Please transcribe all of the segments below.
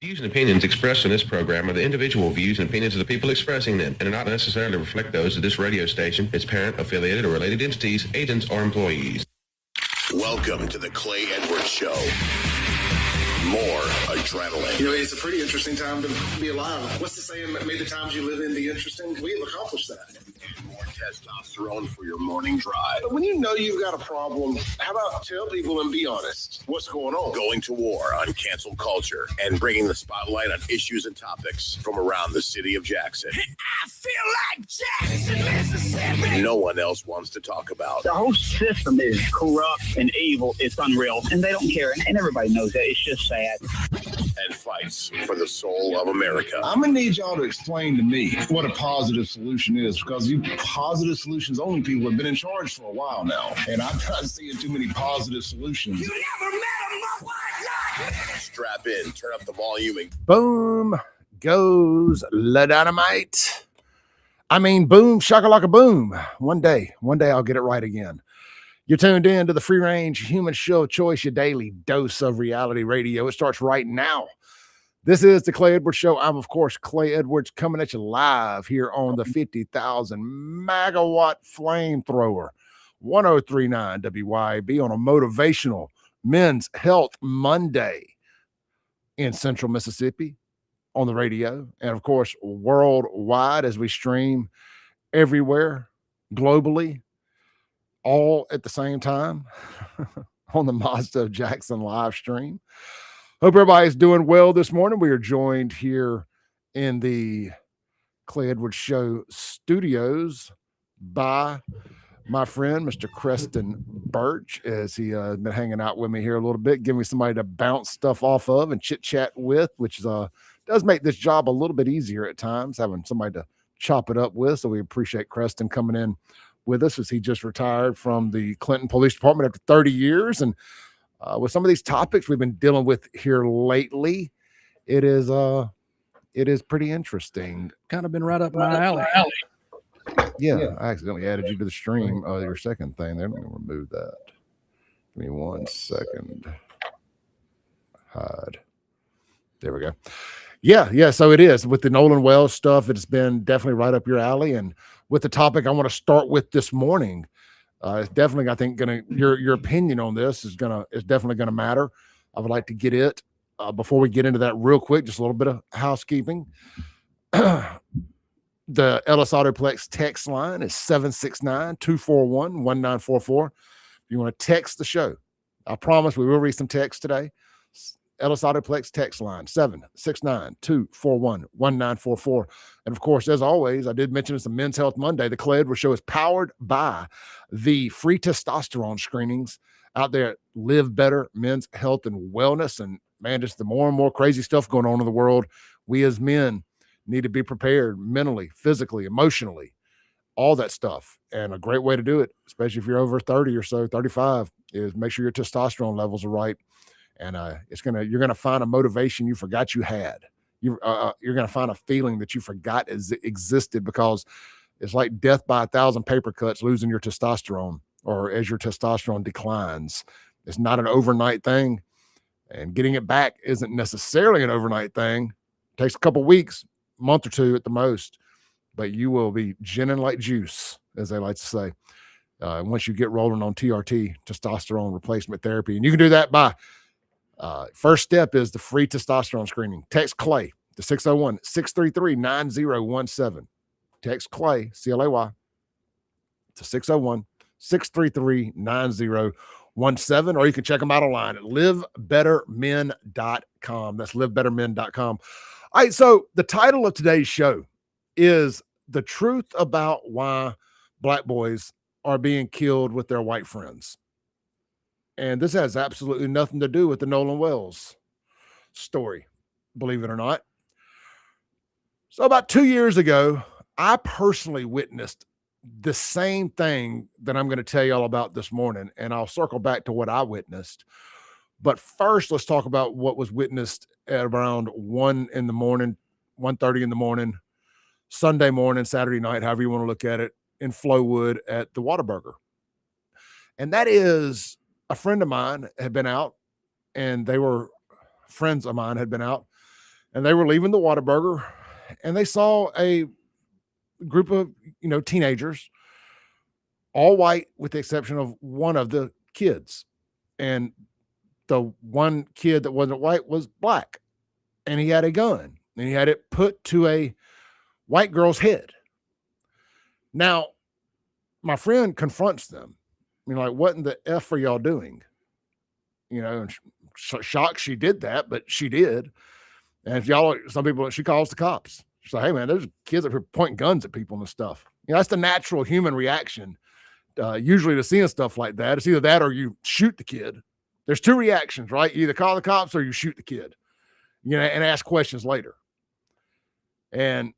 Views and opinions expressed in this program are the individual views and opinions of the people expressing them and do not necessarily reflect those of this radio station, its parent, affiliated, or related entities, agents, or employees. Welcome to the Clay Edwards Show. More adrenaline. You know, it's a pretty interesting time to be alive. What's the saying? May the times you live in be interesting. We have accomplished that. And more testosterone for your morning drive. But when you know you've got a problem, how about tell people and be honest? What's going on? Going to war on cancel culture and bringing the spotlight on issues and topics from around the city of Jackson. I feel like Jackson, Mississippi. No one else wants to talk about. The whole system is corrupt and evil. It's unreal, and they don't care, and everybody knows that. It's just sad. And fights for the soul of America. I'm going to need y'all to explain to me what a positive solution is, because you positive solutions only people have been in charge for a while now, and I'm not seeing too many positive solutions. You never met a motherfucker like me. Strap in, turn up the volume, and Boom goes La Dynamite. I mean, boom, shakalaka boom. One day I'll get it right again. You're tuned in to the free range human show of choice, your daily dose of reality radio. It starts right now. This is the Clay Edwards Show. I'm, of course, Clay Edwards, coming at you live here on the 50,000 megawatt flamethrower, 1039 WYAB on a motivational Men's Health Monday in Central Mississippi on the radio. And, of course, worldwide as we stream everywhere globally, all at the same time on the Mazda of Jackson live stream. Hope everybody's doing well this morning. We are joined here in the Clay Edwards Show studios by my friend, Mr. Creston Birch, as he has been hanging out with me here a little bit, giving me somebody to bounce stuff off of and chit-chat with, which does make this job a little bit easier at times, having somebody to chop it up with. So we appreciate Creston coming in with us, as he just retired from the Clinton Police Department after 30 years. And with some of these topics we've been dealing with here lately, it is pretty interesting. Kind of been right up my alley. Yeah, I accidentally added you to the stream. Your second thing there. Let me remove that. Give me 1 second. Hide. There we go. Yeah. So it is with the Nolan Wells stuff. It's been definitely right up your alley. And with the topic I want to start with this morning, it's definitely, I think, your opinion on this is definitely gonna matter. I would like to get it before we get into that real quick. Just a little bit of housekeeping. The Ellis Autoplex text line is 769-241-1944. If you want to text the show, I promise we will read some text today. Ellis Autoplex text line, 769-241-1944. And of course, as always, I did mention it's a Men's Health Monday. The Clay Edwards Show is powered by the free testosterone screenings out there at Live Better Men's Health and Wellness. And man, just the more and more crazy stuff going on in the world, we as men need to be prepared mentally, physically, emotionally, all that stuff. And a great way to do it, especially if you're over 30 or so, 35, is make sure your testosterone levels are right. And you're gonna find a motivation you forgot you had. You're gonna find a feeling that you forgot existed, because it's like death by 1,000 paper cuts, losing your testosterone, or as your testosterone declines. It's not an overnight thing, and getting it back isn't necessarily an overnight thing. It takes a couple weeks, month or two at the most, but you will be ginning like juice, as they like to say, once you get rolling on TRT, testosterone replacement therapy. And you can do that by first step is the free testosterone screening. Text Clay to 601-633-9017. Text Clay, C-L-A-Y, to 601-633-9017, or you can check them out online at livebettermen.com. That's livebettermen.com. All right, so the title of today's show is The Truth About Why Black Boys Are Being Killed with Their White Friends. And this has absolutely nothing to do with the Nolan Wells story, believe it or not. So about 2 years ago, I personally witnessed the same thing that I'm going to tell you all about this morning, and I'll circle back to what I witnessed. But first, let's talk about what was witnessed at around 1:30 in the morning, Sunday morning, Saturday night, however you want to look at it, in Flowood at the Whataburger. And that is, a friend of mine had been out, and friends of mine had been out, and they were leaving the Whataburger, and they saw a group of, teenagers, all white with the exception of one of the kids. And the one kid that wasn't white was black, and he had a gun, and he had it put to a white girl's head. Now, my friend confronts them. Like, what in the F are y'all doing? And shocked she did that, but she did. And if some people, she calls the cops. She's like, hey man, there's kids up here pointing guns at people and stuff. That's the natural human reaction. Usually to seeing stuff like that. It's either that or you shoot the kid. There's two reactions, right? You either call the cops or you shoot the kid, and ask questions later. And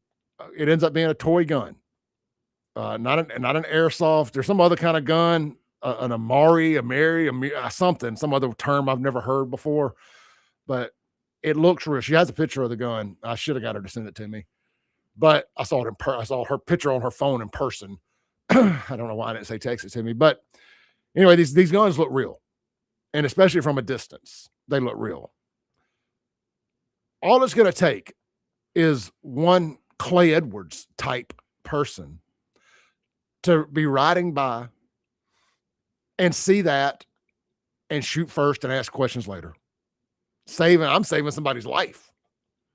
it ends up being a toy gun. Not an airsoft. There's some other kind of gun, an Amari, something, some other term I've never heard before, but it looks real. She has a picture of the gun. I should have got her to send it to me, but I saw it I saw her picture on her phone in person. I don't know why I didn't say text it to me, but anyway, these guns look real, and especially from a distance, they look real. All it's going to take is one Clay Edwards type person to be riding by and see that and shoot first and ask questions later. I'm saving somebody's life.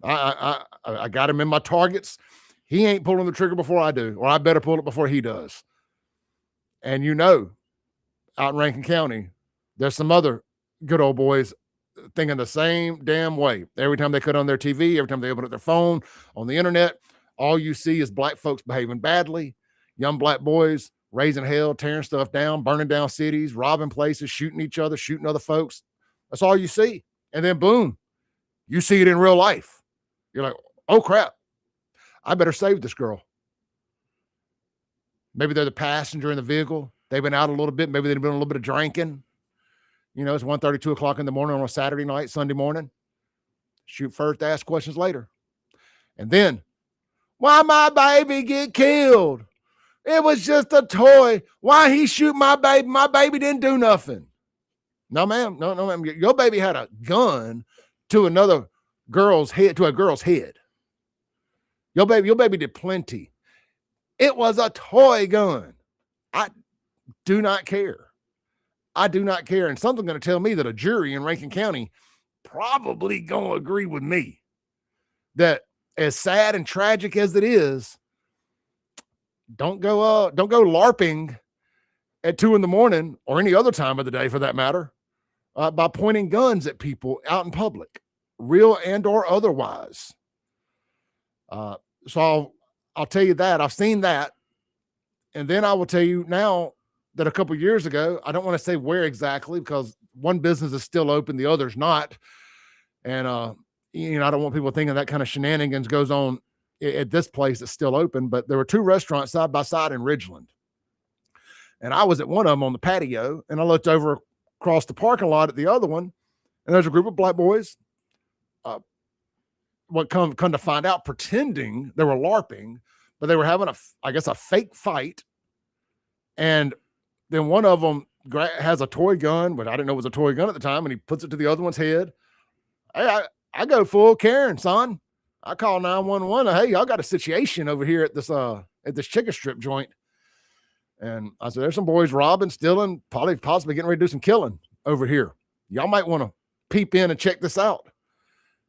I got him in my targets. He ain't pulling the trigger before I do, or I better pull it before he does. And out in Rankin County, there's some other good old boys thinking the same damn way. Every time they cut on their TV, every time they open up their phone, on the internet, all you see is black folks behaving badly, young black boys raising hell, tearing stuff down, burning down cities, robbing places, shooting each other, shooting other folks. That's all you see. And then boom, you see it in real life. You're like, oh crap, I better save this girl. Maybe they're the passenger in the vehicle. They've been out a little bit. Maybe they've been a little bit of drinking. It's 1:30, 2 o'clock in the morning on a Saturday night, Sunday morning. Shoot first, ask questions later. And then, why my baby get killed? It was just a toy. Why he shoot my baby? My baby didn't do nothing. No, ma'am. No, ma'am. Your baby had a gun to another girl's head, to a girl's head. Your baby did plenty. It was a toy gun. I do not care. I do not care. And something's going to tell me that a jury in Rankin County probably going to agree with me that as sad and tragic as it is, don't go LARPing at 2 a.m. or any other time of the day for that matter, by pointing guns at people out in public, real and or otherwise. So I'll tell you that I've seen that. And then I will tell you now that a couple of years ago, I don't want to say where exactly because one business is still open, the other's not. And, I don't want people thinking that kind of shenanigans goes on at this place that's still open, but there were 2 restaurants side by side in Ridgeland. And I was at one of them on the patio, and I looked over across the parking lot at the other one, and there's a group of black boys. What come to find out, pretending they were LARPing, but they were having a fake fight. And then one of them has a toy gun, but I didn't know it was a toy gun at the time, and he puts it to the other one's head. Hey, I go full Karen, son. I call 911. Hey, y'all got a situation over here at this chicken strip joint. And I said, there's some boys robbing, stealing, possibly getting ready to do some killing over here. Y'all might want to peep in and check this out.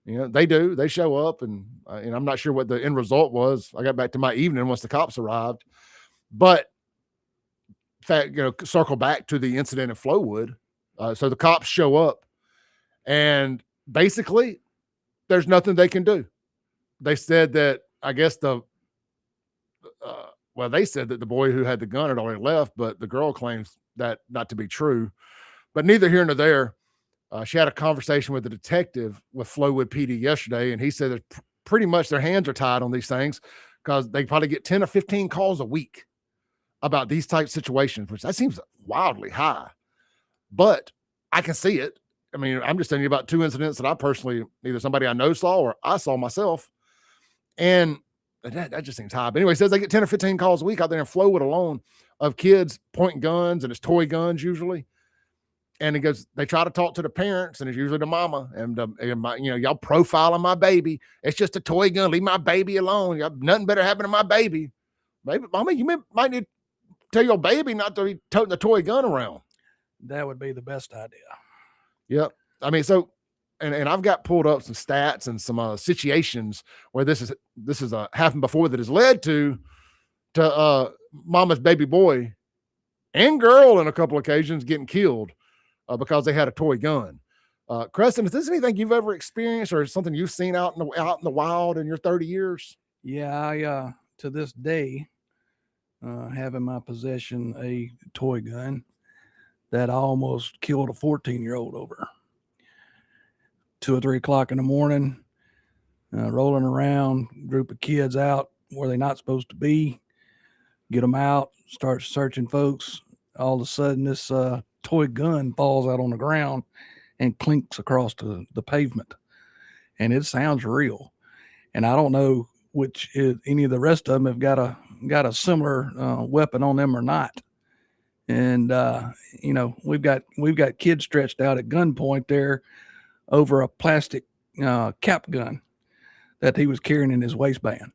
They do. They show up, and I'm not sure what the end result was. I got back to my evening once the cops arrived. But, in fact, circle back to the incident in Flowood. So the cops show up, and basically, there's nothing they can do. They said that, I guess they said that the boy who had the gun had already left, but the girl claims that not to be true. But neither here nor there. She had a conversation with the detective with Flowood PD yesterday, and he said that pretty much their hands are tied on these things because they probably get 10 or 15 calls a week about these type situations, which that seems wildly high. But I can see it. I mean, I'm just telling you about 2 incidents that I personally, either somebody I know saw or I saw myself. And that just seems high. But anyway, he says they get 10 or 15 calls a week out there in Flowood alone of kids pointing guns, and it's toy guns usually. And it goes, they try to talk to the parents, and it's usually the mama. And y'all profiling my baby. It's just a toy gun. Leave my baby alone. Nothing better happen to my baby. Baby, mama, you might need to tell your baby not to be toting the toy gun around. That would be the best idea. Yep. I mean, so, and I've got pulled up some stats and some situations where this is happened before that has led to mama's baby boy and girl in a couple occasions getting killed because they had a toy gun. Creston, is this anything you've ever experienced or something you've seen out in the wild in your 30 years? Yeah, I to this day have in my possession a toy gun that I almost killed a 14-year-old over. 2 or 3 o'clock in the morning, rolling around, group of kids out where they're not supposed to be, get them out, start searching folks. All of a sudden, this toy gun falls out on the ground and clinks across the pavement. And it sounds real. And I don't know which any of the rest of them have got a similar weapon on them or not. And we've got kids stretched out at gunpoint there over a plastic cap gun that he was carrying in his waistband.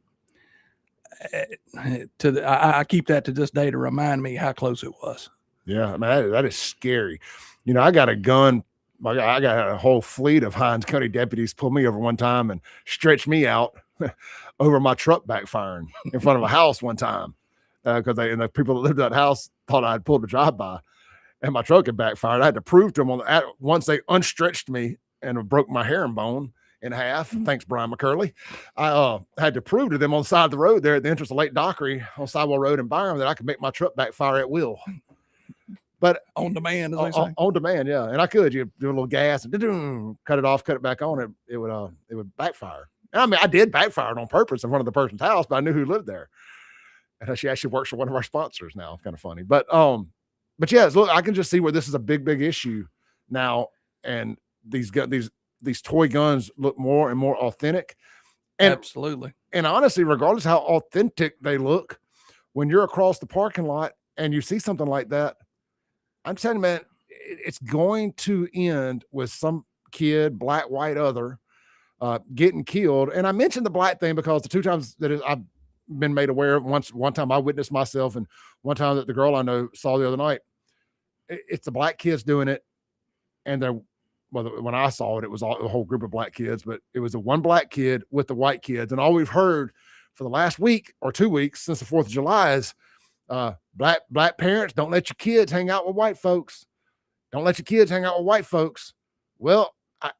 I keep that to this day to remind me how close it was. Yeah, man, that is scary. I got a gun. I got a whole fleet of Hinds County deputies pull me over one time and stretch me out over my truck backfiring in front of a house one time because the people that lived in that house thought I had pulled a drive-by and my truck had backfired. I had to prove to them once they unstretched me and broke my herringbone in half. Thanks, Brian McCurley. I had to prove to them on the side of the road there at the entrance of Lake Dockery on Sidewall Road in Byram that I could make my truck backfire at will. But on demand, as they say. On demand, yeah. And I could. You do a little gas and cut it off, cut it back on. It would backfire. I mean, I did backfire it on purpose in front of the person's house, but I knew who lived there. And she actually works for one of our sponsors now. Kind of funny. But yeah, look, I can just see where this is a big, big issue now. And these toy guns look more and more authentic. And absolutely. And honestly, regardless how authentic they look, when you're across the parking lot and you see something like that, I'm telling you, man, it's going to end with some kid, black, white, other, getting killed. And I mentioned the black thing because the 2 times that I've been made aware of, one time I witnessed myself and one time that the girl I know saw the other night, it's the black kids doing it. And when I saw it, it was a whole group of black kids, but it was the one black kid with the white kids. And all we've heard for the last week or 2 weeks since the 4th of July is, black parents, don't let your kids hang out with white folks. Don't let your kids hang out with white folks. Well,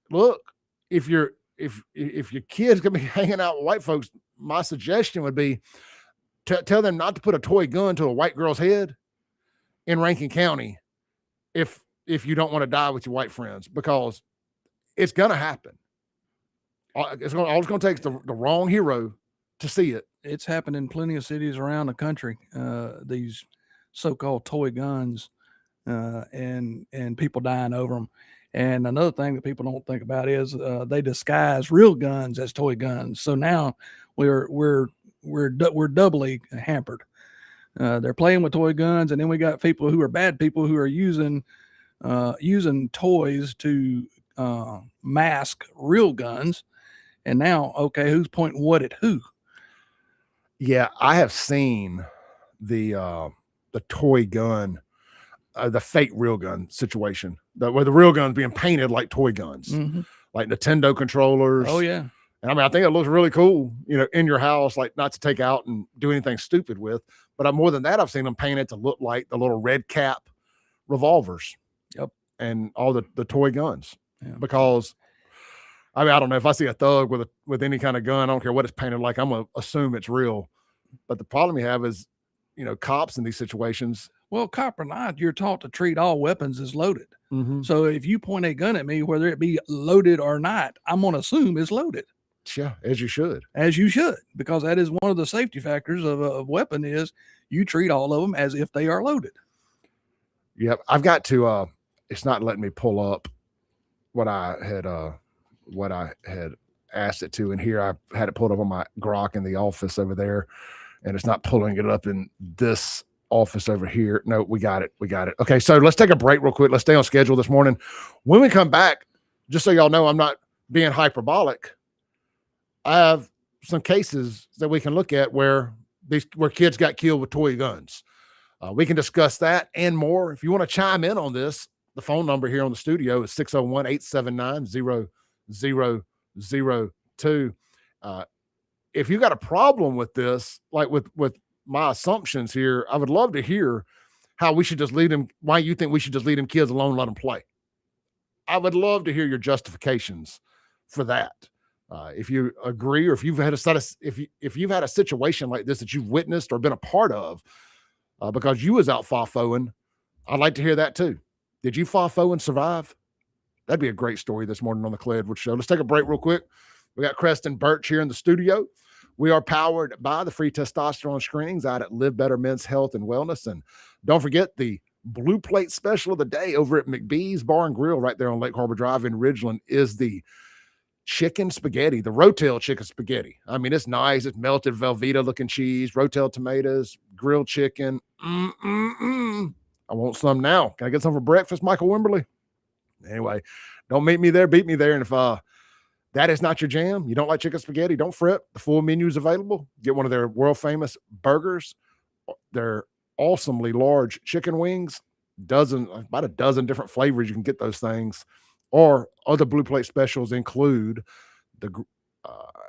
look, if your kid's gonna be hanging out with white folks, my suggestion would be tell them not to put a toy gun to a white girl's head in Rankin County if you don't want to die with your white friends, because it's gonna happen. All it's gonna take is the wrong hero to see it. It's happened in plenty of cities around the country. These so-called toy guns, and people dying over them. And another thing that people don't think about is they disguise real guns as toy guns. So now we're doubly hampered. They're playing with toy guns, and then we got people who are bad people who are using toys to mask real guns. And now, okay, who's pointing what at who? Yeah, I have seen the toy gun, the fake real gun situation, where the real guns being painted like toy guns, like Nintendo controllers. Oh yeah. And I mean, I think it looks really cool, in your house, like not to take out and do anything stupid with. But more than that, I've seen them painted to look like the little red cap revolvers. Yep. And all the toy guns. Yeah. Because I mean, I don't know, if I see a thug with any kind of gun, I don't care what it's painted like, I'm gonna assume it's real. But the problem you have is, cops in these situations. Well, cop or not, you're taught to treat all weapons as loaded. So if you point a gun at me, whether it be loaded or not, I'm going to assume it's loaded. Yeah, as you should. As you should, because that is one of the safety factors of a weapon is you treat all of them as if they are loaded. Yep. I've got to, it's not letting me pull up what I had asked it to. And here I had it pulled up on my Grok in the office over there, and it's not pulling it up in this office over here. No, we got it. Okay, so let's take a break real quick. Let's stay on schedule this morning. When we come back, just so y'all know I'm not being hyperbolic, I have some cases that we can look at where kids got killed with toy guns. We can discuss that and more. If you want to chime in on this, the phone number here on the studio is 601-879-0002. If you got a problem with this, like with my assumptions here, I would love to hear how we should just leave them, why you think we should just leave them kids alone and let them play. I would love to hear your justifications for that. If you agree, or if you've had if you've had a situation like this that you've witnessed or been a part of, because you was out FOFOing, I'd like to hear that too. Did you FOFO and survive? That'd be a great story this morning on the Clay Edwards Show. Let's take a break real quick. We got Creston Birch here in the studio. We are powered by the free testosterone screenings out at Live Better Men's Health and Wellness. And don't forget the blue plate special of the day over at McBee's Bar and Grill right there on Lake Harbor Drive in Ridgeland is the chicken spaghetti, the Rotel chicken spaghetti. I mean, it's nice. It's melted Velveeta looking cheese, Rotel tomatoes, grilled chicken. I want some now. Can I get some for breakfast, Michael Wimberly? Anyway, don't meet me there, beat me there. And if that is not your jam, you don't like chicken spaghetti, don't fret. The full menu is available. Get one of their world famous burgers, their awesomely large chicken wings, about a dozen different flavors. You can get those things. Or other blue plate specials include the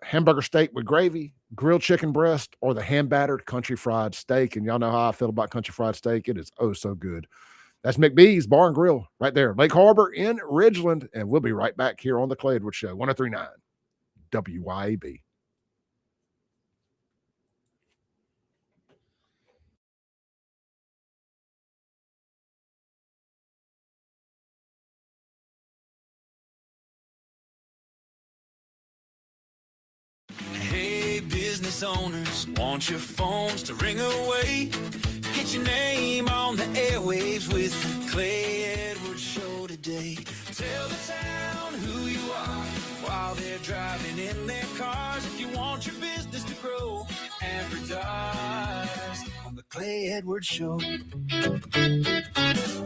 hamburger steak with gravy, grilled chicken breast, or the hand battered country fried steak. And y'all know how I feel about country fried steak. It is oh so good. That's McBee's Bar and Grill right there, Lake Harbor in Ridgeland. And we'll be right back here on the Clay Edwards Show, 103.9 WYAB. Hey, business owners, want your phones to ring away? Get your name on the airwaves with the Clay Edwards Show today. Tell the town who you are while they're driving in their cars. If you want your business to grow, advertise on the Clay Edwards Show.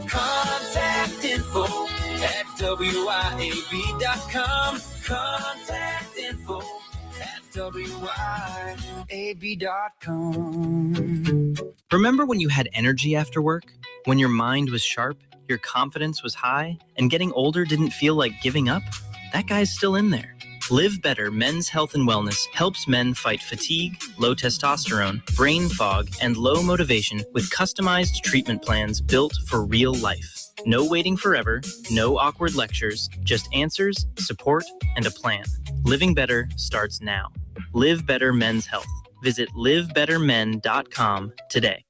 Contact info at WYAB.com. Contact info at WYAB.com. Remember when you had energy after work? When your mind was sharp, your confidence was high, and getting older didn't feel like giving up? That guy's still in there. Live Better Men's Health and Wellness helps men fight fatigue, low testosterone, brain fog, and low motivation with customized treatment plans built for real life. No waiting forever, no awkward lectures, just answers, support, and a plan. Living better starts now. Live Better Men's Health. Visit livebettermen.com today.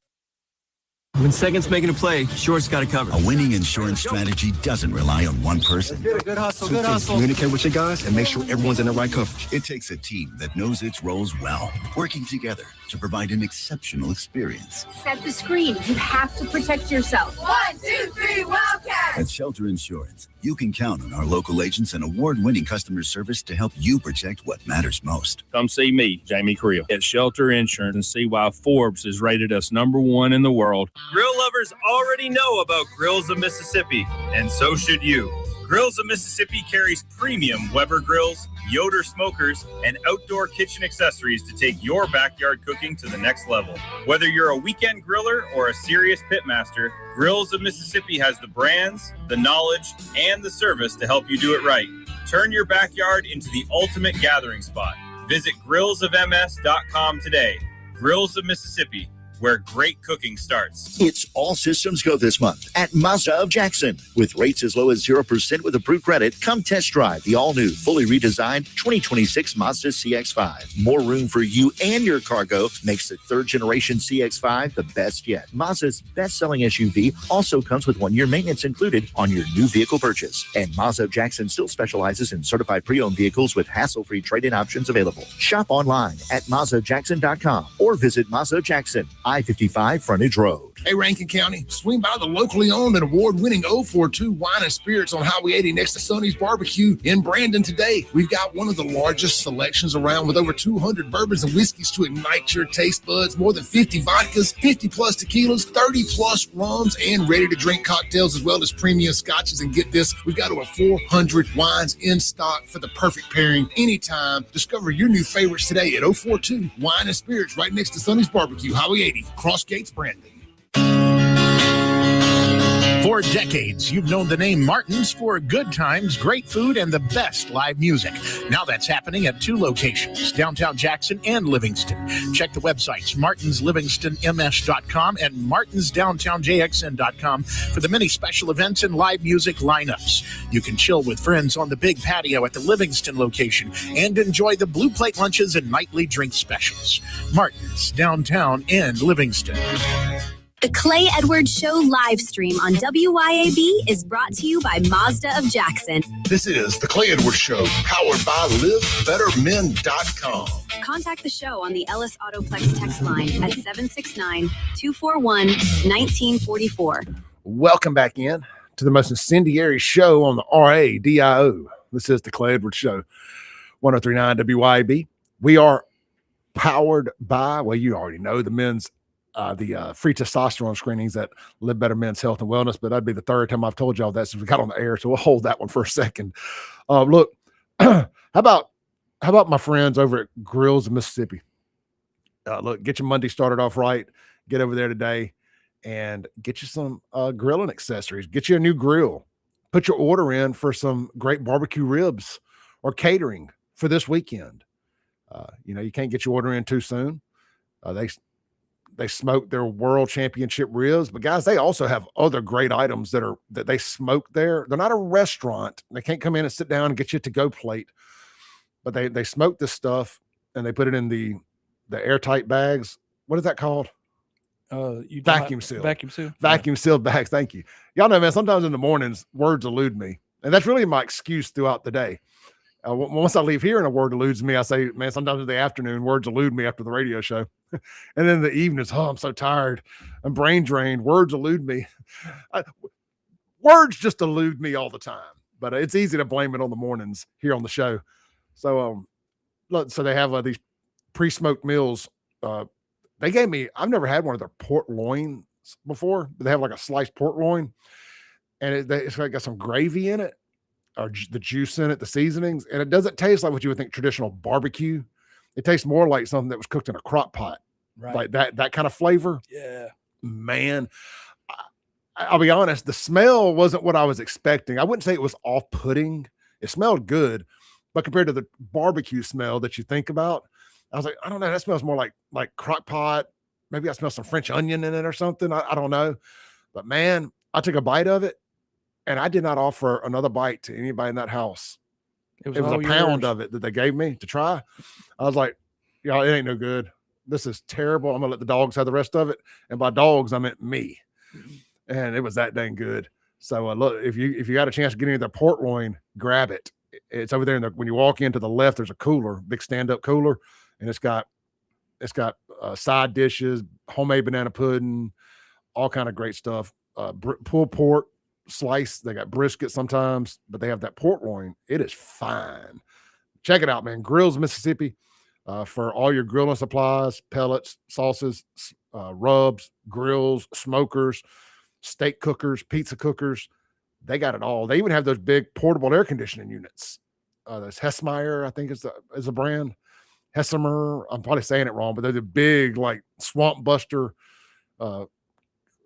When second's making a play, short's got it covered. A winning insurance strategy doesn't rely on one person. Good hustle, good hustle. Communicate with your guys and make sure everyone's in the right coverage. It takes a team that knows its roles well, working together to provide an exceptional experience. Set the screen. You have to protect yourself. 1, 2, 3, Wildcats! At Shelter Insurance, you can count on our local agents and award-winning customer service to help you protect what matters most. Come see me, Jamie Creel, at Shelter Insurance and see why Forbes has rated us #1 in the world. Grill lovers already know about Grills of Mississippi, and so should you. Grills of Mississippi carries premium Weber grills, Yoder smokers, and outdoor kitchen accessories to take your backyard cooking to the next level. Whether you're a weekend griller or a serious pitmaster, Grills of Mississippi has the brands, the knowledge, and the service to help you do it right. Turn your backyard into the ultimate gathering spot. Visit grillsofms.com today. Grills of Mississippi, where great cooking starts. It's all systems go this month at Mazda of Jackson. With rates as low as 0% with approved credit, come test drive the all-new, fully redesigned 2026 Mazda CX-5. More room for you and your cargo makes the third-generation CX-5 the best yet. Mazda's best-selling SUV also comes with 1-year maintenance included on your new vehicle purchase. And Mazda of Jackson still specializes in certified pre-owned vehicles with hassle-free trade-in options available. Shop online at MazdaJackson.com or visit Mazda of Jackson, I-55 Frontage Road. Hey, Rankin County, swing by the locally owned and award-winning 042 Wine and Spirits on Highway 80 next to Sonny's Barbecue in Brandon today. We've got one of the largest selections around with over 200 bourbons and whiskeys to ignite your taste buds, more than 50 vodkas, 50-plus tequilas, 30-plus rums, and ready-to-drink cocktails, as well as premium scotches. And get this, we've got over 400 wines in stock for the perfect pairing anytime. Discover your new favorites today at 042 Wine and Spirits right next to Sonny's Barbecue, Highway 80, Cross Gates, Brandon. For decades, you've known the name Martin's for good times, great food, and the best live music. Now that's happening at 2 locations, downtown Jackson and Livingston. Check the websites, martinslivingstonms.com and martinsdowntownjxn.com for the many special events and live music lineups. You can chill with friends on the big patio at the Livingston location and enjoy the blue plate lunches and nightly drink specials. Martin's, downtown and Livingston. The Clay Edwards Show live stream on WYAB is brought to you by Mazda of Jackson. This is the Clay Edwards Show, powered by LiveBetterMen.com. Contact the show on the Ellis Autoplex text line at 769-241-1944. Welcome back in to the most incendiary show on the RADIO. This is the Clay Edwards Show, 103.9 WYAB. We are powered by, well, you already know, the men's the free testosterone screenings at Live Better Men's Health and Wellness, but that'd be the third time I've told y'all that since we got on the air, so we'll hold that one for a second. Look, how about my friends over at Grills of Mississippi? Look, get your Monday started off right. Get over there today and get you some grilling accessories. Get you a new grill. Put your order in for some great barbecue ribs or catering for this weekend. You can't get your order in too soon. They smoke their world championship ribs, but guys, they also have other great items that they smoke there. They're not a restaurant. They can't come in and sit down and get you a to-go plate, but they smoke this stuff and they put it in the airtight bags. What is that called? Vacuum seal. Vacuum sealed bags. Thank you. Y'all know, man, sometimes in the mornings, words elude me. And that's really my excuse throughout the day. Once I leave here and a word eludes me, I say, man, sometimes in the afternoon, words elude me after the radio show. And then in the evenings, I'm so tired. I'm brain drained. Words elude me. Words just elude me all the time. But it's easy to blame it on the mornings here on the show. So, so they have these pre-smoked meals. They gave me, I've never had one of their port loins before, but they have like a sliced port loin. And it's got some gravy in it, or the juice in it, the seasonings, and it doesn't taste like what you would think traditional barbecue. It tastes more like something that was cooked in a crock pot, right? Like that kind of flavor. Yeah, man. I'll be honest, the smell wasn't what I was expecting. I wouldn't say it was off-putting. It smelled good, but compared to the barbecue smell that you think about, I was like, I don't know. That smells more like crock pot. Maybe I smell some French onion in it or something. I don't know, but man, I took a bite of it. And I did not offer another bite to anybody in that house. It was a pound of it that they gave me to try. I was like, y'all, it ain't no good. This is terrible. I'm going to let the dogs have the rest of it. And by dogs, I meant me. And it was that dang good. So look, if you got a chance to get into their port loin, grab it. It's over there. When you walk into the left, there's a cooler, big stand-up cooler. And it's got side dishes, homemade banana pudding, all kind of great stuff. Pulled pork. Slice, they got brisket sometimes, but they have that port loin. It is fine. Check it out, man. Grills Mississippi, for all your grilling supplies, pellets, sauces, rubs, grills, smokers, steak cookers, pizza cookers. They got it all. They even have those big portable air conditioning units. There's Hessmeyer, I think is a brand. Hessemer, I'm probably saying it wrong, but they're the big like swamp buster.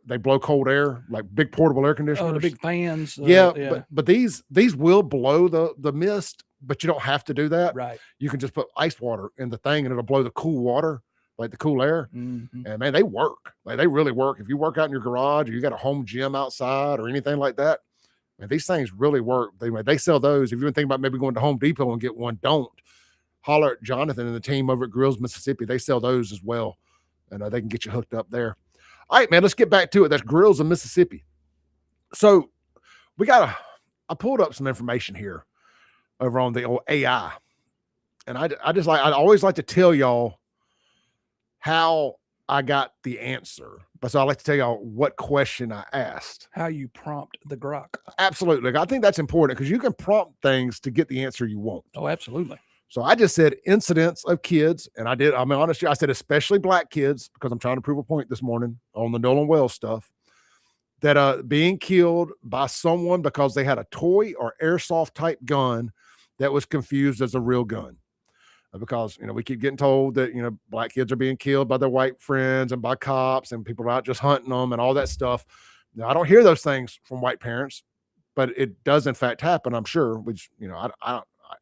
They blow cold air, like big portable air conditioners. Oh, the big fans. Yeah. But these will blow the mist, but you don't have to do that. Right. You can just put ice water in the thing and it'll blow the cool water, like the cool air. Mm-hmm. And man, they work. Like they really work. If you work out in your garage or you got a home gym outside or anything like that, man, these things really work. They sell those. If you've been thinking about maybe going to Home Depot and get one, don't. Holler at Jonathan and the team over at Grills Mississippi. They sell those as well. And they can get you hooked up there. All right, man, let's get back to it. That's Grills of Mississippi. So I pulled up some information here over on the old AI. And I always like to tell y'all how I got the answer. But so I'd like to tell y'all what question I asked. How you prompt the grok. Absolutely. I think that's important because you can prompt things to get the answer you want. Oh, absolutely. So I just said incidents of kids, and I did. I mean, honestly, I said especially black kids because I'm trying to prove a point this morning on the Nolan Wells stuff, that being killed by someone because they had a toy or airsoft type gun that was confused as a real gun. Because, we keep getting told that, black kids are being killed by their white friends and by cops and people are out just hunting them and all that stuff. Now, I don't hear those things from white parents, but it does in fact happen, I'm sure, which, I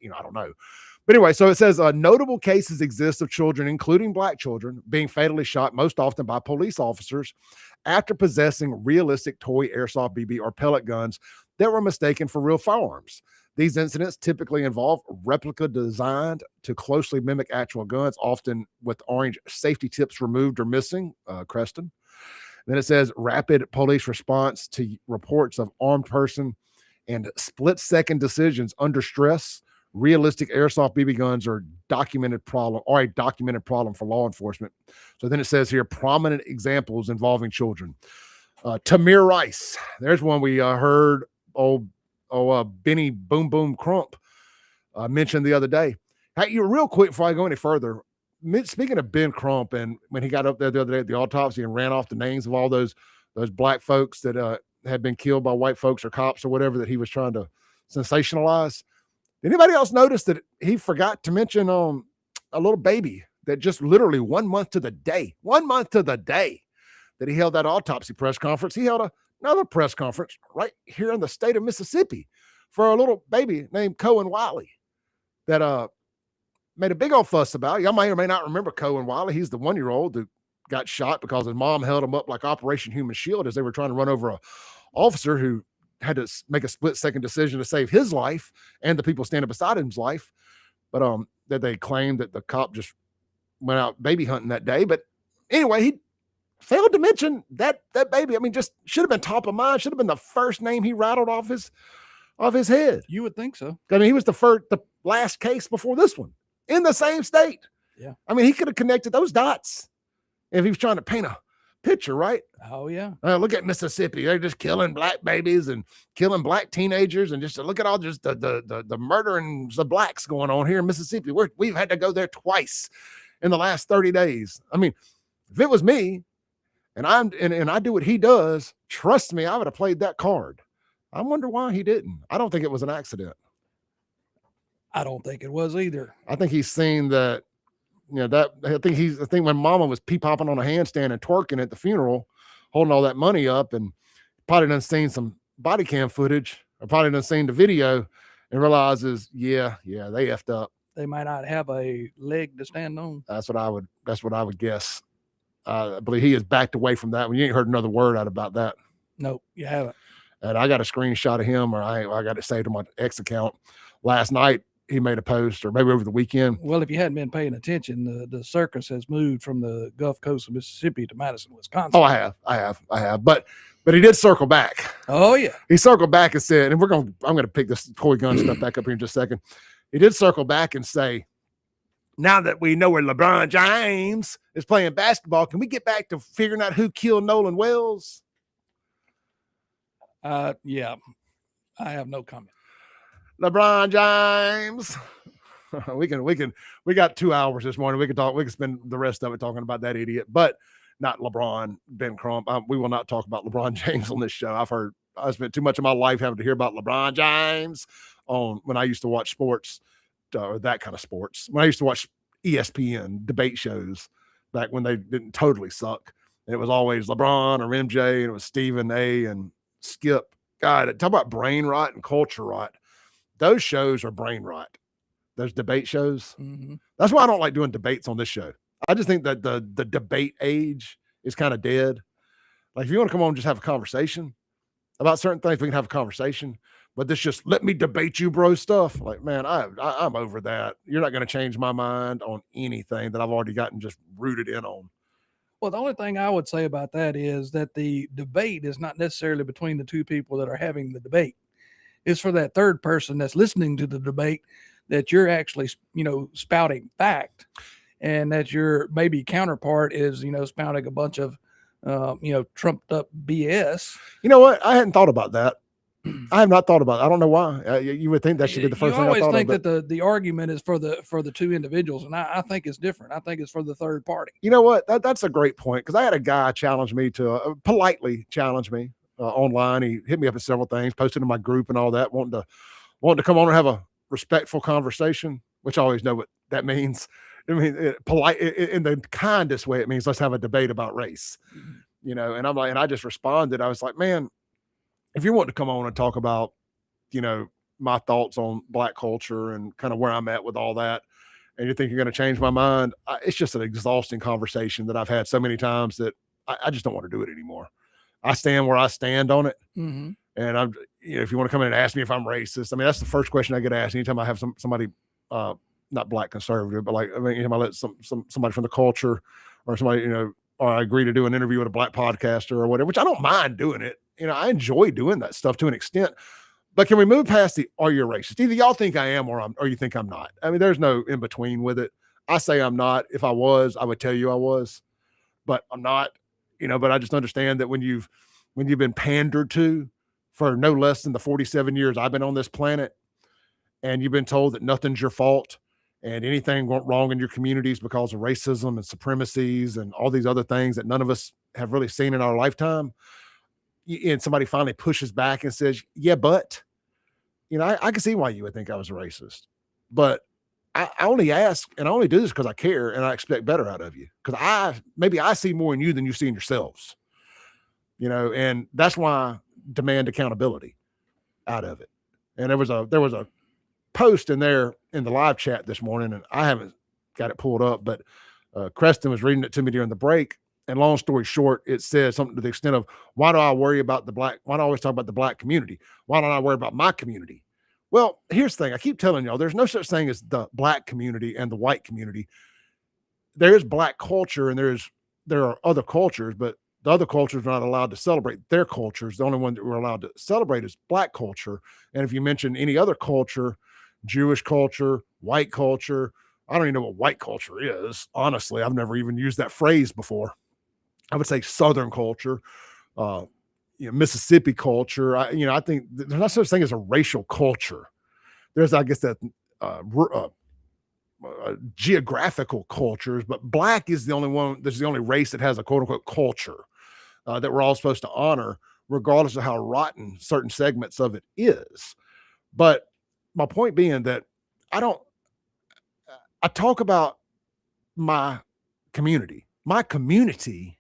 don't know. But anyway, so it says notable cases exist of children, including black children, being fatally shot most often by police officers after possessing realistic toy airsoft BB or pellet guns that were mistaken for real firearms. These incidents typically involve replica designed to closely mimic actual guns, often with orange safety tips removed or missing, Creston. Then it says rapid police response to reports of armed person and split-second decisions under stress. Realistic airsoft BB guns are a documented problem for law enforcement. So then it says here, prominent examples involving children. Tamir Rice. There's one we heard Benny Boom Boom Crump mentioned the other day. Hey, real quick before I go any further, speaking of Ben Crump, and when he got up there the other day at the autopsy and ran off the names of all those black folks that had been killed by white folks or cops or whatever that he was trying to sensationalize. Anybody else notice that he forgot to mention a little baby that just literally 1 month to the day that he held that autopsy press conference, he held another press conference right here in the state of Mississippi for a little baby named Cohen Wiley that made a big old fuss about. Y'all may or may not remember Cohen Wiley. He's the 1-year-old that got shot because his mom held him up like Operation Human Shield as they were trying to run over a officer who had to make a split-second decision to save his life and the people standing beside him's life. But that they claimed that the cop just went out baby hunting that day. But anyway, he failed to mention that baby. I mean, just should have been top of mind. Should have been the first name he rattled off his head. You would think so. I mean, he was the last case before this one in the same state. Yeah. I mean, he could have connected those dots if he was trying to paint a picture, right? Oh yeah. Look at Mississippi. They're just killing black babies and killing black teenagers, and just look at all just the murdering the blacks going on here in Mississippi. We've had to go there twice in the last 30 days. I mean, if it was me and I do what he does, trust me, I would have played that card. I wonder why he didn't. I don't think it was an accident. I don't think it was either. I think he's seen that. I think when mama was pee-popping on a handstand and twerking at the funeral, holding all that money up, and probably done seen some body cam footage, or probably done seen the video and realizes, yeah, they effed up. They might not have a leg to stand on. That's what I would guess. I believe he has backed away from that one. You ain't heard another word out about that. Nope, you haven't. And I got a screenshot of him, or I got it saved on my X account last night. He made a post, or maybe over the weekend. Well, if you hadn't been paying attention, the circus has moved from the Gulf Coast of Mississippi to Madison, Wisconsin. Oh, I have. But he did circle back. Oh yeah. He circled back and said, and I'm going to pick this toy gun stuff back up here in just a second. He did circle back and say, now that we know where LeBron James is playing basketball, can we get back to figuring out who killed Nolan Wells? Yeah, I have no comment. LeBron James. We got 2 hours this morning. We can spend the rest of it talking about that idiot, but not LeBron, Ben Crump. We will not talk about LeBron James on this show. I spent too much of my life having to hear about LeBron James when I used to watch sports, or that kind of sports. When I used to watch ESPN debate shows back when they didn't totally suck. And it was always LeBron or MJ, and it was Stephen A. and Skip. God, talk about brain rot and culture rot. Those shows are brain rot. Those debate shows. Mm-hmm. That's why I don't like doing debates on this show. I just think that the debate age is kind of dead. Like, if you want to come on and just have a conversation about certain things, we can have a conversation. But this just let me debate you, bro, stuff. Like, man, I'm over that. You're not going to change my mind on anything that I've already gotten just rooted in on. Well, the only thing I would say about that is that the debate is not necessarily between the two people that are having the debate. It's for that third person that's listening to the debate that you're actually, spouting fact. and that your maybe counterpart is, spouting a bunch of, trumped up BS. You know what? I hadn't thought about that. I have not thought about it. I don't know why. You would think that should be the first thing I thought of. You always think that the argument is for the two individuals, and I think it's different. I think it's for the third party. You know what? That's a great point, because I had a guy challenge me to politely challenge me online. He hit me up with several things, posted in my group and all that, wanting to come on and have a respectful conversation, which I always know what that means. I mean, polite in the kindest way. It means let's have a debate about race, And I'm like, and I just responded. I was like, man, if you want to come on and talk about, my thoughts on Black culture and kind of where I'm at with all that, and you think you're going to change my mind, it's just an exhausting conversation that I've had so many times that I just don't want to do it anymore. I stand where I stand on it. Mm-hmm. And I'm, if you want to come in and ask me if I'm racist, I mean, that's the first question I get asked anytime I have somebody, not Black conservative, but anytime I let somebody from the culture or somebody, or I agree to do an interview with a Black podcaster or whatever, which I don't mind doing it. I enjoy doing that stuff to an extent, but can we move past are you racist? Either y'all think I am or you think I'm not. I mean, there's no in between with it. I say I'm not. If I was, I would tell you I was, but I'm not, but I just understand that when you've been pandered to for no less than the 47 years I've been on this planet, and you've been told that nothing's your fault and anything went wrong in your communities because of racism and supremacies and all these other things that none of us have really seen in our lifetime, and somebody finally pushes back and says, yeah, but, I can see why you would think I was a racist, but I only ask, and I only do this because I care and I expect better out of you, because maybe I see more in you than you see in yourselves, and that's why I demand accountability out of it. And there was a post in there in the live chat this morning, and I haven't got it pulled up, but Creston was reading it to me during the break. And long story short, it says something to the extent of, why do I always talk about the Black community? Why don't I worry about my community? Well, here's the thing. I keep telling y'all, there's no such thing as the Black community and the white community. There is Black culture and there are other cultures, but the other cultures are not allowed to celebrate their cultures. The only one that we're allowed to celebrate is Black culture. And if you mention any other culture, Jewish culture, white culture, I don't even know what white culture is. Honestly, I've never even used that phrase before. I would say Southern culture, Mississippi culture. I think there's not such thing as a racial culture. There's, I guess, that geographical cultures, but Black is the only one. This is the only race that has a quote unquote culture that we're all supposed to honor, regardless of how rotten certain segments of it is. But my point being that I talk about my community. My community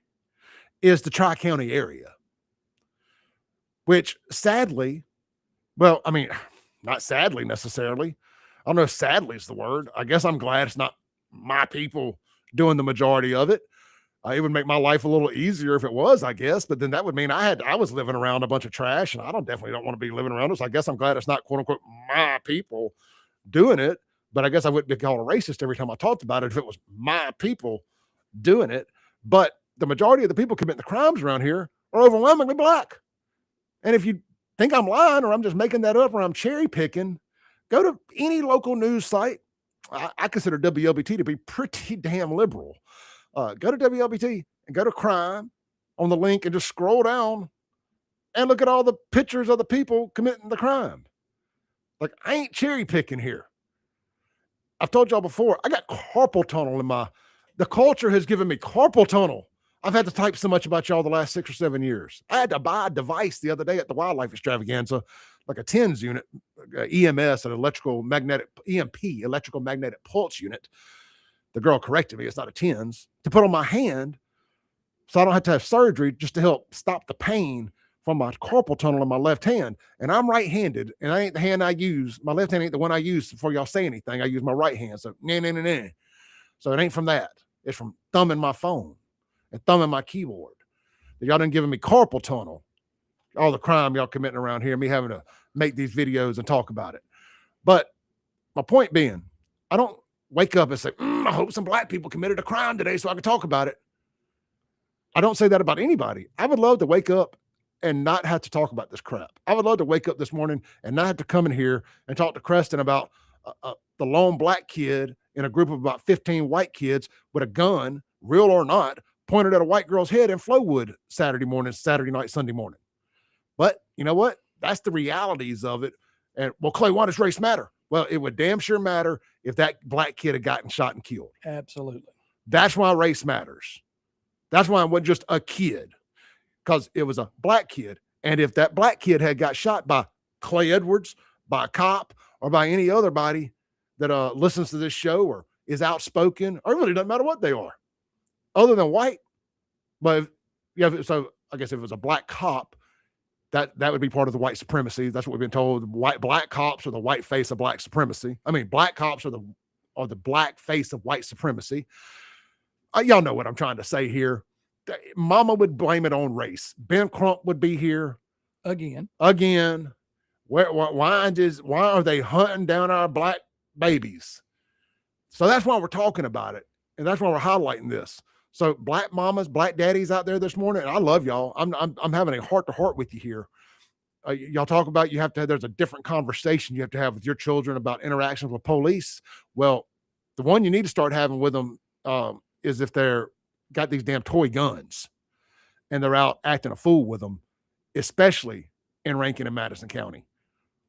is the Tri-County area, which sadly, well, I mean, not sadly necessarily. I don't know if sadly is the word. I guess I'm glad it's not my people doing the majority of it. It would make my life a little easier if it was, I guess, but then that would mean I was living around a bunch of trash, and I definitely don't want to be living around it. So I guess I'm glad it's not quote unquote my people doing it, but I guess I wouldn't be called a racist every time I talked about it if it was my people doing it. But the majority of the people committing the crimes around here are overwhelmingly Black. And if you think I'm lying or I'm just making that up or I'm cherry picking, go to any local news site. I consider WLBT to be pretty damn liberal. Go to WLBT and go to crime on the link and just scroll down and look at all the pictures of the people committing the crime. Like, I ain't cherry picking here. I've told y'all before, I got carpal tunnel the culture has given me carpal tunnel. I've had to type so much about y'all the last 6 or 7 years. I had to buy a device the other day at the Wildlife Extravaganza, like a TENS unit, EMS, an electrical magnetic pulse unit. The girl corrected me. It's not a TENS, to put on my hand so I don't have to have surgery, just to help stop the pain from my carpal tunnel in my left hand. And I'm right-handed, and I ain't the hand I use. My left hand ain't the one I use before y'all say anything. I use my right hand. So, So it ain't from that. It's from thumbing my phone and thumbing my keyboard. Y'all done giving me carpal tunnel. All the crime y'all committing around here, me having to make these videos and talk about it. But my point being, I don't wake up and say, I hope some Black people committed a crime today so I can talk about it. I don't say that about anybody. I would love to wake up and not have to talk about this crap. I would love to wake up this morning and not have to come in here and talk to Creston about the lone Black kid in a group of about 15 white kids with a gun, real or not, pointed at a white girl's head in Flowood Saturday night, Sunday morning. But you know what? That's the realities of it. And well, Clay, why does race matter? Well, it would damn sure matter if that black kid had gotten shot and killed. Absolutely. That's why race matters. That's why it wasn't just a kid, because it was a black kid. And if that black kid had got shot by Clay Edwards, by a cop, or by any other body that listens to this show or is outspoken, or it really doesn't matter what they are, other than white. But so I guess if it was a black cop, that would be part of the white supremacy. That's what we've been told. Black cops are the white face of black supremacy. I mean, black cops are the black face of white supremacy. Y'all know what I'm trying to say here. Mama would blame it on race. Ben Crump would be here again. Why are they hunting down our black babies? So that's why we're talking about it, and that's why we're highlighting this. So black mamas, black daddies out there this morning, and I love y'all. I'm having a heart-to-heart with you here. Y'all talk about there's a different conversation you have to have with your children about interactions with police. Well, the one you need to start having with them is if they're got these damn toy guns and they're out acting a fool with them, especially in Rankin and Madison County,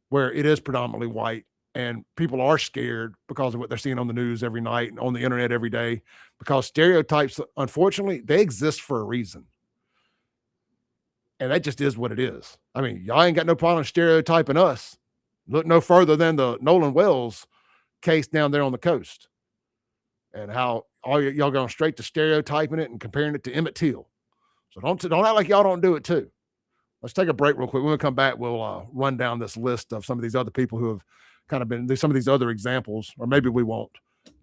where it is predominantly white. And people are scared because of what they're seeing on the news every night and on the internet every day, because stereotypes, unfortunately, they exist for a reason. And that just is what it is. I mean, y'all ain't got no problem stereotyping us. Look no further than the Nolan Wells case down there on the coast, and how all y'all going straight to stereotyping it and comparing it to Emmett Till. So don't act like y'all don't do it too. Let's take a break real quick. When we come back, we'll run down this list of some of these other people who have kind of been some of these other examples, or maybe we won't,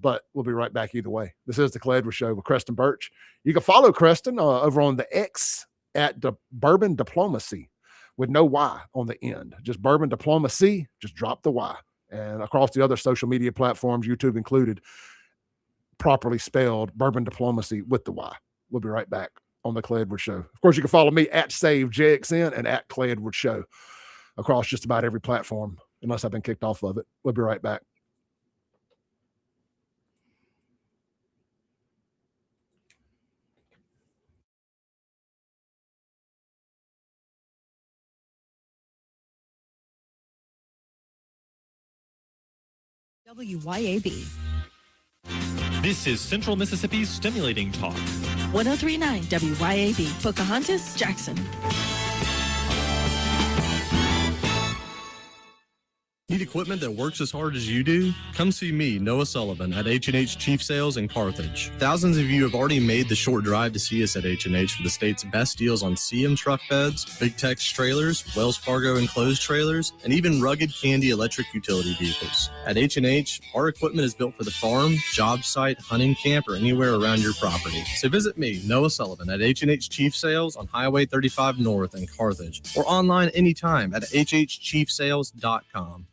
but we'll be right back either way. This is the Clay Edwards Show with Creston Birch. You can follow Creston over on the X at the Bourbon Diplomacy with no Y on the end. Just Bourbon Diplomacy, just drop the Y. And across the other social media platforms, YouTube included, properly spelled Bourbon Diplomacy with the Y. We'll be right back on the Clay Edwards Show. Of course, you can follow me at SaveJXN and at Clay Edwards Show across just about every platform, unless I've been kicked off of it. We'll be right back. WYAB. This is Central Mississippi's Stimulating Talk. 1039 WYAB. Pocahontas, Jackson. Need equipment that works as hard as you do? Come see me, Noah Sullivan, at H&H Chief Sales in Carthage. Thousands of you have already made the short drive to see us at H&H for the state's best deals on CM truck beds, Big Tex trailers, Wells Fargo enclosed trailers, and even rugged Candy electric utility vehicles. At H&H, our equipment is built for the farm, job site, hunting camp, or anywhere around your property. So visit me, Noah Sullivan, at H&H Chief Sales on Highway 35 North in Carthage, or online anytime at hhchiefsales.com.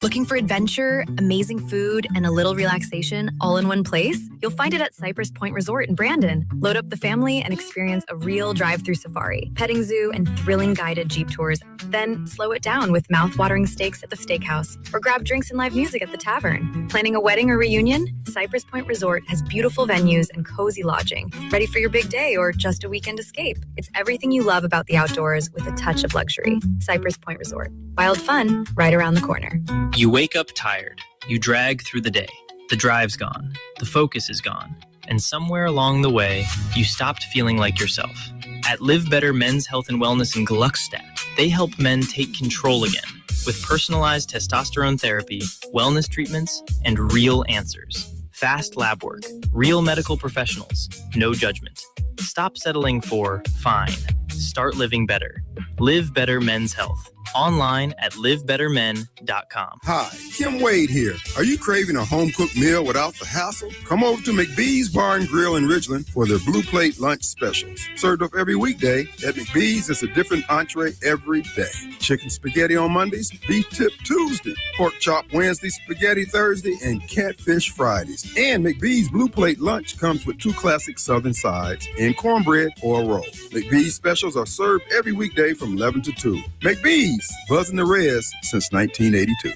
Looking for adventure, amazing food, and a little relaxation all in one place? You'll find it at Cypress Point Resort in Brandon. Load up the family and experience a real drive-through safari, petting zoo, and thrilling guided Jeep tours. Then slow it down with mouth-watering steaks at the steakhouse, or grab drinks and live music at the tavern. Planning a wedding or reunion? Cypress Point Resort has beautiful venues and cozy lodging. Ready for your big day or just a weekend escape? It's everything you love about the outdoors with a touch of luxury. Cypress Point Resort. Wild fun right around the corner. You wake up tired. You drag through the day. The drive's gone. The focus is gone. And somewhere along the way, you stopped feeling like yourself. At Live Better Men's Health and Wellness in Gluckstadt, they help men take control again with personalized testosterone therapy, wellness treatments, and real answers. Fast lab work, real medical professionals, no judgment. Stop settling for fine. Start living better. Live Better Men's Health. Online at livebettermen.com. Hi, Kim Wade here. Are you craving a home-cooked meal without the hassle? Come over to McBee's Bar and Grill in Ridgeland for their Blue Plate lunch specials. Served up every weekday, at McBee's is a different entree every day. Chicken spaghetti on Mondays, beef tip Tuesday, pork chop Wednesday, spaghetti Thursday, and catfish Fridays. And McBee's Blue Plate lunch comes with 2 classic southern sides and cornbread or a roll. McBee's specials are served every weekday from 11 to 2. McBee's, buzzing the res since 1982.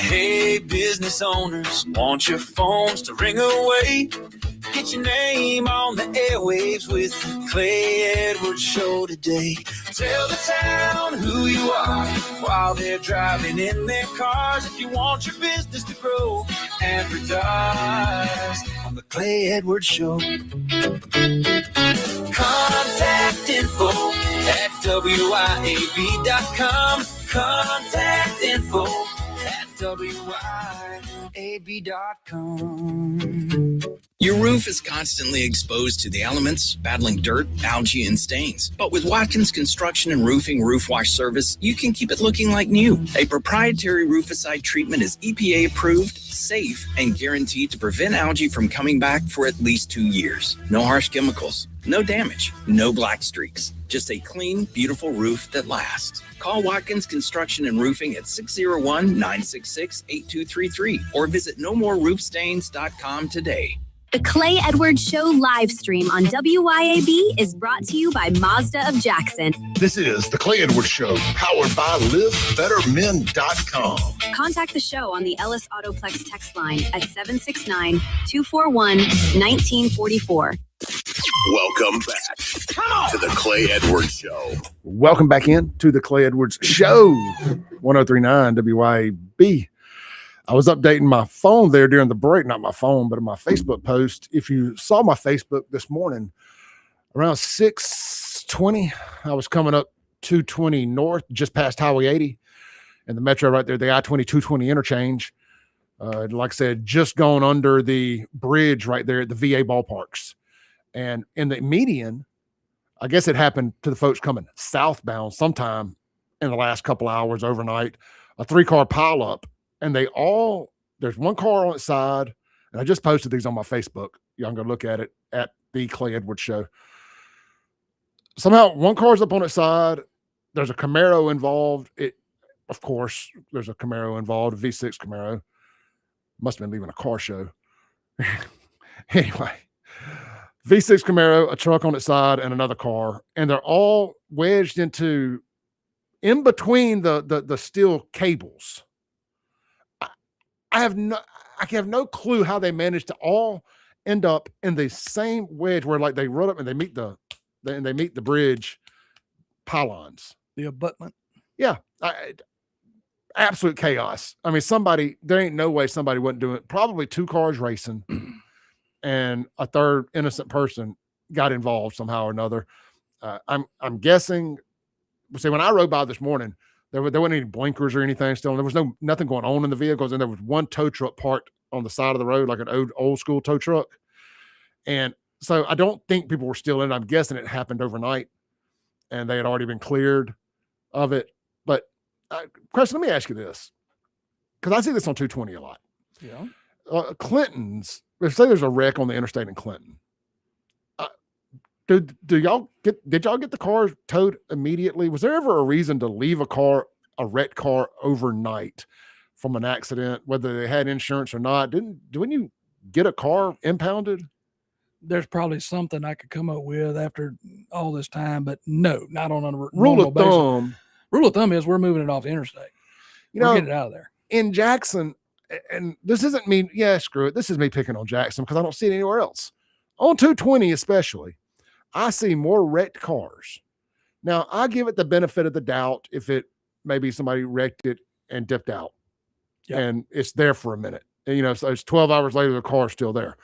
Hey, business owners, want your phones to ring away? Get your name on the airwaves with the Clay Edwards Show today. Tell the town who you are while they're driving in their cars. If you want your business to grow, advertise on the Clay Edwards Show. Contact info at WIAB.com. Contact info at WIAB.com. Your roof is constantly exposed to the elements, battling dirt, algae, and stains. But with Watkins Construction and Roofing Roof Wash Service, you can keep it looking like new. A proprietary rooficide treatment is EPA approved, safe, and guaranteed to prevent algae from coming back for at least 2 years. No harsh chemicals, no damage, no black streaks. Just a clean, beautiful roof that lasts. Call Watkins Construction and Roofing at 601-966-8233 or visit nomoreroofstains.com today. The Clay Edwards Show live stream on WYAB is brought to you by Mazda of Jackson. This is the Clay Edwards Show, powered by LiveBetterMen.com. Contact the show on the Ellis Autoplex text line at 769-241-1944. Welcome back to the Clay Edwards Show. Welcome back in to the Clay Edwards Show, 1039 WYAB. I was updating my phone there during the break, not my phone, but in my Facebook post. If you saw my Facebook this morning, around 6:20, I was coming up 220 north, just past Highway 80, and the metro right there, the I-20-220 interchange. Like I said, just going under the bridge right there at the VA ballparks. And in the median, I guess it happened to the folks coming southbound sometime in the last couple hours overnight, a 3-car pileup. And there's one car on its side, and I just posted these on my Facebook. Y'all can go look at it at the Clay Edwards Show. Somehow one car's up on its side. There's a Camaro involved. Of course, there's a Camaro involved, a V6 Camaro. Must have been leaving a car show. Anyway, V6 Camaro, a truck on its side, and another car. And they're all wedged in between the steel cables. I have no clue how they managed to all end up in the same wedge where like they run up and they meet the bridge pylons. The abutment. Yeah. Absolute chaos. I mean, there ain't no way somebody wasn't doing it. Probably 2 cars racing and a third innocent person got involved somehow or another. I'm guessing. See, when I rode by this morning, there wasn't any blinkers or anything still. There was nothing going on in the vehicles. And there was one tow truck parked on the side of the road, like an old school tow truck. And so I don't think people were still in it. I'm guessing it happened overnight and they had already been cleared of it. But Creston, let me ask you this, because I see this on 220 a lot. Yeah. Clinton's, say there's a wreck on the interstate in Clinton. Did y'all get the car towed immediately? Was there ever a reason to leave a wrecked car overnight from an accident, whether they had insurance or not? Didn't you get a car impounded? There's probably something I could come up with after all this time, but no, not on a rule of thumb. Basis. Rule of thumb is we're moving it off the interstate. Get it out of there. In Jackson, and this isn't me. Yeah, screw it. This is me picking on Jackson because I don't see it anywhere else. On 220 especially, I see more wrecked cars. Now, I give it the benefit of the doubt if maybe somebody wrecked it and dipped out. Yep. And it's there for a minute. And, so it's 12 hours later, the car's still there.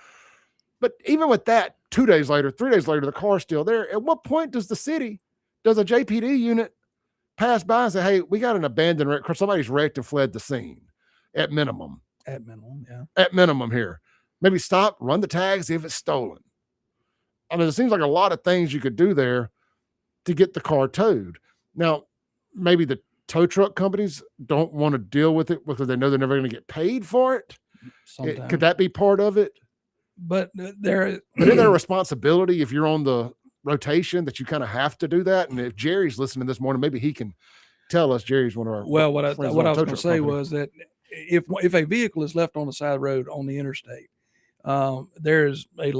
But even with that, 2 days later, 3 days later, the car's still there. At what point does a JPD unit pass by and say, hey, we got an abandoned wreck because somebody's wrecked and fled the scene at minimum? At minimum, yeah. At minimum here. Maybe stop, run the tags, see if it's stolen. I mean, it seems like a lot of things you could do there to get the car towed. Now, maybe the tow truck companies don't want to deal with it because they know they're never going to get paid for it. Could that be part of it? But isn't there a responsibility if you're on the rotation that you kind of have to do that? And if Jerry's listening this morning, maybe he can tell us. Jerry's one of our what I was going to say was that if a vehicle is left on the side road on the interstate, there is a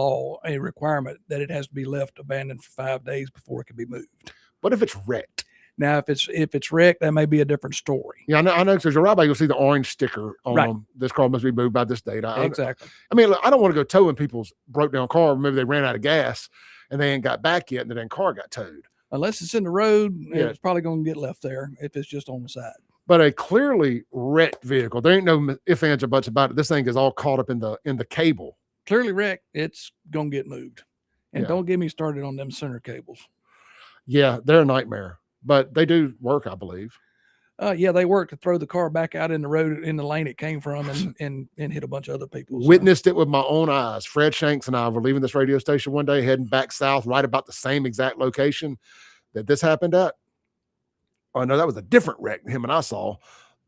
requirement that it has to be left abandoned for 5 days before it can be moved. What if it's wrecked? Now, if it's wrecked, that may be a different story. Yeah, I know. Because you're right, you'll see the orange sticker on Right. them. This car must be moved by this date. Exactly. I mean, look, I don't want to go towing people's broke down car. Maybe they ran out of gas and they ain't got back yet, and then car got towed. Unless it's in the road, Yeah. it's probably going to get left there if it's just on the side. But a clearly wrecked vehicle, there ain't no ifs, ands, or buts about it. This thing is all caught up in the cable. Clearly wrecked, it's going to get moved. And Yeah. don't get me started on them center cables. Yeah, they're a nightmare, but they do work, I believe. Yeah, they work to throw the car back out in the road in the lane it came from and hit a bunch of other people. So. Witnessed it with my own eyes. Fred Shanks and I were leaving this radio station one day, heading back south, right about the same exact location that this happened at. Oh no, that was a different wreck than him and I saw.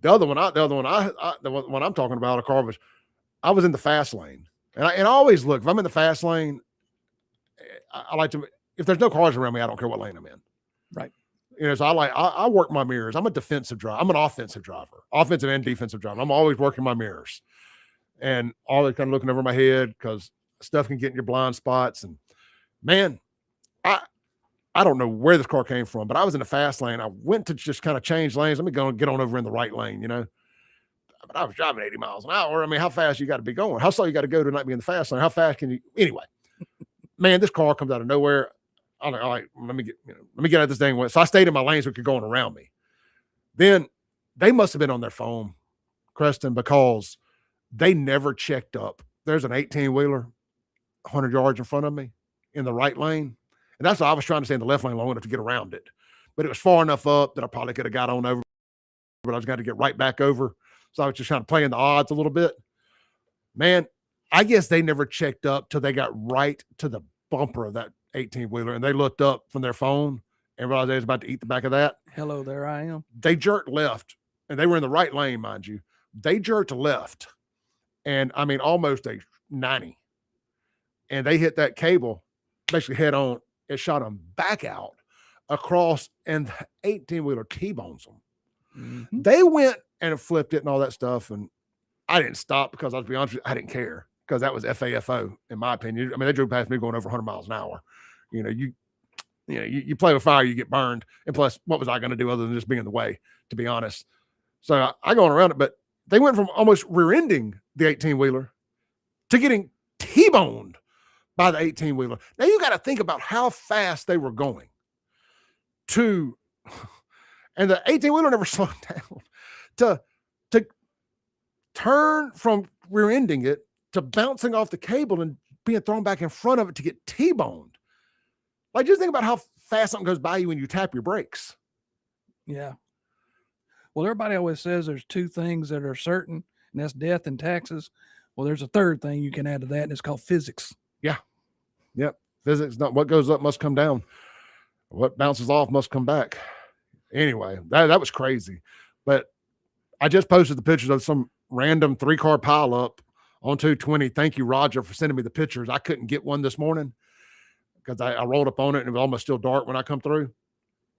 The one I'm talking about, a car was, I was in the fast lane, and I always look, if I'm in the fast lane, I like to, if there's no cars around me, I don't care what lane I'm in. Right. You know, so I work my mirrors. I'm a defensive driver. I'm an offensive driver, offensive and defensive driver. I'm always working my mirrors and always kind of looking over my head because stuff can get in your blind spots. And man, I don't know where this car came from, but I was in the fast lane. I went to just kind of change lanes. Let me go and get on over in the right lane, you know. But I was driving 80 miles an hour. I mean, how fast you got to be going? How slow you got to go to not be in the fast lane? How fast can you? Anyway, man, this car comes out of nowhere. I'm like, all right, let me get out of this dang way. So I stayed in my lane so it could go on around me. Then they must have been on their phone, Creston, because they never checked up. There's an 18-wheeler 100 yards in front of me in the right lane. And that's why I was trying to stay in the left lane long enough to get around it. But it was far enough up that I probably could have got on over, but I was going to get right back over. So I was just trying to play in the odds a little bit. Man, I guess they never checked up till they got right to the bumper of that 18-wheeler, and they looked up from their phone and realized they was about to eat the back of that. Hello, there I am. They jerked left, and they were in the right lane, mind you. They jerked left, and I mean almost a 90. And they hit that cable, basically head on. It shot them back out across, and the 18-wheeler T-bones them. Mm-hmm. They went and flipped it and all that stuff, and I didn't stop because, I'll be honest with you, I didn't care because that was FAFO, in my opinion. I mean, they drove past me going over 100 miles an hour. You know, you play with fire, you get burned. And plus, what was I going to do other than just be in the way, to be honest? So I go on around it, but they went from almost rear-ending the 18-wheeler to getting T-boned by the 18-wheeler. Now, you got to think about how fast they were going and the 18-wheeler never slowed down to turn from rear-ending it to bouncing off the cable and being thrown back in front of it to get T-boned. Like, just think about how fast something goes by you when you tap your brakes. Yeah. Well, everybody always says there's two things that are certain, and that's death and taxes. Well, there's a third thing you can add to that, and it's called physics. Yeah. Yep. Physics, not what goes up must come down. What bounces off must come back. Anyway, that was crazy. But I just posted the pictures of some random 3-car pileup on 220. Thank you, Roger, for sending me the pictures. I couldn't get one this morning because I rolled up on it and it was almost still dark when I come through.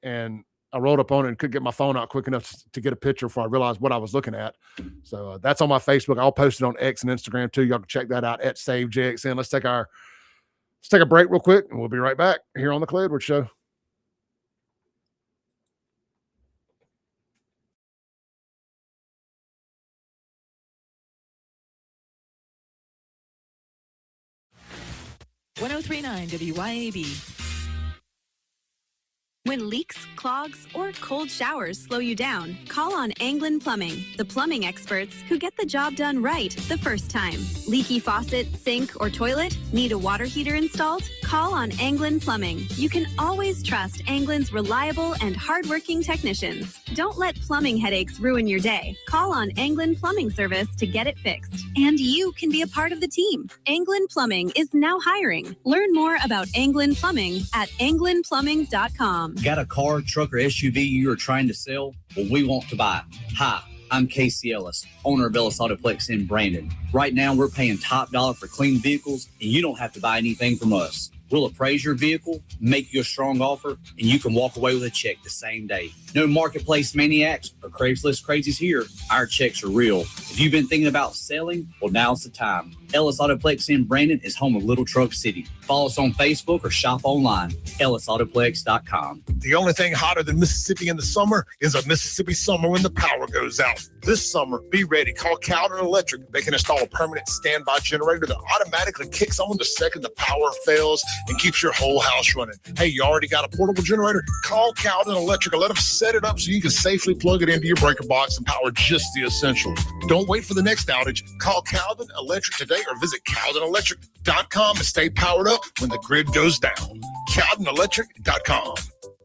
And I rolled up on it and couldn't get my phone out quick enough to get a picture before I realized what I was looking at. So that's on my Facebook. I'll post it on X and Instagram too. Y'all can check that out at SaveJXN. Let's take a break real quick and we'll be right back here on the Clay Edwards Show. .1039 WYAB. When leaks, clogs, or cold showers slow you down, call on Anglin Plumbing, the plumbing experts who get the job done right the first time. Leaky faucet, sink, or toilet? Need a water heater installed? Call on Anglin Plumbing. You can always trust Anglin's reliable and hardworking technicians. Don't let plumbing headaches ruin your day. Call on Anglin Plumbing Service to get it fixed. And you can be a part of the team. Anglin Plumbing is now hiring. Learn more about Anglin Plumbing at anglinplumbing.com. Got a car, truck, or SUV you are trying to sell? Well, we want to buy it. Hi, I'm Casey Ellis, owner of Ellis Autoplex in Brandon. Right now, we're paying top dollar for clean vehicles, and you don't have to buy anything from us. We'll appraise your vehicle, make you a strong offer, and you can walk away with a check the same day. No marketplace maniacs or Craigslist crazies here. Our checks are real. If you've been thinking about selling, well, now's the time. Ellis Autoplex in Brandon is home of Little Truck City. Follow us on Facebook or shop online, ellisautoplex.com. The only thing hotter than Mississippi in the summer is a Mississippi summer when the power goes out. This summer, be ready. Call Cowden Electric. They can install a permanent standby generator that automatically kicks on the second the power fails and keeps your whole house running. Hey, you already got a portable generator? Call Cowden Electric and let them set it up so you can safely plug it into your breaker box and power just the essentials. Don't wait for the next outage. Call Cowden Electric today or visit CowdenElectric.com and stay powered up when the grid goes down. CowdenElectric.com.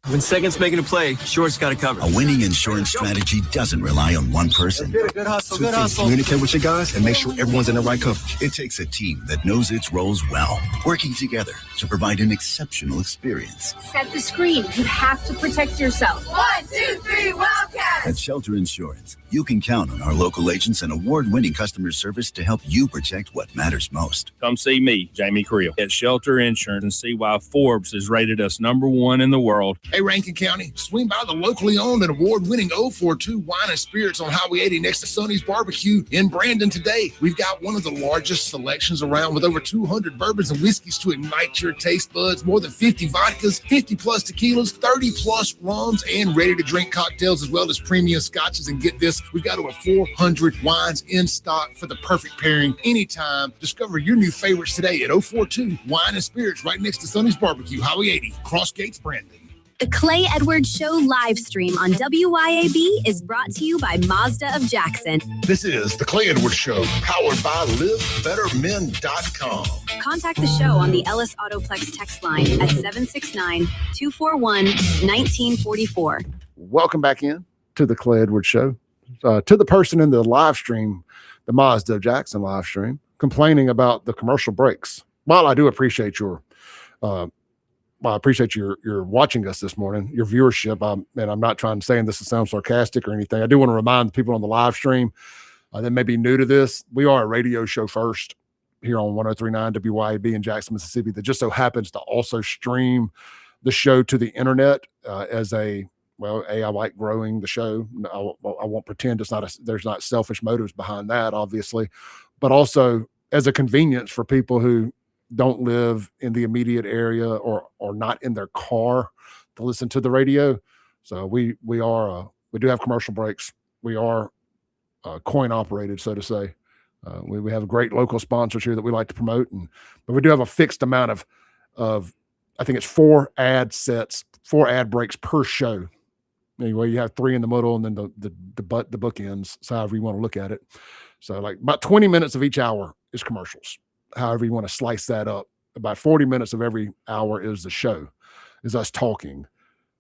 When seconds making a play, short's got it covered. A winning insurance strategy doesn't rely on one person. Good hustle, good hustle. Communicate with your guys and make sure everyone's in the right coverage. It takes a team that knows its roles well, working together to provide an exceptional experience. Set the screen. You have to protect yourself. 1, 2, 3, Wildcats! At Shelter Insurance, you can count on our local agents and award-winning customer service to help you protect what matters most. Come see me, Jamie Creel, at Shelter Insurance and see why Forbes has rated us #1 in the world. Hey, Rankin County, swing by the locally owned and award-winning 042 Wine and Spirits on Highway 80 next to Sonny's Barbecue in Brandon today. We've got one of the largest selections around with over 200 bourbons and whiskeys to ignite your taste buds, more than 50 vodkas, 50-plus tequilas, 30-plus rums, and ready-to-drink cocktails, as well as premium scotches. And get this, we've got over 400 wines in stock for the perfect pairing anytime. Discover your new favorites today at 042 Wine and Spirits right next to Sonny's Barbecue, Highway 80, Cross Gates, Brandon. The Clay Edwards Show live stream on WYAB is brought to you by Mazda of Jackson. This is the Clay Edwards Show, powered by LiveBetterMen.com. Contact the show on the Ellis Autoplex text line at 769-241-1944. Welcome back in to the Clay Edwards Show. To the person in the live stream, the Mazda of Jackson live stream, complaining about the commercial breaks. While I do appreciate your watching us this morning, your viewership. And I'm not trying to say this to sound sarcastic or anything. I do want to remind the people on the live stream that may be new to this. We are a radio show first here on 103.9 WYAB in Jackson, Mississippi, that just so happens to also stream the show to the internet I like growing the show. I won't pretend there's not selfish motives behind that, obviously, but also as a convenience for people who don't live in the immediate area or not in their car to listen to the radio. So we do have commercial breaks. We are coin operated, so to say. We have great local sponsors here that we like to promote, but we do have a fixed amount of I think it's 4 ad breaks per show. Anyway, you have 3 in the middle and then the bookends, so however you want to look at it. So like about 20 minutes of each hour is commercials. However you want to slice that up. About 40 minutes of every hour is the show, is us talking.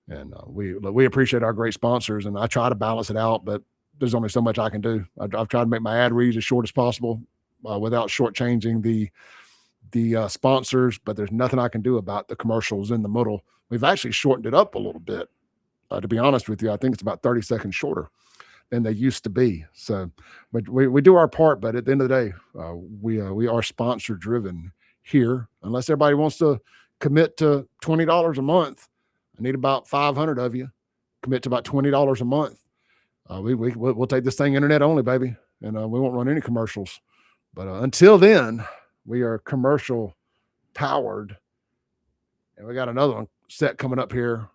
And we appreciate our great sponsors, and I try to balance it out, but there's only so much I can do. I've tried to make my ad reads as short as possible without shortchanging the sponsors, but there's nothing I can do about the commercials in the middle. We've actually shortened it up a little bit. To be honest with you, I think it's about 30 seconds shorter than they used to be. So, but we do our part. But at the end of the day, we are sponsor driven here. Unless everybody wants to commit to $20 a month, I need about 500 of you. Commit to about $20 a month. We'll take this thing internet only, baby, and we won't run any commercials. But until then, we are commercial powered, and we got another one set coming up here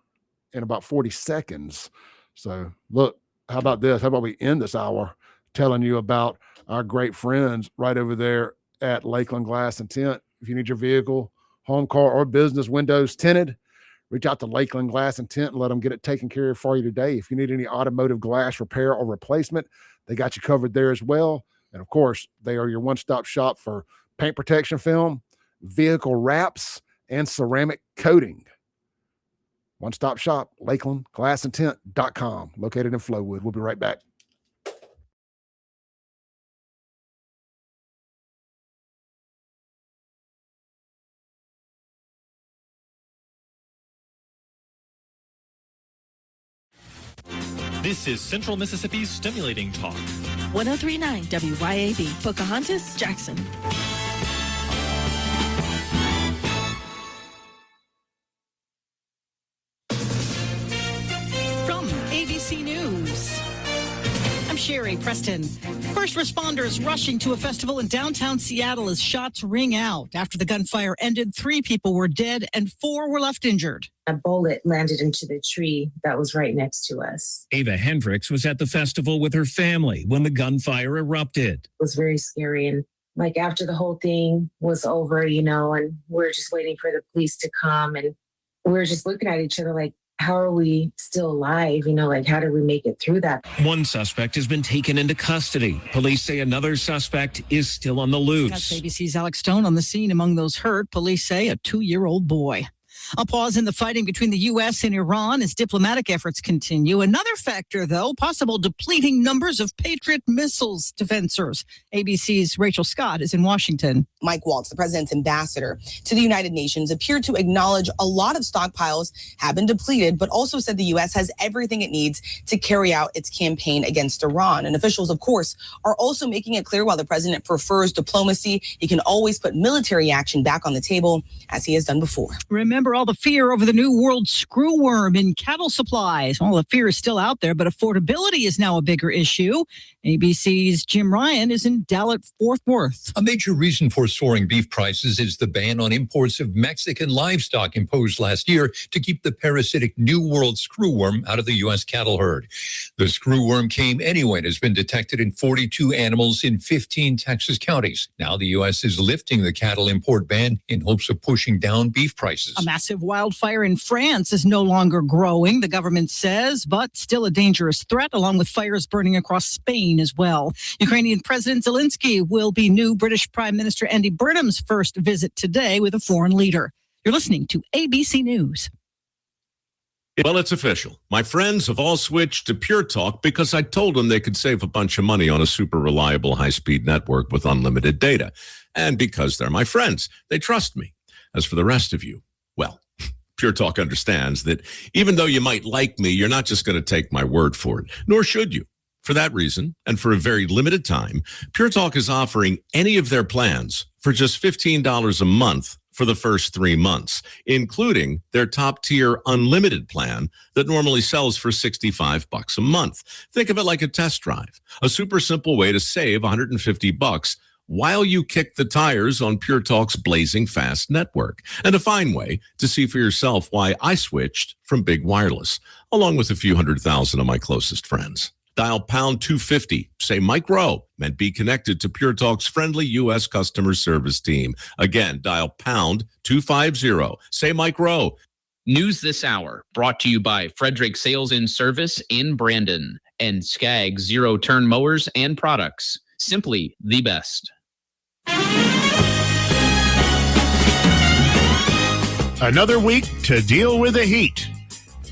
in about 40 seconds. So look. How about this? How about we end this hour telling you about our great friends right over there at Lakeland Glass and Tint. If you need your vehicle, home, car, or business windows tinted, reach out to Lakeland Glass and Tint and let them get it taken care of for you today. If you need any automotive glass repair or replacement, they got you covered there as well. And of course, they are your one-stop shop for paint protection film, vehicle wraps, and ceramic coating. One-stop shop, LakelandGlassandTint.com, located in Flowood. We'll be right back. This is Central Mississippi's Stimulating Talk. 103.9 WYAB, Pocahontas, Jackson. Sherry Preston. First responders rushing to a festival in downtown Seattle as shots ring out. After the gunfire ended, 3 people were dead and 4 were left injured. A bullet landed into the tree that was right next to us. Ava Hendricks was at the festival with her family when the gunfire erupted. It was very scary. And like after the whole thing was over, you know, and we're just waiting for the police to come, and we're just looking at each other like, how are we still alive? You know, like, how did we make it through that? One suspect has been taken into custody. Police say another suspect is still on the loose. That's ABC's Alex Stone on the scene. Among those hurt, police say a 2-year-old boy. A pause in the fighting between the U.S. and Iran as diplomatic efforts continue. Another factor, though, possible depleting numbers of Patriot missiles defensors. ABC's Rachel Scott is in Washington. Mike Waltz, the president's ambassador to the United Nations, appeared to acknowledge a lot of stockpiles have been depleted, but also said the U.S. has everything it needs to carry out its campaign against Iran. And officials, of course, are also making it clear while the president prefers diplomacy, he can always put military action back on the table, as he has done before. Remember all the fear over the new world screwworm in cattle supplies. Well, the fear is still out there, but affordability is now a bigger issue. ABC's Jim Ryan is in Dallas-Fort Worth. A major reason for soaring beef prices is the ban on imports of Mexican livestock imposed last year to keep the parasitic New World screwworm out of the U.S. cattle herd. The screwworm came anyway and has been detected in 42 animals in 15 Texas counties. Now the U.S. is lifting the cattle import ban in hopes of pushing down beef prices. A massive wildfire in France is no longer growing, the government says, but still a dangerous threat, along with fires burning across Spain as well. Ukrainian President Zelensky will be new British Prime Minister Andy Burnham's first visit today with a foreign leader. You're listening to ABC News. Well, it's official. My friends have all switched to Pure Talk because I told them they could save a bunch of money on a super reliable high-speed network with unlimited data. And because they're my friends, they trust me. As for the rest of you, well, Pure Talk understands that even though you might like me, you're not just going to take my word for it, nor should you. For that reason, and for a very limited time, Pure Talk is offering any of their plans for just $15 a month for the first 3 months, including their top-tier unlimited plan that normally sells for $65 a month. Think of it like a test drive, a super simple way to save $150 while you kick the tires on Pure Talk's blazing fast network, and a fine way to see for yourself why I switched from big wireless, along with a few 100,000 of my closest friends. Dial pound 250, say Mike Rowe, and be connected to Pure Talk's friendly U.S. customer service team. Again, dial pound 250, say Mike Rowe. News this hour brought to you by Frederick Sales and Service in Brandon and Skag Zero Turn Mowers and Products. Simply the best. Another week to deal with the heat.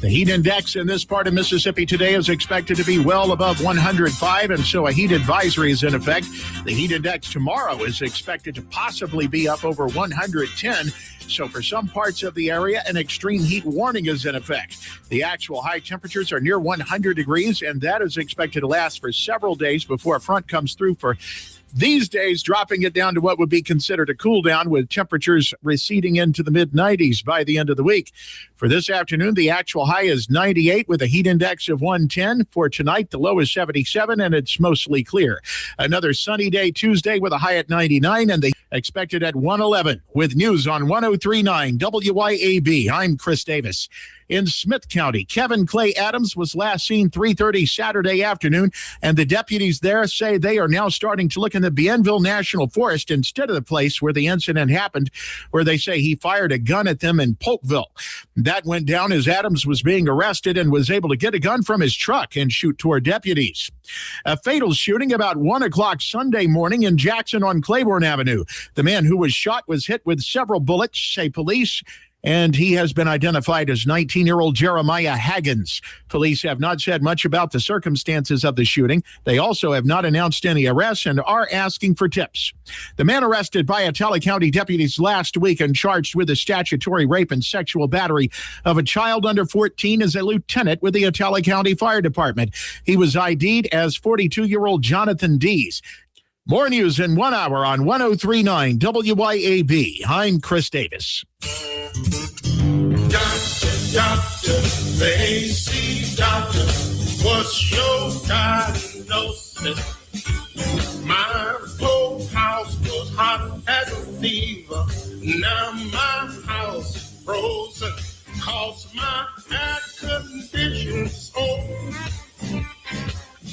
The heat index in this part of Mississippi today is expected to be well above 105, and so a heat advisory is in effect. The heat index tomorrow is expected to possibly be up over 110. So for some parts of the area, an extreme heat warning is in effect. The actual high temperatures are near 100 degrees, and that is expected to last for several days before a front comes through for these days, dropping it down to what would be considered a cool down, with temperatures receding into the mid-90s by the end of the week. For this afternoon, the actual high is 98 with a heat index of 110. For tonight, the low is 77, and it's mostly clear. Another sunny day Tuesday with a high at 99, and the expected at 111. With news on 103.9 WYAB, I'm Chris Davis. In Smith County, Kevin Clay Adams was last seen 3:30 Saturday afternoon, and the deputies there say they are now starting to look in the Bienville National Forest instead of the place where the incident happened, where they say he fired a gun at them in Polkville. That went down as Adams was being arrested and was able to get a gun from his truck and shoot toward deputies. A fatal shooting about 1 o'clock Sunday morning in Jackson on Claiborne Avenue. The man who was shot was hit with several bullets, say police, and he has been identified as 19-year-old Jeremiah Haggins. Police have not said much about the circumstances of the shooting. They also have not announced any arrests and are asking for tips. The man arrested by Atala County deputies last week and charged with a statutory rape and sexual battery of a child under 14 is a lieutenant with the Atala County Fire Department. He was ID'd as 42-year-old Jonathan Dees. More news in 1 hour on 103.9 WYAB. I'm Chris Davis. Doctor, the AC doctor, what's your kind of diagnosis. My old house was hot as a fever. Now my house frozen, cause my air conditioning's old.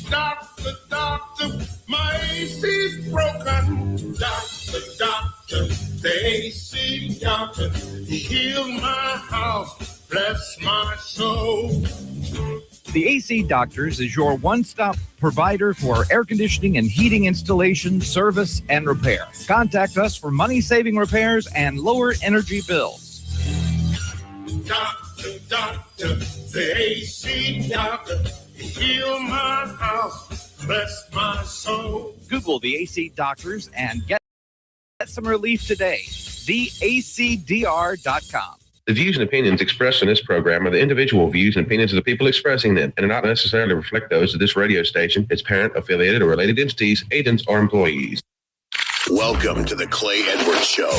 Doctor, doctor, my AC's broken. Doctor, doctor, the AC doctor, heal my house, bless my soul. The AC Doctors is your one-stop provider for air conditioning and heating installation, service, and repair. Contact us for money-saving repairs and lower energy bills. Doctor, doctor, the AC doctor, heal my house, bless my soul. Google the AC Doctors and get some relief today. TheACDR.com. The views and opinions expressed in this program are the individual views and opinions of the people expressing them and do not necessarily reflect those of this radio station, its parent, affiliated, or related entities, agents, or employees. Welcome to the Clay Edwards Show.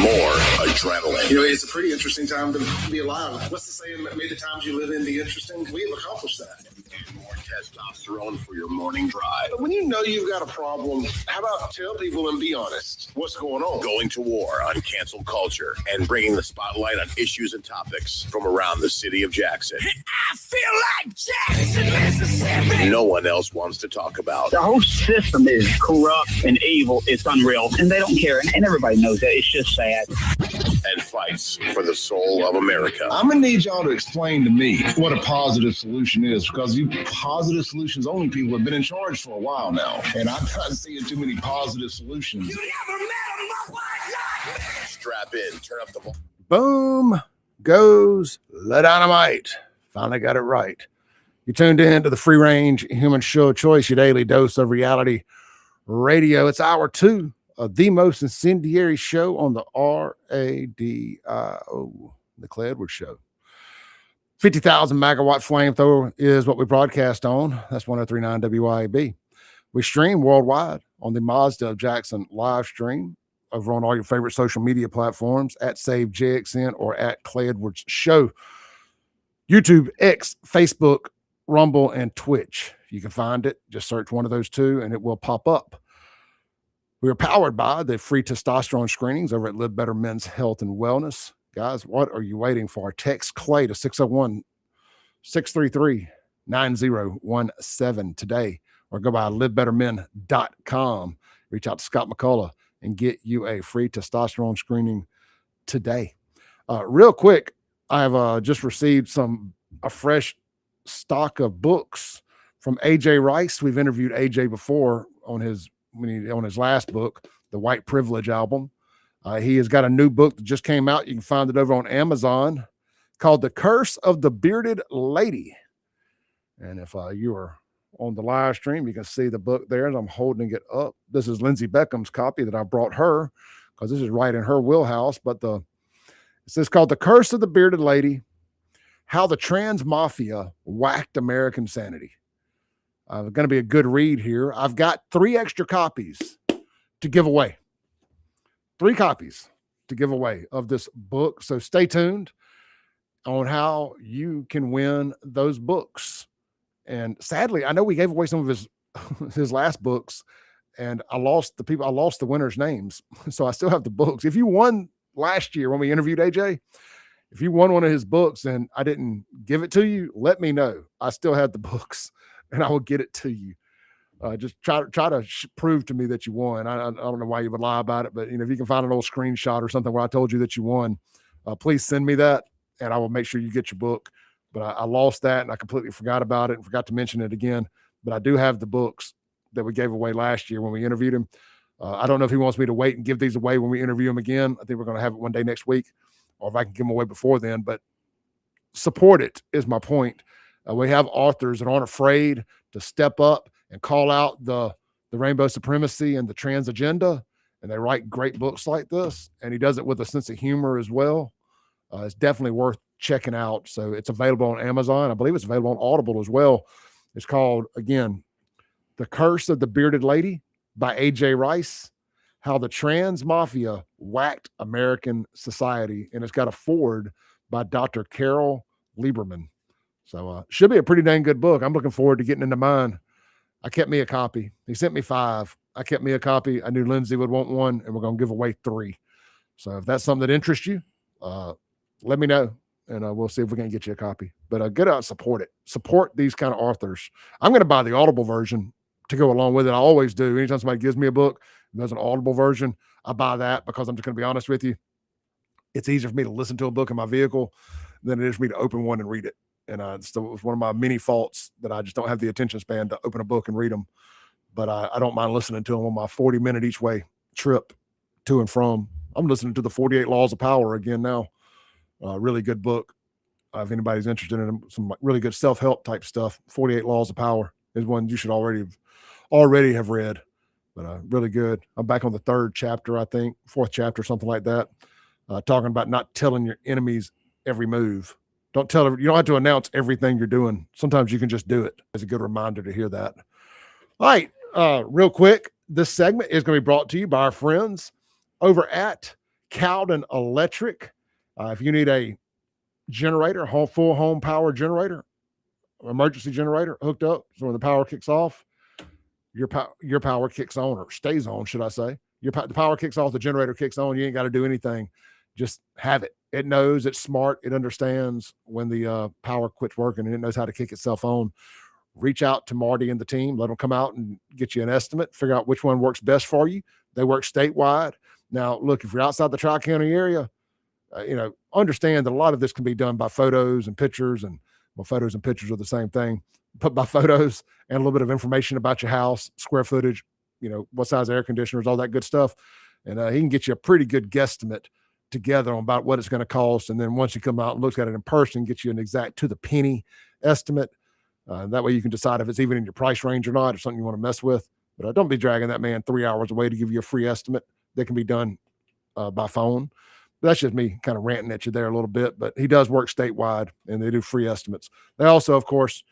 More adrenaline. You know, it's a pretty interesting time to be alive. What's the saying? May the times you live in be interesting. We have accomplished that. And more testosterone for your morning drive. But when you know you've got a problem, how about tell people and be honest? What's going on? Going to war on cancel culture and bringing the spotlight on issues and topics from around the city of Jackson. I feel like Jackson, Mississippi. No one else wants to talk about. The whole system is corrupt and evil. It's unreal, and they don't care, and everybody knows that. It's just sad. And fights for the soul of America. I'm going to need y'all to explain to me what a positive solution is, because you positive solutions only people have been in charge for a while now, and I'm not seeing too many positive solutions. You never met a motherfucker like me. Strap in, turn up the volume. Boom goes the dynamite. Finally got it right. You tuned in to the Free Range Human Show Choice, your daily dose of reality radio. It's hour 2 of the most incendiary show on the RADIO, the Clay Edwards Show. 50,000 megawatt flamethrower is what we broadcast on. That's 103.9 WYAB. We stream worldwide on the Mazda of Jackson live stream over on all your favorite social media platforms at SaveJXN or at Clay Edwards Show. YouTube, X, Facebook, Rumble, and Twitch. You can find it. Just search one of those two and it will pop up. We are powered by the free testosterone screenings over at Live Better Men's Health and Wellness. Guys, what are you waiting for? Text Clay to 601-633-9017 today, or go by livebettermen.com. Reach out to Scott McCullough and get you a free testosterone screening today. Real quick, I have just received a fresh stock of books from AJ Rice. We've interviewed AJ before on his last book, the White Privilege album. He has got a new book that just came out. You can find it over on Amazon, called The Curse of the Bearded Lady. And if you are on the live stream, you can see the book there as I'm holding it up. This is Lindsay Beckham's copy that I brought her, because this is right in her wheelhouse. But it's called The Curse of the Bearded Lady, How the Trans Mafia Whacked American Sanity. Going to be a good read here. I've got 3 extra copies to give away. 3 copies to give away of this book. So stay tuned on how you can win those books. And sadly, I know we gave away some of his last books, and I lost the winners' names. So I still have the books. If you won last year when we interviewed AJ, if you won one of his books and I didn't give it to you, let me know. I still have the books and I will get it to you. Just try to prove to me that you won. I don't know why you would lie about it, but if you can find an old screenshot or something where I told you that you won, please send me that and I will make sure you get your book. But I lost that and I completely forgot about it and forgot to mention it again. But I do have the books that we gave away last year when we interviewed him. I don't know if he wants me to wait and give these away when we interview him again. I think we're going to have it one day next week, or if I can give them away before then. But support it is my point. We have authors that aren't afraid to step up and call out the rainbow supremacy and the trans agenda, and they write great books like this. And he does it with a sense of humor as well. It's definitely worth checking out. So it's available on Amazon. I believe it's available on Audible as well. It's called, again, The Curse of the Bearded Lady by AJ Rice, How the Trans Mafia Whacked American Society. And it's got a foreword by Dr. Carol Lieberman. So should be a pretty dang good book. I'm looking forward to getting into mine. I kept me a copy. He sent me 5. I kept me a copy. I knew Lindsay would want one, and we're going to give away 3. So if that's something that interests you, let me know, and we'll see if we can get you a copy. But get out and support it. Support these kind of authors. I'm going to buy the Audible version to go along with it. I always do. Anytime somebody gives me a book, there's an Audible version, I buy that because I'm just going to be honest with you. It's easier for me to listen to a book in my vehicle than it is for me to open one and read it. And it's one of my many faults that I just don't have the attention span to open a book and read them. But I don't mind listening to them on my 40-minute each way trip to and from. I'm listening to the 48 Laws of Power again now. Really good book. If anybody's interested in some really good self-help type stuff, 48 Laws of Power is one you should already have read. But really good. I'm back on the 3rd chapter, I think, 4th chapter, something like that. Talking about not telling your enemies every move. You don't have to announce everything you're doing. Sometimes you can just do it. It's a good reminder to hear that. All right, real quick, this segment is going to be brought to you by our friends over at Cowden Electric. If you need a generator, full home power generator, emergency generator hooked up, so when the power kicks off, your power kicks on, or stays on, should I say. The power kicks off, the generator kicks on. You ain't got to do anything. Just have it. It knows, it's smart. It understands when the power quits working, and it knows how to kick itself on. Reach out to Marty and the team. Let them come out and get you an estimate. Figure out which one works best for you. They work statewide. Now, look, if you're outside the Tri-County area, understand that a lot of this can be done by photos and pictures. And photos and pictures are the same thing. But by photos and a little bit of information about your house, square footage, what size air conditioners, all that good stuff. And he can get you a pretty good guesstimate together on about what it's going to cost. And then once you come out and look at it in person, get you an exact to the penny estimate. That way you can decide if it's even in your price range or not, or something you want to mess with. But don't be dragging that man 3 hours away to give you a free estimate. That can be done by phone. But that's just me kind of ranting at you there a little bit. But he does work statewide, and they do free estimates. They also, of course,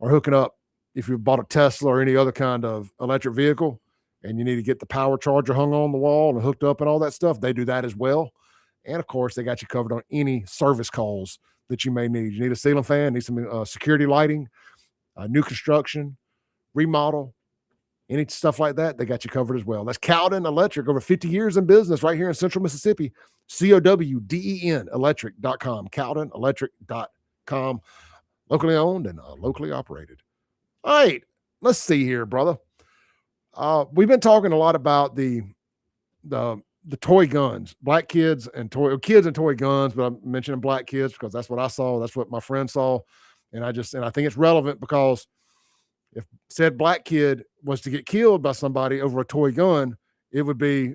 are hooking up. If you bought a Tesla or any other kind of electric vehicle and you need to get the power charger hung on the wall and hooked up and all that stuff, they do that as well. And, of course, they got you covered on any service calls that you may need. You need a ceiling fan, need some security lighting, new construction, remodel, any stuff like that, they got you covered as well. That's Cowden Electric, over 50 years in business right here in Central Mississippi. COWDEN electric.com, CowdenElectric.com. Locally owned and locally operated. All right, let's see here, brother. We've been talking a lot about the toy guns, black kids and toy guns, but I'm mentioning black kids because that's what I saw. That's what my friend saw. And I think it's relevant because if said black kid was to get killed by somebody over a toy gun, it would be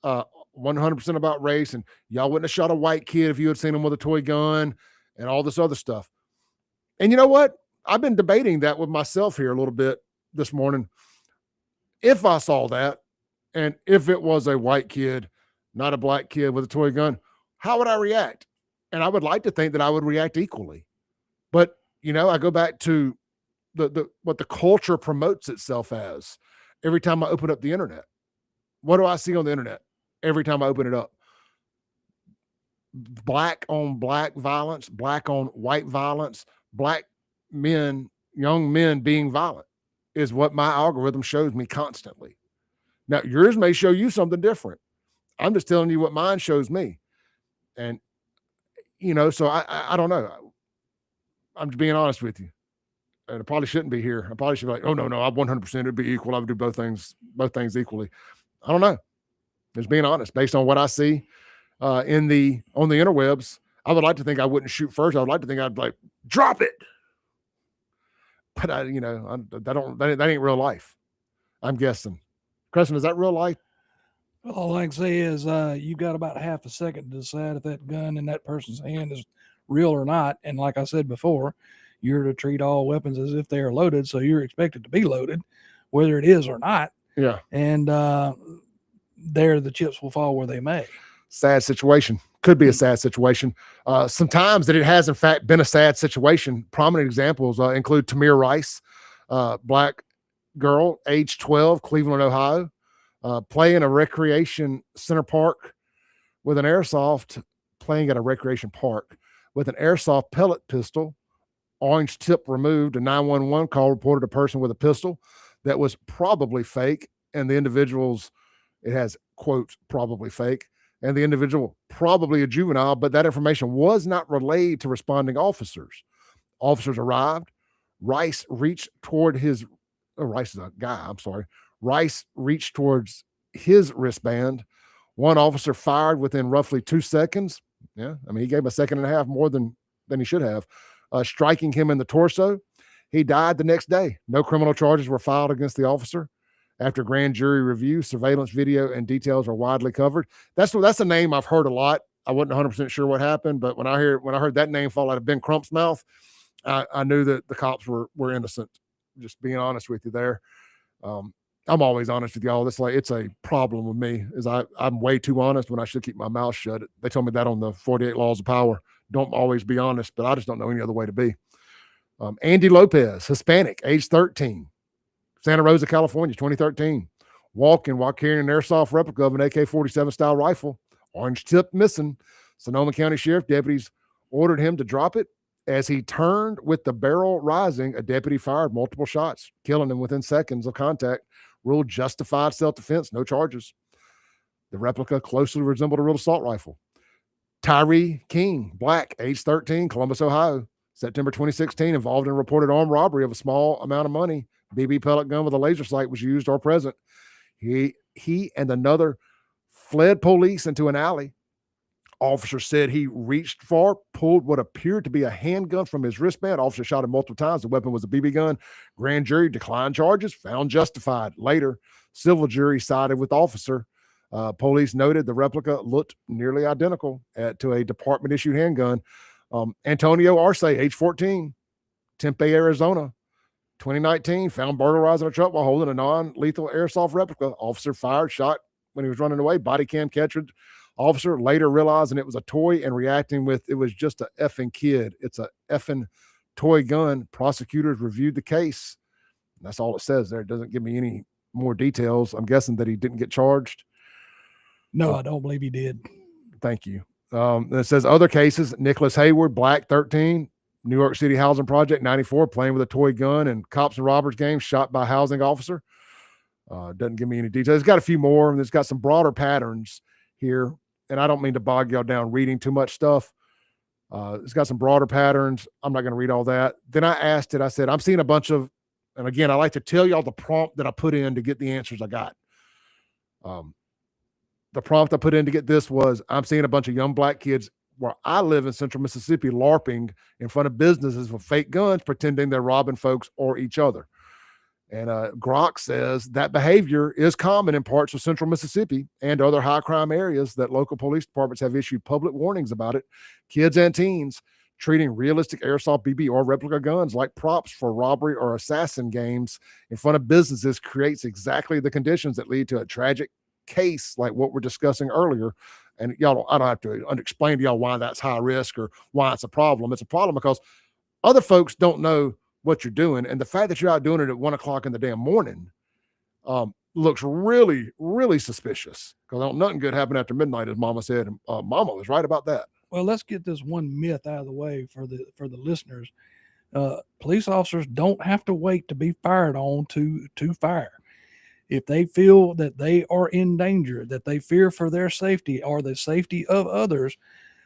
100% about race. And y'all wouldn't have shot a white kid if you had seen him with a toy gun and all this other stuff. And you know what? I've been debating that with myself here a little bit this morning. If I saw that, and if it was a white kid, not a black kid with a toy gun, how would I react? And I would like to think that I would react equally. But, I go back to what the culture promotes itself as every time I open up the internet. What do I see on the internet every time I open it up? Black on black violence, black on white violence, black men, young men being violent is what my algorithm shows me constantly. Now, yours may show you something different. I'm just telling you what mine shows me. And, so I don't know. I'm just being honest with you. And I probably shouldn't be here. I probably should be like, oh, no, I'm 100%. It'd be equal. I would do both things equally. I don't know. Just being honest, based on what I see on the interwebs, I would like to think I wouldn't shoot first. I would like to think I'd like drop it. But that ain't real life. I'm guessing. Creston, is that real life? All I can say is you got about half a second to decide if that gun in that person's hand is real or not. And like I said before, you're to treat all weapons as if they are loaded. So you're expected to be loaded, whether it is or not. Yeah. And there the chips will fall where they may. Sad situation. Could be a sad situation. Sometimes that it has, in fact, been a sad situation. Prominent examples include Tamir Rice, black girl, age 12, Cleveland, Ohio, playing a recreation center park with an airsoft, playing at a recreation park with an airsoft pellet pistol orange tip removed. A 911 call reported a person with a pistol that was probably fake, and the individual's, it has quotes, probably fake, and the individual probably a juvenile, but that information was not relayed to responding officers. Officers arrived. Rice reached toward his, Rice is a guy, I'm sorry. Rice reached towards his wristband. One officer fired within roughly 2 seconds. Yeah, I mean, he gave him a second and a half more than he should have, striking him in the torso. He died the next day. No criminal charges were filed against the officer. After grand jury review, surveillance video and details are widely covered. That's a name I've heard a lot. I wasn't 100% sure what happened, but when I heard that name fall out of Ben Crump's mouth, I knew that the cops were innocent. Just being honest with you there. I'm always honest with y'all. It's a problem with me, is I'm way too honest when I should keep my mouth shut. They told me that on the 48 Laws of Power. Don't always be honest, but I just don't know any other way to be. Andy Lopez, Hispanic, age 13, Santa Rosa, California, 2013. Walking while carrying an airsoft replica of an AK-47 style rifle. Orange tip missing. Sonoma County Sheriff deputies ordered him to drop it. As he turned with the barrel rising, a deputy fired multiple shots, killing him within seconds of contact. Ruled justified self-defense, no charges. The replica closely resembled a real assault rifle. Tyree King, black, age 13, Columbus, Ohio, September 2016, involved in a reported armed robbery of a small amount of money. BB pellet gun with a laser sight was used or present. He and another fled police into an alley. Officer said he reached for, pulled what appeared to be a handgun from his wristband. Officer shot him multiple times. The weapon was a BB gun. Grand jury declined charges, found justified. Later, civil jury sided with officer. Police noted the replica looked nearly identical to a department-issued handgun. Antonio Arce, age 14, Tempe, Arizona, 2019, found burglarizing a truck while holding a non-lethal airsoft replica. Officer fired, shot when he was running away. Body cam captured. Officer later realizing it was a toy and reacting with, it was just a effing kid. It's a effing toy gun. Prosecutors reviewed the case. That's all it says there. It doesn't give me any more details. I'm guessing that he didn't get charged. No, I don't believe he did. Thank you. It says other cases. Nicholas Hayward, black, 13, New York City Housing Project, 94, playing with a toy gun and cops and robbers game, shot by a housing officer. Doesn't give me any details. It's got a few more, and it's got some broader patterns here. And I don't mean to bog y'all down reading too much stuff. It's got some broader patterns. I'm not going to read all that. Then I asked it. I said, I'm seeing a bunch of, and again, I like to tell y'all the prompt that I put in to get the answers I got. The prompt I put in to get this was, I'm seeing a bunch of young black kids where I live in central Mississippi LARPing in front of businesses with fake guns, pretending they're robbing folks or each other. And Grok says that behavior is common in parts of central Mississippi and other high crime areas that local police departments have issued public warnings about it. Kids and teens treating realistic airsoft BB or replica guns like props for robbery or assassin games in front of businesses creates exactly the conditions that lead to a tragic case like what we're discussing earlier. And y'all, I don't have to explain to y'all why that's high risk or why it's a problem. It's a problem because other folks don't know what you're doing. And the fact that you're out doing it at 1 o'clock in the damn morning looks really, really suspicious, because nothing good happened after midnight, as Mama said. And Mama was right about that. Well, let's get this one myth out of the way for the listeners. Police officers don't have to wait to be fired on to fire. If they feel that they are in danger, that they fear for their safety or the safety of others,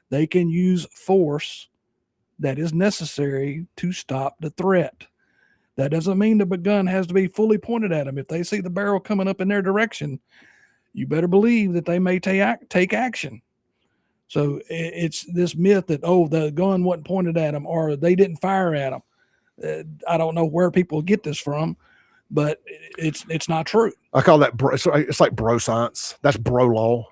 they can use force that is necessary to stop the threat. That doesn't mean the gun has to be fully pointed at them. If they see the barrel coming up in their direction, you better believe that they may take action. So it's this myth that, oh, the gun wasn't pointed at them or they didn't fire at them. I don't know where people get this from, but it's not true. I call that it's like bro science. That's bro law.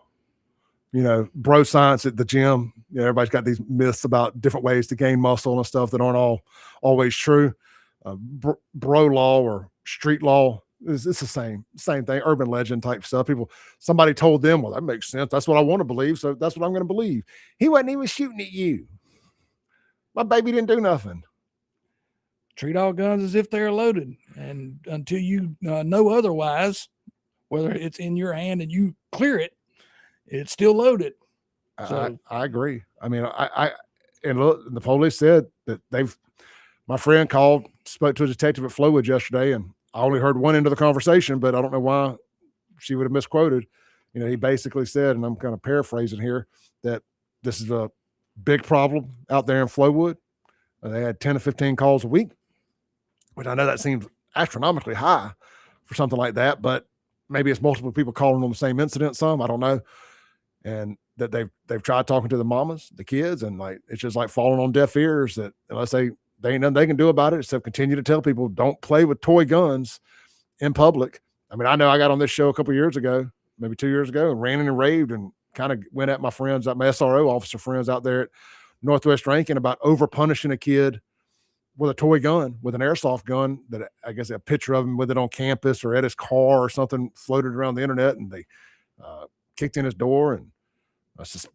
You know, bro science at the gym. You know, everybody's got these myths about different ways to gain muscle and stuff that aren't always true. Bro law or street law it's the same thing. Urban legend type stuff. Somebody told them, well, that makes sense. That's what I want to believe, so that's what I'm going to believe. He wasn't even shooting at you. My baby didn't do nothing. Treat all guns as if they're loaded, and until you know otherwise, whether it's in your hand and you clear it, it's still loaded. So I agree. I mean, and look, the police said that My friend called, spoke to a detective at Flowood yesterday, and I only heard one end of the conversation, but I don't know why she would have misquoted. You know, he basically said, and I'm kind of paraphrasing here, that this is a big problem out there in Flowood. They had 10 to 15 calls a week, which I know that seems astronomically high for something like that, but maybe it's multiple people calling on the same incident. Some, I don't know. And that they've tried talking to the mamas, the kids, and like, it's just like falling on deaf ears that unless they ain't nothing they can do about it except continue to tell people don't play with toy guns in public. I mean, I know I got on this show a couple of years ago, maybe 2 years ago, and ranted and raved and kind of went at my friends, my SRO officer friends out there at Northwest Rankin about over punishing a kid with a toy gun, with an airsoft gun that I guess a picture of him with it on campus or at his car or something floated around the internet, and they kicked in his door and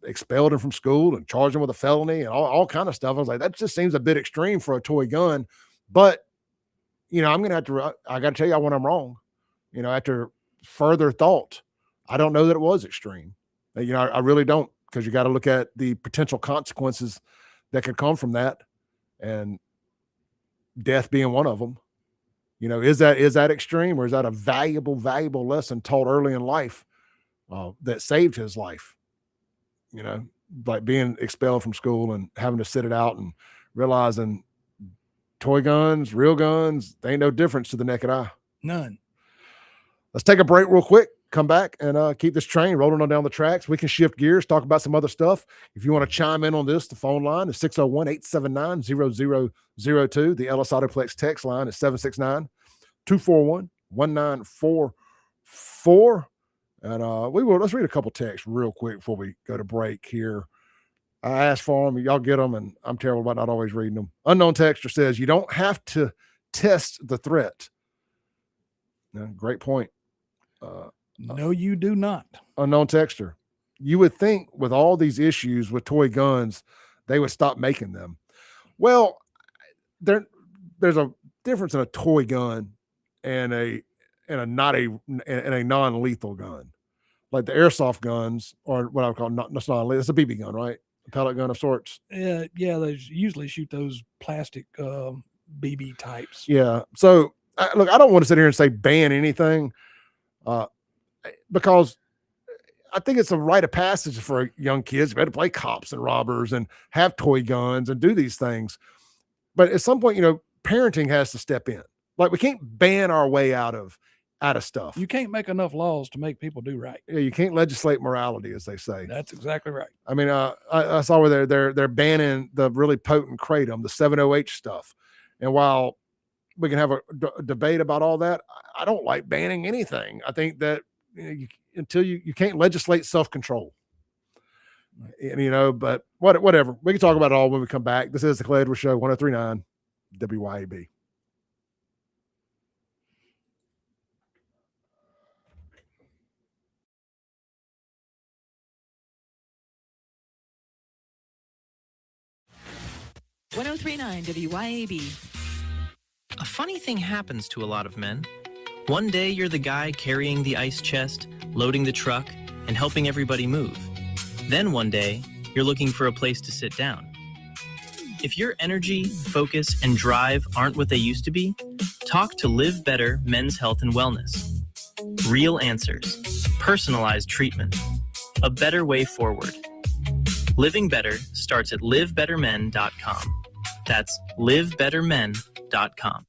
expelled him from school and charged him with a felony and all kind of stuff. I was like, that just seems a bit extreme for a toy gun. But, you know, I got to tell you when I'm wrong. You know, after further thought, I don't know that it was extreme. You know, I really don't, because you got to look at the potential consequences that could come from that, and death being one of them. You know, is that extreme, or is that a valuable lesson taught early in life that saved his life? You know, like being expelled from school and having to sit it out and realizing toy guns, real guns, they ain't no difference to the naked eye. None. Let's take a break real quick, come back and keep this train rolling on down the tracks. We can shift gears, talk about some other stuff. If you want to chime in on this, the phone line is 601-879-0002. The Ellis Autoplex text line is 769-241-1944. And let's read a couple texts real quick before we go to break here. I asked for them, y'all get them, and I'm terrible about not always reading them. Unknown texter says, you don't have to test the threat. Great point. No, you do not. Unknown texter. You would think with all these issues with toy guns, they would stop making them. Well, there's a difference in a toy gun and a non-lethal gun. Like the airsoft guns, or what I would call it's a BB gun, right? A pellet gun of sorts. Yeah, they usually shoot those plastic BB types. Yeah. So look, I don't want to sit here and say ban anything, because I think it's a rite of passage for young kids. You better play cops and robbers and have toy guns and do these things. But at some point, you know, parenting has to step in. Like, we can't ban our way out of stuff. You can't make enough laws to make people do right. Yeah, you can't legislate morality, as they say. That's exactly right. I mean, I saw where they're banning the really potent kratom, the 70H stuff. And while we can have a debate about all that, I don't like banning anything. I think that until you can't legislate self-control. And, you know, but whatever. We can talk about it all when we come back. This is the Clay Edwards Show, 103.9 WYAB. WYAB. A funny thing happens to a lot of men. One day you're the guy carrying the ice chest, loading the truck, and helping everybody move. Then one day, you're looking for a place to sit down. If your energy, focus, and drive aren't what they used to be, talk to Live Better Men's Health and Wellness. Real answers, personalized treatment, a better way forward. Living better starts at livebettermen.com. That's livebettermen.com.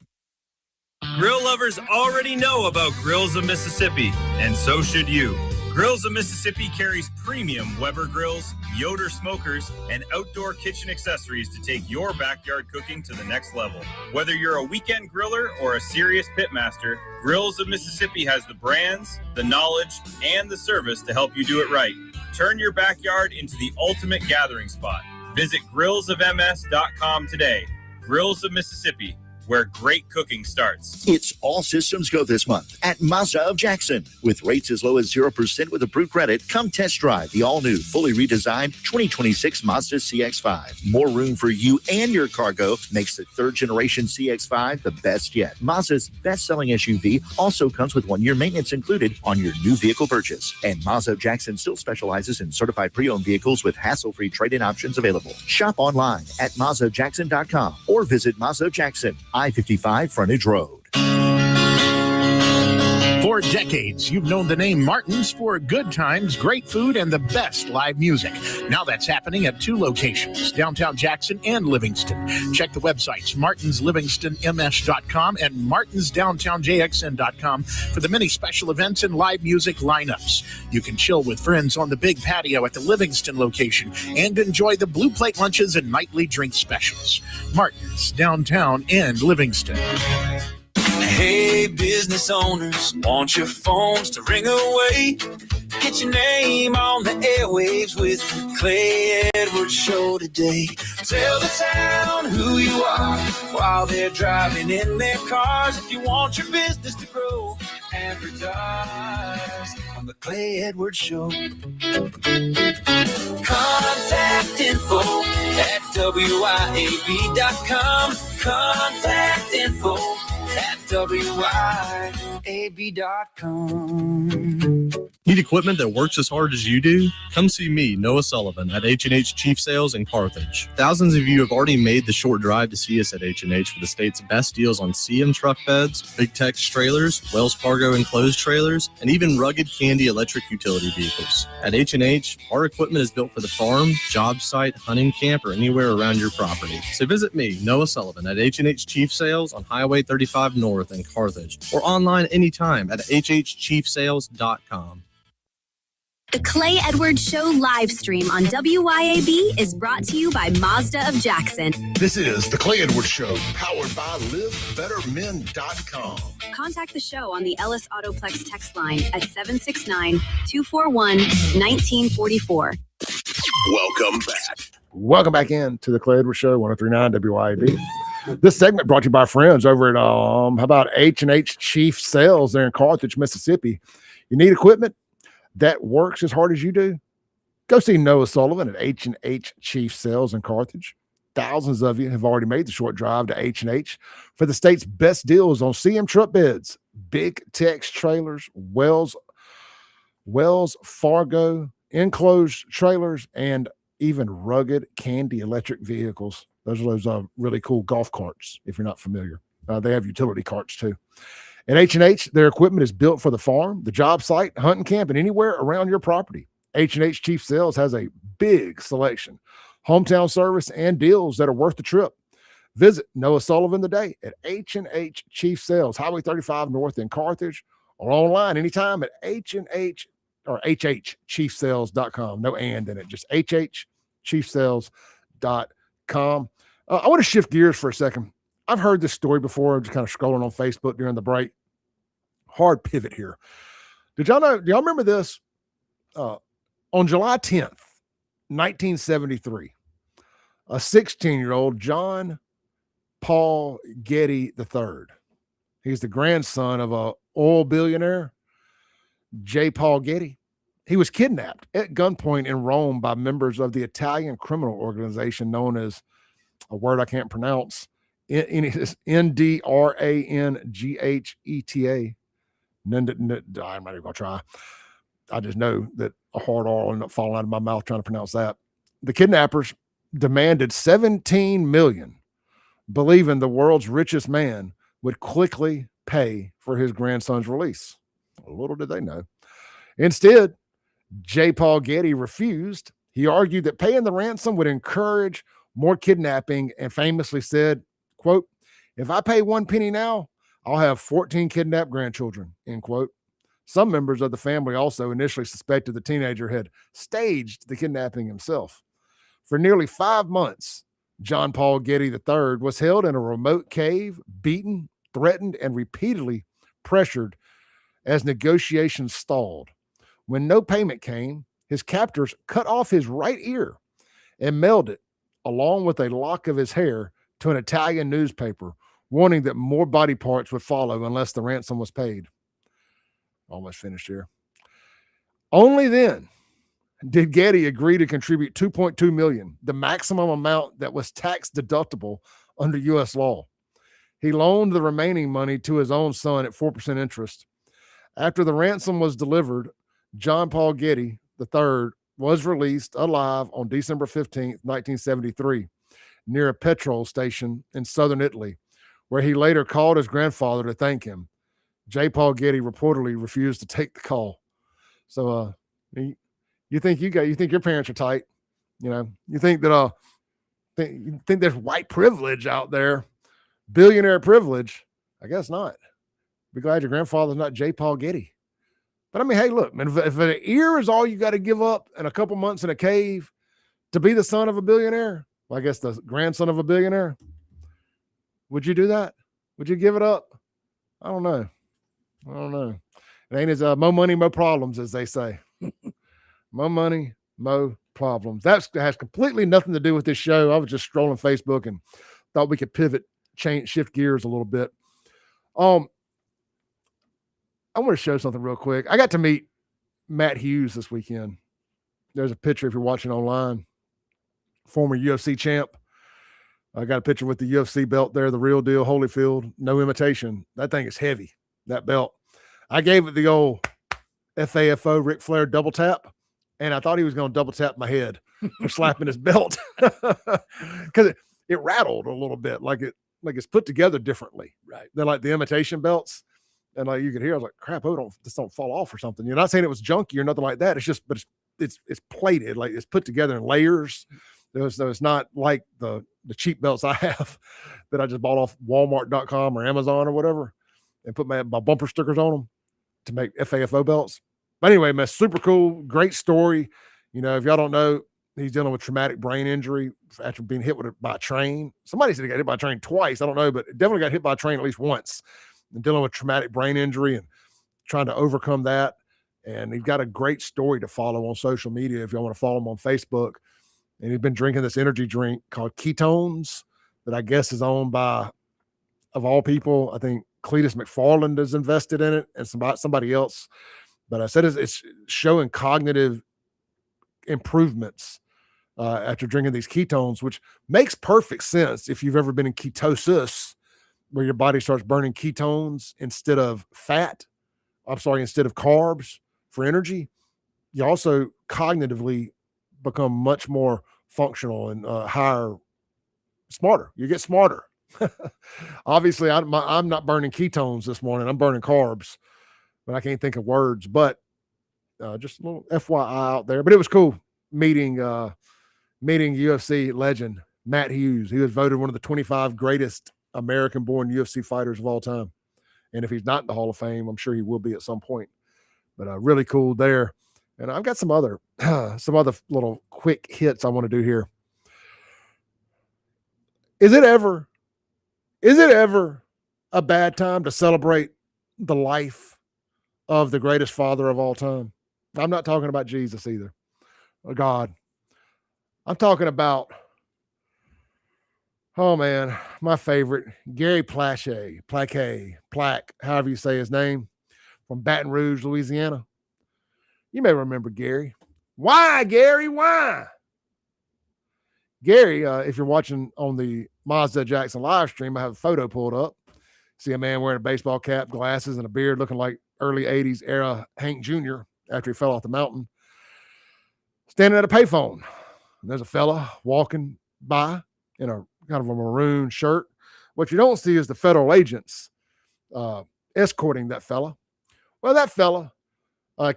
Grill lovers already know about Grills of Mississippi, and so should you. Grills of Mississippi carries premium Weber grills, Yoder smokers, and outdoor kitchen accessories to take your backyard cooking to the next level. Whether you're a weekend griller or a serious pitmaster, Grills of Mississippi has the brands, the knowledge, and the service to help you do it right. Turn your backyard into the ultimate gathering spot. Visit grillsofms.com today. Grills of Mississippi, where great cooking starts. It's all systems go this month at Mazda of Jackson. With rates as low as 0% with approved credit, come test drive the all-new, fully redesigned 2026 Mazda CX-5. More room for you and your cargo makes the third-generation CX-5 the best yet. Mazda's best-selling SUV also comes with 1-year maintenance included on your new vehicle purchase. And Mazda of Jackson still specializes in certified pre-owned vehicles with hassle-free trade-in options available. Shop online at MazdaJackson.com or visit Mazda of Jackson, I-55 Frontage Road. For decades, you've known the name Martin's for good times, great food, and the best live music. Now that's happening at 2 locations, downtown Jackson and Livingston. Check the websites martinslivingstonms.com and martinsdowntownjxn.com for the many special events and live music lineups. You can chill with friends on the big patio at the Livingston location and enjoy the blue plate lunches and nightly drink specials. Martin's, downtown and Livingston. Hey, business owners, want your phones to ring away? Get your name on the airwaves with the Clay Edwards Show today. Tell the town who you are while they're driving in their cars. If you want your business to grow, advertise on the Clay Edwards Show. Contact info at WIAB.com. Contact info at WIAB.com. Need equipment that works as hard as you do? Come see me, Noah Sullivan, at H&H Chief Sales in Carthage. Thousands of you have already made the short drive to see us at H&H for the state's best deals on CM truck beds, Big Tex trailers, Wells Fargo enclosed trailers, and even rugged Candy electric utility vehicles. At H&H, our equipment is built for the farm, job site, hunting camp, or anywhere around your property. So visit me, Noah Sullivan, at H&H Chief Sales on Highway 35 North in Carthage, or online anytime at hhchiefsales.com. The Clay Edwards Show live stream on WYAB is brought to you by Mazda of Jackson. This is the Clay Edwards Show, powered by LiveBetterMen.com. Contact the show on the Ellis Autoplex text line at 769-241-1944. Welcome back. Welcome back in to the Clay Edwards Show, 103.9 WYAB. This segment brought to you by friends over at how about H&H Chief Sales there in Carthage, Mississippi. You need equipment that works as hard as you do? Go see Noah Sullivan at H&H Chief Sales in Carthage. Thousands of you have already made the short drive to H&H for the state's best deals on CM truck beds, Big Tex trailers, Wells Fargo enclosed trailers, and even rugged Candy electric vehicles. Those are those really cool golf carts, if you're not familiar. They have utility carts too. At H&H, their equipment is built for the farm, the job site, hunting camp, and anywhere around your property. H&H Chief Sales has a big selection, hometown service, and deals that are worth the trip. Visit Noah Sullivan today at H&H Chief Sales, Highway 35 North in Carthage, or online anytime at H&H or hhchiefsales.com. No and in it, just hhchiefsales.com. I want to shift gears for a second. I've heard this story before. I'm just kind of scrolling on Facebook during the break. Hard pivot here. Do y'all remember this? On July 10th, 1973, a 16-year-old John Paul Getty III. He's the grandson of a oil billionaire, J. Paul Getty. He was kidnapped at gunpoint in Rome by members of the Italian criminal organization known as, a word I can't pronounce, NDRANGHETA. I'm not even going to try. I just know that a hard R will end up falling out of my mouth trying to pronounce that. The kidnappers demanded $17 million, believing the world's richest man would quickly pay for his grandson's release. Little did they know. Instead, J. Paul Getty refused. He argued that paying the ransom would encourage more kidnapping and famously said, quote, "If I pay 1 penny now, I'll have 14 kidnapped grandchildren," end quote. Some members of the family also initially suspected the teenager had staged the kidnapping himself. For nearly 5 months, John Paul Getty III was held in a remote cave, beaten, threatened, and repeatedly pressured as negotiations stalled. When no payment came, his captors cut off his right ear and mailed it, along with a lock of his hair, to an Italian newspaper, warning that more body parts would follow unless the ransom was paid. Almost finished here. Only then did Getty agree to contribute $2.2 million, the maximum amount that was tax deductible under U.S. law. He loaned the remaining money to his own son at 4% interest. After the ransom was delivered, John Paul Getty III was released alive on December 15th, 1973, near a petrol station in southern Italy, where he later called his grandfather to thank him. J. Paul Getty reportedly refused to take the call. So, you think your parents are tight, you think that you think there's white privilege out there, billionaire privilege. I guess not. Be glad your grandfather's not J. Paul Getty. But I mean, hey, look, man, if an ear is all you got to give up and a couple months in a cave to be the son of a billionaire, well, I guess the grandson of a billionaire, would you do that? Would you give it up? I don't know. It ain't as mo money, mo problems, as they say. Mo money, mo problems. That has completely nothing to do with this show. I was just strolling Facebook and thought we could shift gears a little bit. I want to show something real quick. I got to meet Matt Hughes this weekend. There's a picture if you're watching online. Former UFC champ. I got a picture with the UFC belt there, the real deal, Holyfield, no imitation. That thing is heavy, that belt. I gave it the old FAFO Ric Flair double tap, and I thought he was going to double tap my head for slapping his belt because it rattled a little bit, like it's put together differently, right? Than like the imitation belts. And like you could hear, I was like, crap, this don't fall off or something. You're not saying it was junky or nothing like that. It's just, but it's plated, like it's put together in layers. So it's not like the cheap belts I have that I just bought off Walmart.com or Amazon or whatever and put my bumper stickers on them to make FAFO belts. But anyway, man, super cool. Great story. If y'all don't know, he's dealing with traumatic brain injury after being hit by a train. Somebody said he got hit by a train twice. I don't know, but definitely got hit by a train at least once. And dealing with traumatic brain injury and trying to overcome that. And he's got a great story to follow on social media if y'all want to follow him on Facebook. And he's been drinking this energy drink called Ketones that I guess is owned by, of all people, I think Cletus McFarland is invested in it and somebody else. But I said it's showing cognitive improvements after drinking these ketones, which makes perfect sense if you've ever been in ketosis, where your body starts burning ketones instead of carbs for energy. You also cognitively become much more functional and smarter. You get smarter. Obviously, I'm not burning ketones this morning. I'm burning carbs, but I can't think of words. But just a little FYI out there. But it was cool meeting UFC legend Matt Hughes. He was voted one of the 25 greatest American-born UFC fighters of all time. And if he's not in the Hall of Fame, I'm sure he will be at some point. But really cool there. And I've got some other little quick hits I want to do here. Is it ever a bad time to celebrate the life of the greatest father of all time? I'm not talking about Jesus either, or God. I'm talking about, oh man, my favorite, Gary Plaque, however you say his name, from Baton Rouge, Louisiana. You may remember Gary. Why, Gary? Why? Gary, if you're watching on the Mazda Jackson live stream, I have a photo pulled up. See a man wearing a baseball cap, glasses, and a beard looking like early 80s era Hank Jr. after he fell off the mountain. Standing at a payphone. And there's a fella walking by in a kind of a maroon shirt. What you don't see is the federal agents escorting that fella. Well, that fella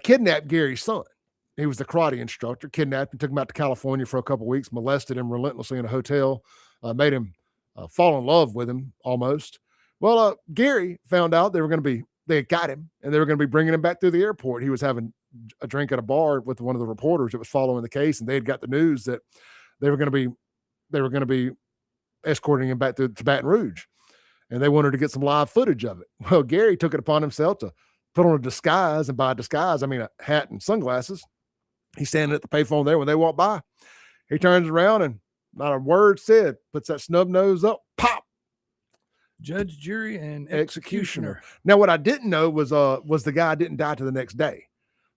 kidnapped Gary's son. He was the karate instructor, kidnapped him, took him out to California for a couple of weeks, molested him relentlessly in a hotel, made him fall in love with him almost. Well, Gary found out they had got him, and they were going to be bringing him back through the airport. He was having a drink at a bar with one of the reporters that was following the case, and they had got the news that they were going to be escorting him back to Baton Rouge, and they wanted to get some live footage of it. Well, Gary took it upon himself to put on a disguise, and by disguise, I mean a hat and sunglasses. He's standing at the payphone there when they walk by. He turns around and not a word said, puts that snub nose up, pop, judge, jury, and executioner. Now, what I didn't know was the guy didn't die to the next day.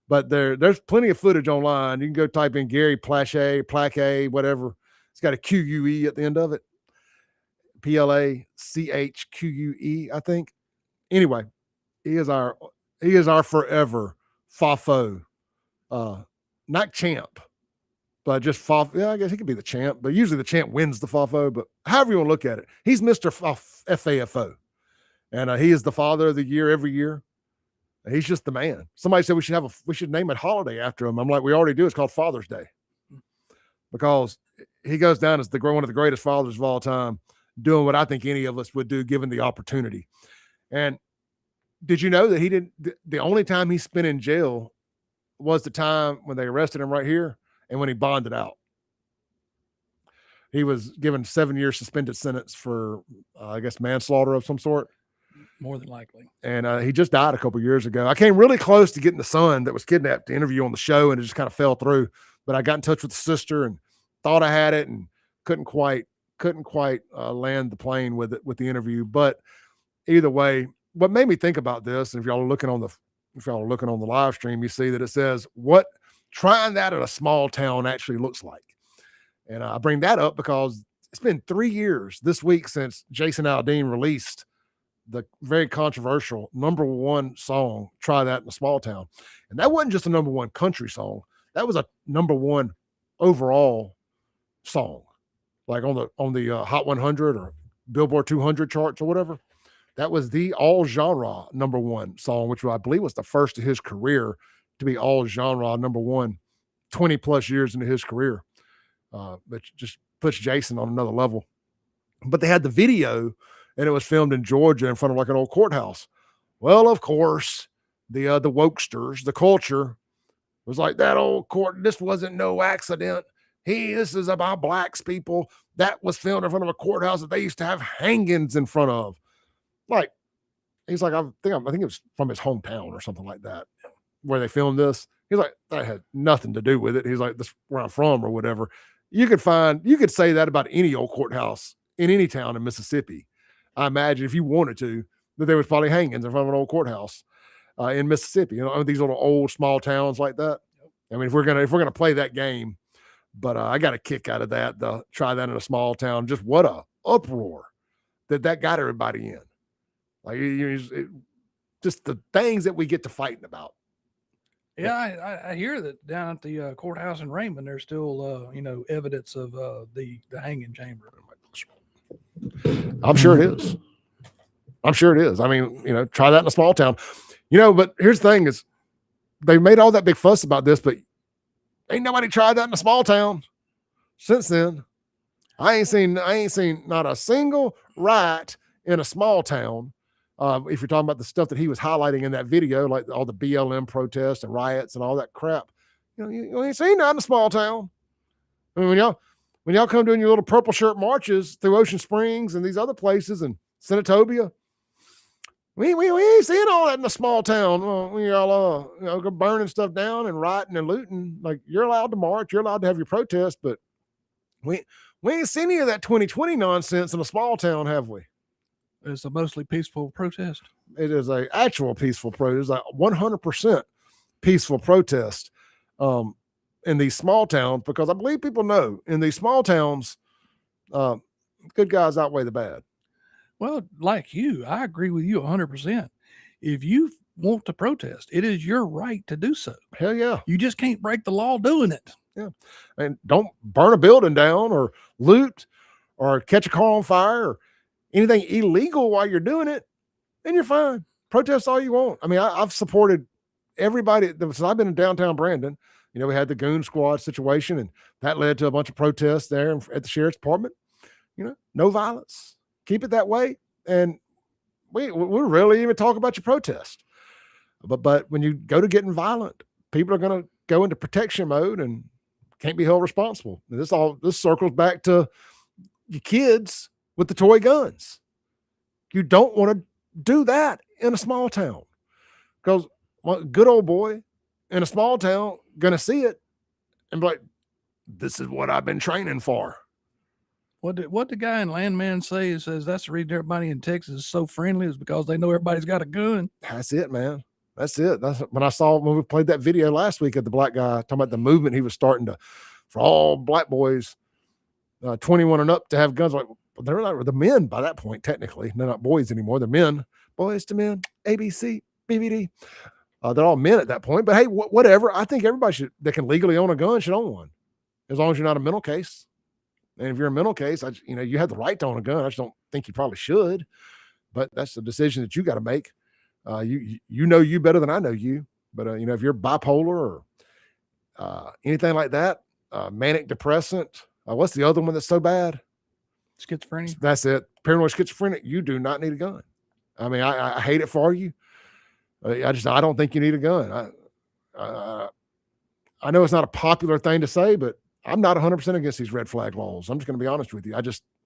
But there's plenty of footage online. You can go type in Gary Plaque, whatever. It's got a QUE at the end of it. PLACHQUE, I think. Anyway, he is our forever FAFO. Not champ, but just FAFO. Yeah, I guess he could be the champ, but usually the champ wins the FAFO. But however you want to look at it, he's Mr. FAFO. And he is the father of the year every year. He's just the man. Somebody said we should name a holiday after him. I'm like, we already do. It's called Father's Day, because he goes down as one of the greatest fathers of all time, doing what I think any of us would do given the opportunity. And did you know that the only time he spent in jail was the time when they arrested him right here and when he bonded out? He was given 7-year suspended sentence for, I guess, manslaughter of some sort. More than likely. And he just died a couple years ago. I came really close to getting the son that was kidnapped to interview on the show, and it just kind of fell through. But I got in touch with the sister and thought I had it, and couldn't quite land the plane with the interview. But either way, what made me think about this, and if y'all are looking on the live stream, you see that it says what trying that in a small town actually looks like. And I bring that up because it's been 3 years this week since Jason Aldean released the very controversial #1 song, Try That in a Small Town. And that wasn't just a #1 country song. That was a #1 overall song, like on the Hot 100 or Billboard 200 charts or whatever. That was the all genre #1 song, which I believe was the first of his career to be all genre #1 20 plus years into his career. But just puts Jason on another level. But they had the video, and it was filmed in Georgia in front of like an old courthouse. Well, of course, the wokesters, the culture was like, that old court, this wasn't no accident. This is about blacks people. That was filmed in front of a courthouse that they used to have hangings in front of. Like, he's like, I think it was from his hometown or something like that, where they filmed this. He's like, that had nothing to do with it. He's like, this is where I'm from or whatever. You could say that about any old courthouse in any town in Mississippi. I imagine if you wanted to, that there was probably hangings in front of an old courthouse in Mississippi. You know, these little old small towns like that. I mean, if we're gonna play that game, but I got a kick out of that. Try that in a small town. Just what a uproar that got everybody in. Like, just the things that we get to fighting about. Yeah, I hear that down at the courthouse in Raymond, there's still evidence of the hanging chamber. I'm sure it is. I mean, try that in a small town. But here's the thing is, they made all that big fuss about this, but ain't nobody tried that in a small town since then. I ain't seen not a single riot in a small town. If you're talking about the stuff that he was highlighting in that video, like all the BLM protests and riots and all that crap, you ain't seen that in a small town. I mean, when y'all come doing your little purple shirt marches through Ocean Springs and these other places and Senatobia, we ain't seeing all that in a small town. When y'all go burning stuff down and rioting and looting, like, you're allowed to march, you're allowed to have your protest, but we ain't seen any of that 2020 nonsense in a small town, have we? It's a mostly peaceful protest. It is a actual peaceful protest, like 100% peaceful protest in these small towns, because I believe people know in these small towns, good guys outweigh the bad. Well, like you, I agree with you 100%. If you want to protest, it is your right to do so. Hell yeah. You just can't break the law doing it. Yeah. And don't burn a building down or loot or catch a car on fire or anything illegal while you're doing it, and you're fine. Protest all you want. I mean, I've supported everybody. Since I've been in downtown Brandon, we had the Goon Squad situation, and that led to a bunch of protests there at the sheriff's department. No violence. Keep it that way. And we rarely even talk about your protest. But when you go to getting violent, people are going to go into protection mode and can't be held responsible. And this circles back to your kids with the toy guns. You don't want to do that in a small town, because a good old boy in a small town going to see it and be like, this is what I've been training for. What the guy in Landman say? He says that's the reason everybody in Texas is so friendly is because they know everybody's got a gun. That's it, man. That's it. That's when we played that video last week of the black guy talking about the movement he was starting to, for all black boys, 21 and up to have guns. Like, they're not the men by that point, technically. They're not boys anymore. They're men. Boys to men, ABC, BBD. They're all men at that point. But hey, whatever. I think everybody that can legally own a gun should own one, as long as you're not a mental case. And if you're a mental case, you have the right to own a gun. I just don't think you probably should. But that's the decision that you got to make. You know you better than I know you. But if you're bipolar or anything like that, manic depressant. What's the other one that's so bad? Schizophrenia. That's it. Paranoid schizophrenic. You do not need a gun. I mean, I hate it for you. I don't think you need a gun. I know it's not a popular thing to say, but I'm not 100% against these red flag laws. I'm just going to be honest with you.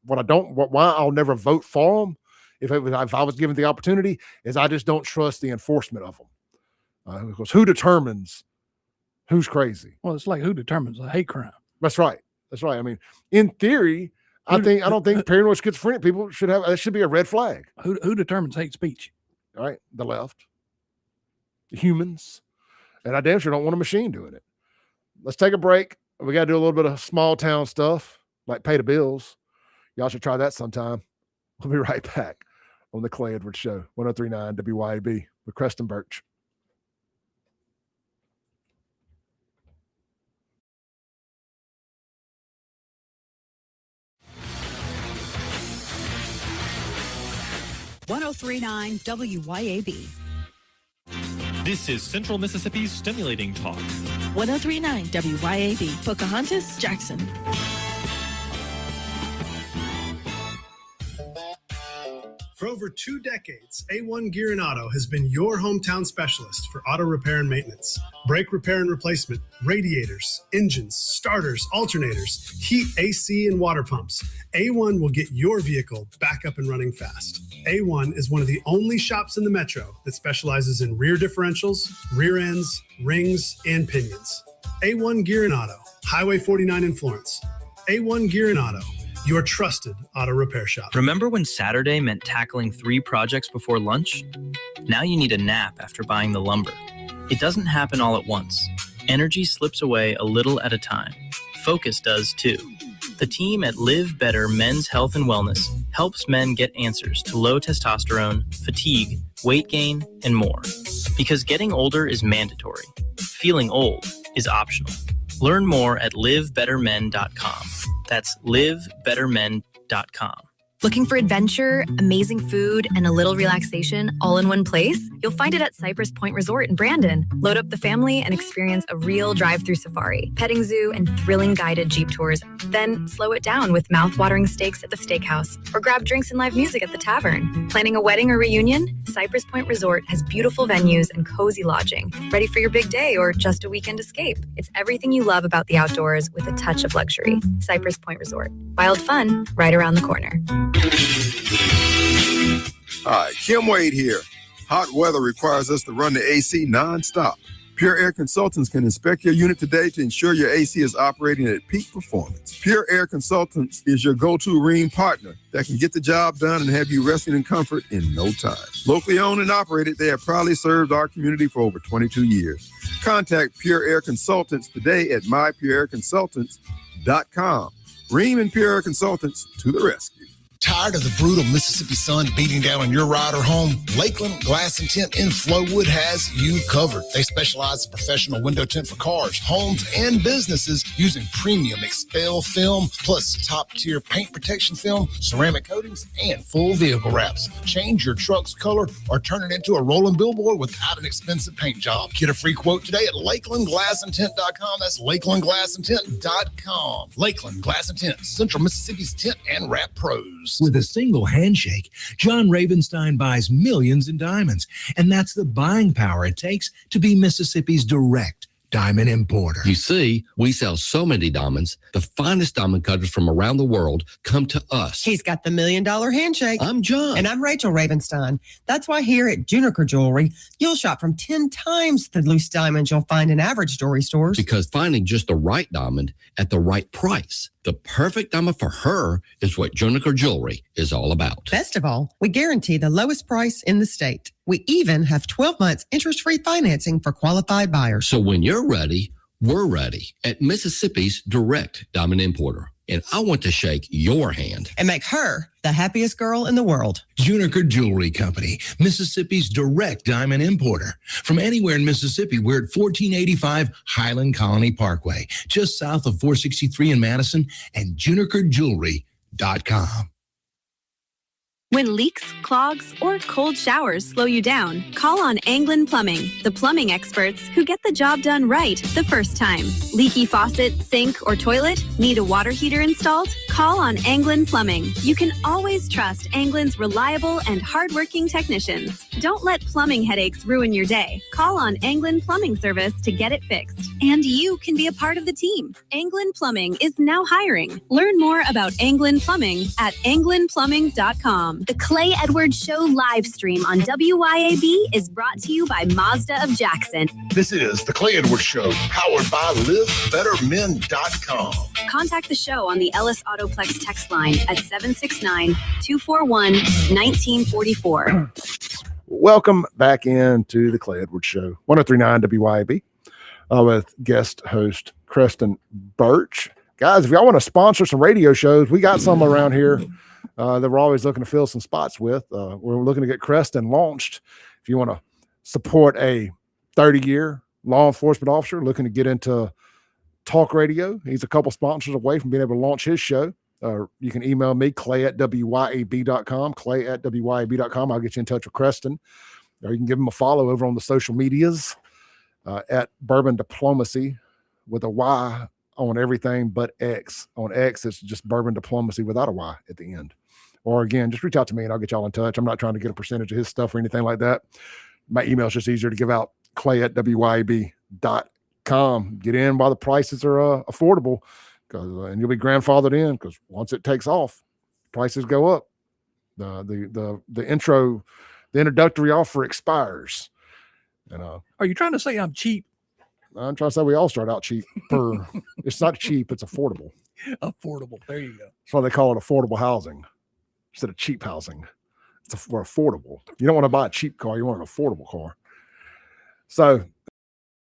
Why I'll never vote for them if I was given the opportunity is I just don't trust the enforcement of them. Because who determines who's crazy? Well, it's like who determines a hate crime. That's right. I mean, in theory, I don't think paranoid schizophrenic people should have. That should be a red flag. Who determines hate speech? All right, the left, the humans, and I damn sure don't want a machine doing it. Let's take a break. We got to do a little bit of small town stuff, like pay the bills. Y'all should try that sometime. We'll be right back on the Clay Edwards Show, 103.9 WYAB with Creston Birch. .1039 WYAB. This is Central Mississippi's Stimulating Talk. 1039 WYAB. Pocahontas, Jackson. For over 2 decades, A1 Gear and Auto has been your hometown specialist for auto repair and maintenance. Brake repair and replacement, radiators, engines, starters, alternators, heat, AC, and water pumps. A1 will get your vehicle back up and running fast. A1 is one of the only shops in the metro that specializes in rear differentials, rear ends, rings, and pinions. A1 Gear and Auto, Highway 49 in Florence. A1 Gear and Auto, your trusted auto repair shop. Remember when Saturday meant tackling 3 projects before lunch? Now you need a nap after buying the lumber. It doesn't happen all at once. Energy slips away a little at a time. Focus does too. The team at Live Better Men's Health and Wellness helps men get answers to low testosterone, fatigue, weight gain, and more. Because getting older is mandatory. Feeling old is optional. Learn more at livebettermen.com. That's livebettermen.com. Looking for adventure, amazing food, and a little relaxation all in one place? You'll find it at Cypress Point Resort in Brandon. Load up the family and experience a real drive-through safari, petting zoo, and thrilling guided Jeep tours. Then slow it down with mouth-watering steaks at the steakhouse or grab drinks and live music at the tavern. Planning a wedding or reunion? Cypress Point Resort has beautiful venues and cozy lodging. Ready for your big day or just a weekend escape? It's everything you love about the outdoors with a touch of luxury. Cypress Point Resort. Wild fun right around the corner. Hi, Kim Wade here. Hot weather requires us to run the AC nonstop. Pure Air Consultants can inspect your unit today to ensure your AC is operating at peak performance. Pure Air Consultants is your go-to Rheem partner that can get the job done and have you resting in comfort in no time. Locally owned and operated, they have proudly served our community for over 22 years. Contact Pure Air Consultants today at mypureairconsultants.com. Rheem and Pure Air Consultants to the rescue. Tired of the brutal Mississippi sun beating down on your ride or home? Lakeland Glass and Tint in Flowood has you covered. They specialize in professional window tint for cars, homes, and businesses using premium Expel film, plus top-tier paint protection film, ceramic coatings, and full vehicle wraps. Change your truck's color or turn it into a rolling billboard without an expensive paint job. Get a free quote today at LakelandGlassandTint.com. That's LakelandGlassandTint.com. Lakeland Glass and Tint, Central Mississippi's tint and wrap pros. With a single handshake, John Ravenstein buys millions in diamonds, and that's the buying power it takes to be Mississippi's direct diamond importer. You see, we sell so many diamonds, the finest diamond cutters from around the world come to us. He's got the $1 million handshake. I'm John. And I'm Rachel Ravenstein. That's why here at Juniker Jewelry, you'll shop from 10 times the loose diamonds you'll find in average jewelry stores. Because finding just the right diamond at the right price The perfect diamond for her is what Juniker Jewelry is all about. Best of all, we guarantee the lowest price in the state. We even have 12 months interest-free financing for qualified buyers. So when you're ready, we're ready at Mississippi's direct diamond importer. And I want to shake your hand and make her the happiest girl in the world. Juniker Jewelry Company, Mississippi's direct diamond importer. From anywhere in Mississippi, we're at 1485 Highland Colony Parkway, just south of 463 in Madison, and junikerjewelry.com. When leaks, clogs, or cold showers slow you down, call on Anglin Plumbing, the plumbing experts who get the job done right the first time. Leaky faucet, sink, or toilet? Need a water heater installed? Call on Anglin Plumbing. You can always trust Anglin's reliable and hardworking technicians. Don't let plumbing headaches ruin your day. Call on Anglin Plumbing Service to get it fixed. And you can be a part of the team. Anglin Plumbing is now hiring. Learn more about Anglin Plumbing at anglinplumbing.com. The Clay Edwards Show live stream on WYAB is brought to you by Mazda of Jackson. This is the Clay Edwards Show, powered by LiveBetterMen.com. Contact the show on the Ellis Autoplex text line at 769-241-1944. Welcome back into the Clay Edwards Show, 103.9 WYAB, with guest host Creston Birch. Guys, if y'all want to sponsor some radio shows, we got some around here that we're always looking to fill some spots with. We're looking to get Creston launched. If you want to support a 30-year law enforcement officer looking to get into talk radio, he's a couple sponsors away from being able to launch his show. You can email me, clay@wyab.com, clay@wyab.com. I'll get you in touch with Creston. Or you can give him a follow over on the social medias at Bourbon Diplomacy with a Y on everything but X. On X, it's just Bourbon Diplomacy without a Y at the end. Or again, just reach out to me and I'll get y'all in touch. I'm not trying to get a percentage of his stuff or anything like that. My email is just easier to give out, clay@wyab.com. Get in while the prices are affordable, and you'll be grandfathered in, because once it takes off, prices go up. The introductory offer expires. And are you trying to say I'm cheap? I'm trying to say we all start out cheap. It's not cheap, it's affordable. Affordable. There you go. That's why they call it affordable housing instead of cheap housing. We're affordable. You don't want to buy a cheap car. You want an affordable car. So,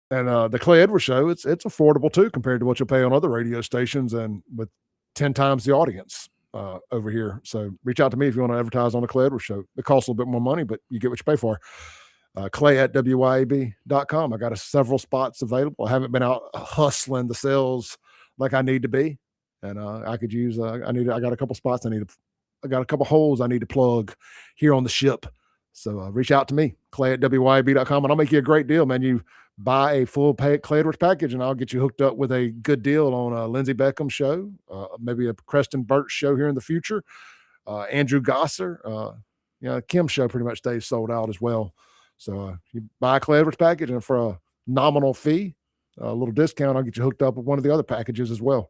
and the Clay Edwards Show, it's affordable too compared to what you'll pay on other radio stations, and with 10 times the audience over here. So reach out to me if you want to advertise on the Clay Edwards Show. It costs a little bit more money, but you get what you pay for. Clay@wyab.com. I got several spots available. I haven't been out hustling the sales like I need to be, and I could use. I got a couple spots. I got a couple holes I need to plug here on the ship. So reach out to me, clay@wyab.com, and I'll make you a great deal, man. You buy a full Clay Edwards package, and I'll get you hooked up with a good deal on a Lindsey Beckham show, maybe a Creston Birch show here in the future, Andrew Gosser. Kim's show pretty much stays sold out as well. So you buy a Clay Edwards package, and for a nominal fee, a little discount, I'll get you hooked up with one of the other packages as well.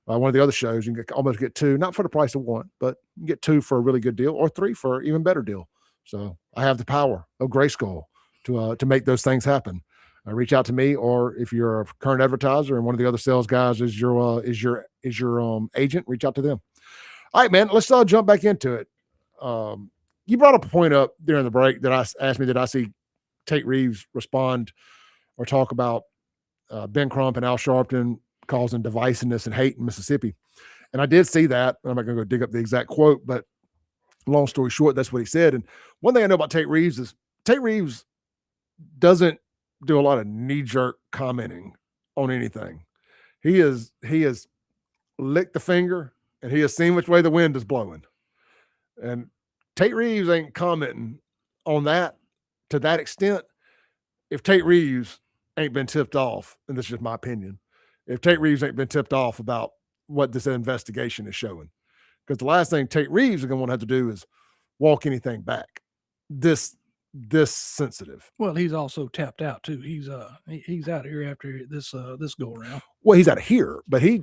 One of the other shows, you can almost get two, not for the price of one, but you can get two for a really good deal, or three for an even better deal. So I have the power of Grayskull to make those things happen. Reach out to me, or if you're a current advertiser and one of the other sales guys is your agent, reach out to them. All right, man, let's jump back into it. You brought up a point up during the break that I asked me, did I see Tate Reeves respond or talk about Ben Crump and Al Sharpton causing divisiveness and hate in Mississippi? And I did see that. I'm not going to go dig up the exact quote, but long story short, that's what he said. And one thing I know about Tate Reeves is Tate Reeves doesn't do a lot of knee-jerk commenting on anything. He has licked the finger, and he has seen which way the wind is blowing. And Tate Reeves ain't commenting on that to that extent if Tate Reeves ain't been tipped off, and this is just my opinion, if Tate Reeves ain't been tipped off about what this investigation is showing. Because the last thing Tate Reeves is going to want to have to do is walk anything back this sensitive. Well, he's also tapped out too. He's out of here after this go around. Well, he's out of here, but he's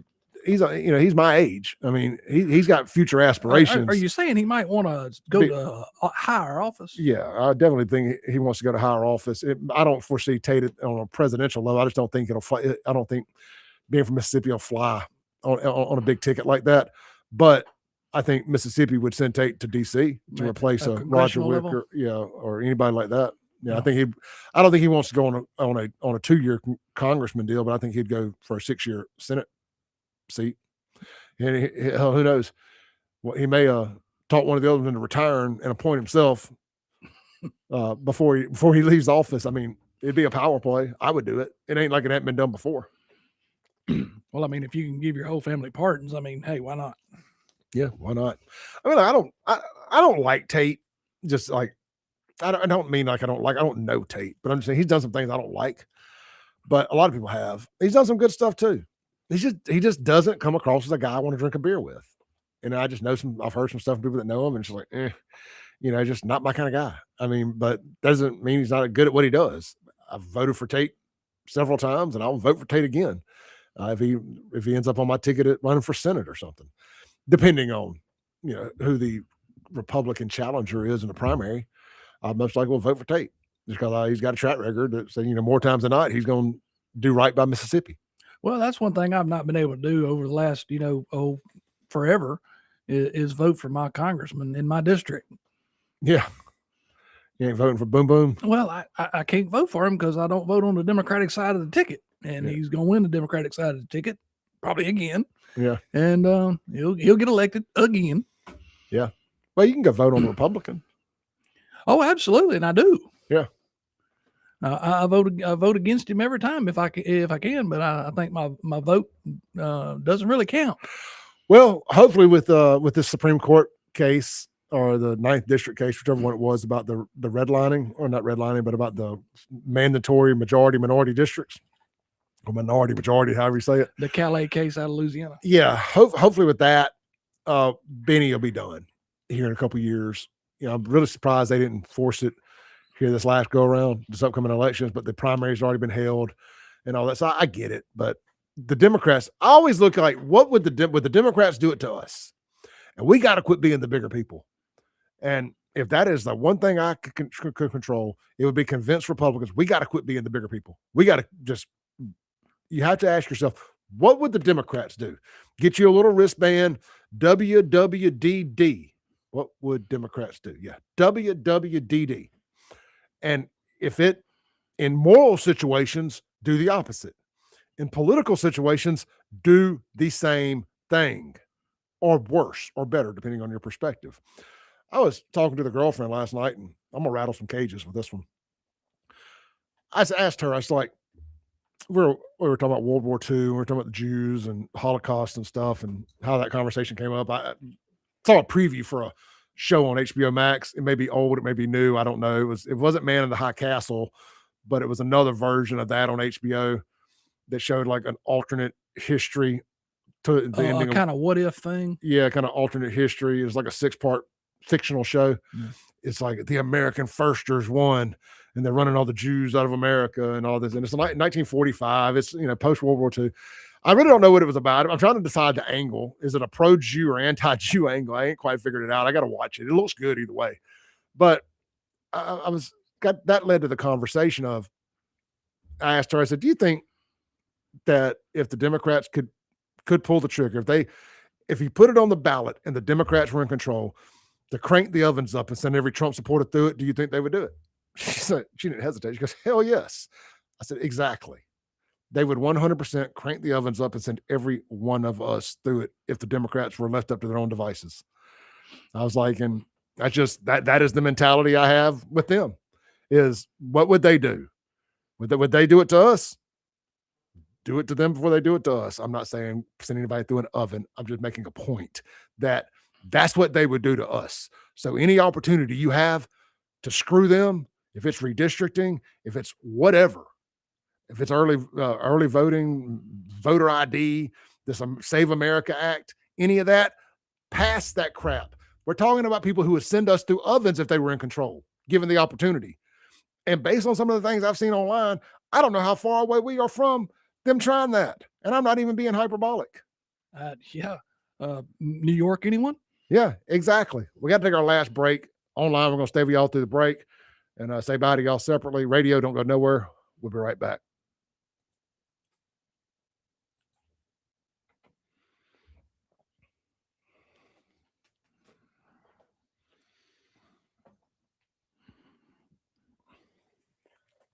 my age. I mean, he's got future aspirations. Are you saying he might want to go to a higher office? Yeah, I definitely think he wants to go to higher office. I don't foresee Tate on a presidential level. I just don't think it'll fly. I don't think being from Mississippi will fly on a big ticket like that. But I think Mississippi would send Tate to D.C. to replace a Roger Wicker, or anybody like that. Yeah, I don't think he wants to go on a 2-year congressman deal, but I think he'd go for a 6-year Senate seat. And who knows? Well, he may talk one of the others into retiring and appoint himself before he leaves office. I mean, it'd be a power play. I would do it. It ain't like it hadn't been done before. Well, I mean, if you can give your whole family pardons, I mean, hey, why not? Yeah, why not? I mean, I don't like Tate. Just like I don't mean like I don't know Tate, but I'm just saying he's done some things I don't like. But a lot of people have. He's done some good stuff too. He just doesn't come across as a guy I want to drink a beer with. And I just know I've heard some stuff from people that know him, and it's like, just not my kind of guy. I mean, but doesn't mean he's not good at what he does. I've voted for Tate several times, and I'll vote for Tate again if he ends up on my ticket at running for Senate or something, depending on who the Republican challenger is in the primary. I most likely will vote for Tate just because he's got a track record that says more times than not he's going to do right by Mississippi. Well, that's one thing I've not been able to do over the last forever is vote for my congressman in my district. Yeah. You ain't voting for Boom Boom? Well, I can't vote for him because I don't vote on the Democratic side of the ticket. And he's going to win the Democratic side of the ticket probably again. Yeah. And he'll get elected again. Yeah. Well, you can go vote on the Republican. Oh, absolutely. And I do. Yeah. I vote against him every time if I can, but I think my vote doesn't really count. Well, hopefully with this Supreme Court case or the 9th District case, whichever one it was, about the redlining, or not redlining, but about the mandatory minority districts, or majority, however you say it. The Calais case out of Louisiana. Yeah, hopefully with that, Benny will be done here in a couple of years. I'm really surprised they didn't force it here this last go around, this upcoming elections, but the primary's already been held and all that. So I get it, but the Democrats, I always look like, would the Democrats do it to us? And we got to quit being the bigger people. And if that is the one thing I could control, it would be convince Republicans, we got to quit being the bigger people. We got to you have to ask yourself, what would the Democrats do? Get you a little wristband, WWDD. What would Democrats do? Yeah, WWDD. And if it, in moral situations, do the opposite. In political situations, do the same thing, or worse, or better, depending on your perspective. I was talking to the girlfriend last night, and I'm going to rattle some cages with this one. I asked her, I was like, we were talking about World War II, we were talking about the Jews and Holocaust and stuff, and how that conversation came up. I saw a preview for a show on HBO Max. It may be old, it may be new, I don't know. It wasn't Man in the High Castle, but it was another version of that on HBO that showed like an alternate history to the ending. Kind of what if thing. Yeah, kind of alternate history. It was like a 6-part fictional show. Yeah. It's like the American firsters won, and they're running all the Jews out of America and all this. And it's like 1945. It's post World War II. I really don't know what it was about. I'm trying to decide the angle. Is it a pro-Jew or anti-Jew angle? I ain't quite figured it out. I got to watch it. It looks good either way. But that led to the conversation of, I asked her, I said, do you think that if the Democrats could pull the trigger, if you put it on the ballot and the Democrats were in control, to crank the ovens up and send every Trump supporter through it, do you think they would do it? She didn't hesitate. She goes, hell yes. I said, exactly. They would 100% crank the ovens up and send every one of us through it if the Democrats were left up to their own devices. I was like, and that's just, that is the mentality I have with them, is what would they do? Would they do it to us? Do it to them before they do it to us. I'm not saying send anybody through an oven. I'm just making a point that that's what they would do to us. So any opportunity you have to screw them, if it's redistricting, if it's whatever, if it's early voting, voter ID, this Save America Act, any of that, pass that crap. We're talking about people who would send us through ovens if they were in control, given the opportunity. And based on some of the things I've seen online, I don't know how far away we are from them trying that. And I'm not even being hyperbolic. New York, anyone? Yeah, exactly. We got to take our last break. Online, we're going to stay with y'all through the break and say bye to y'all separately. Radio, don't go nowhere. We'll be right back.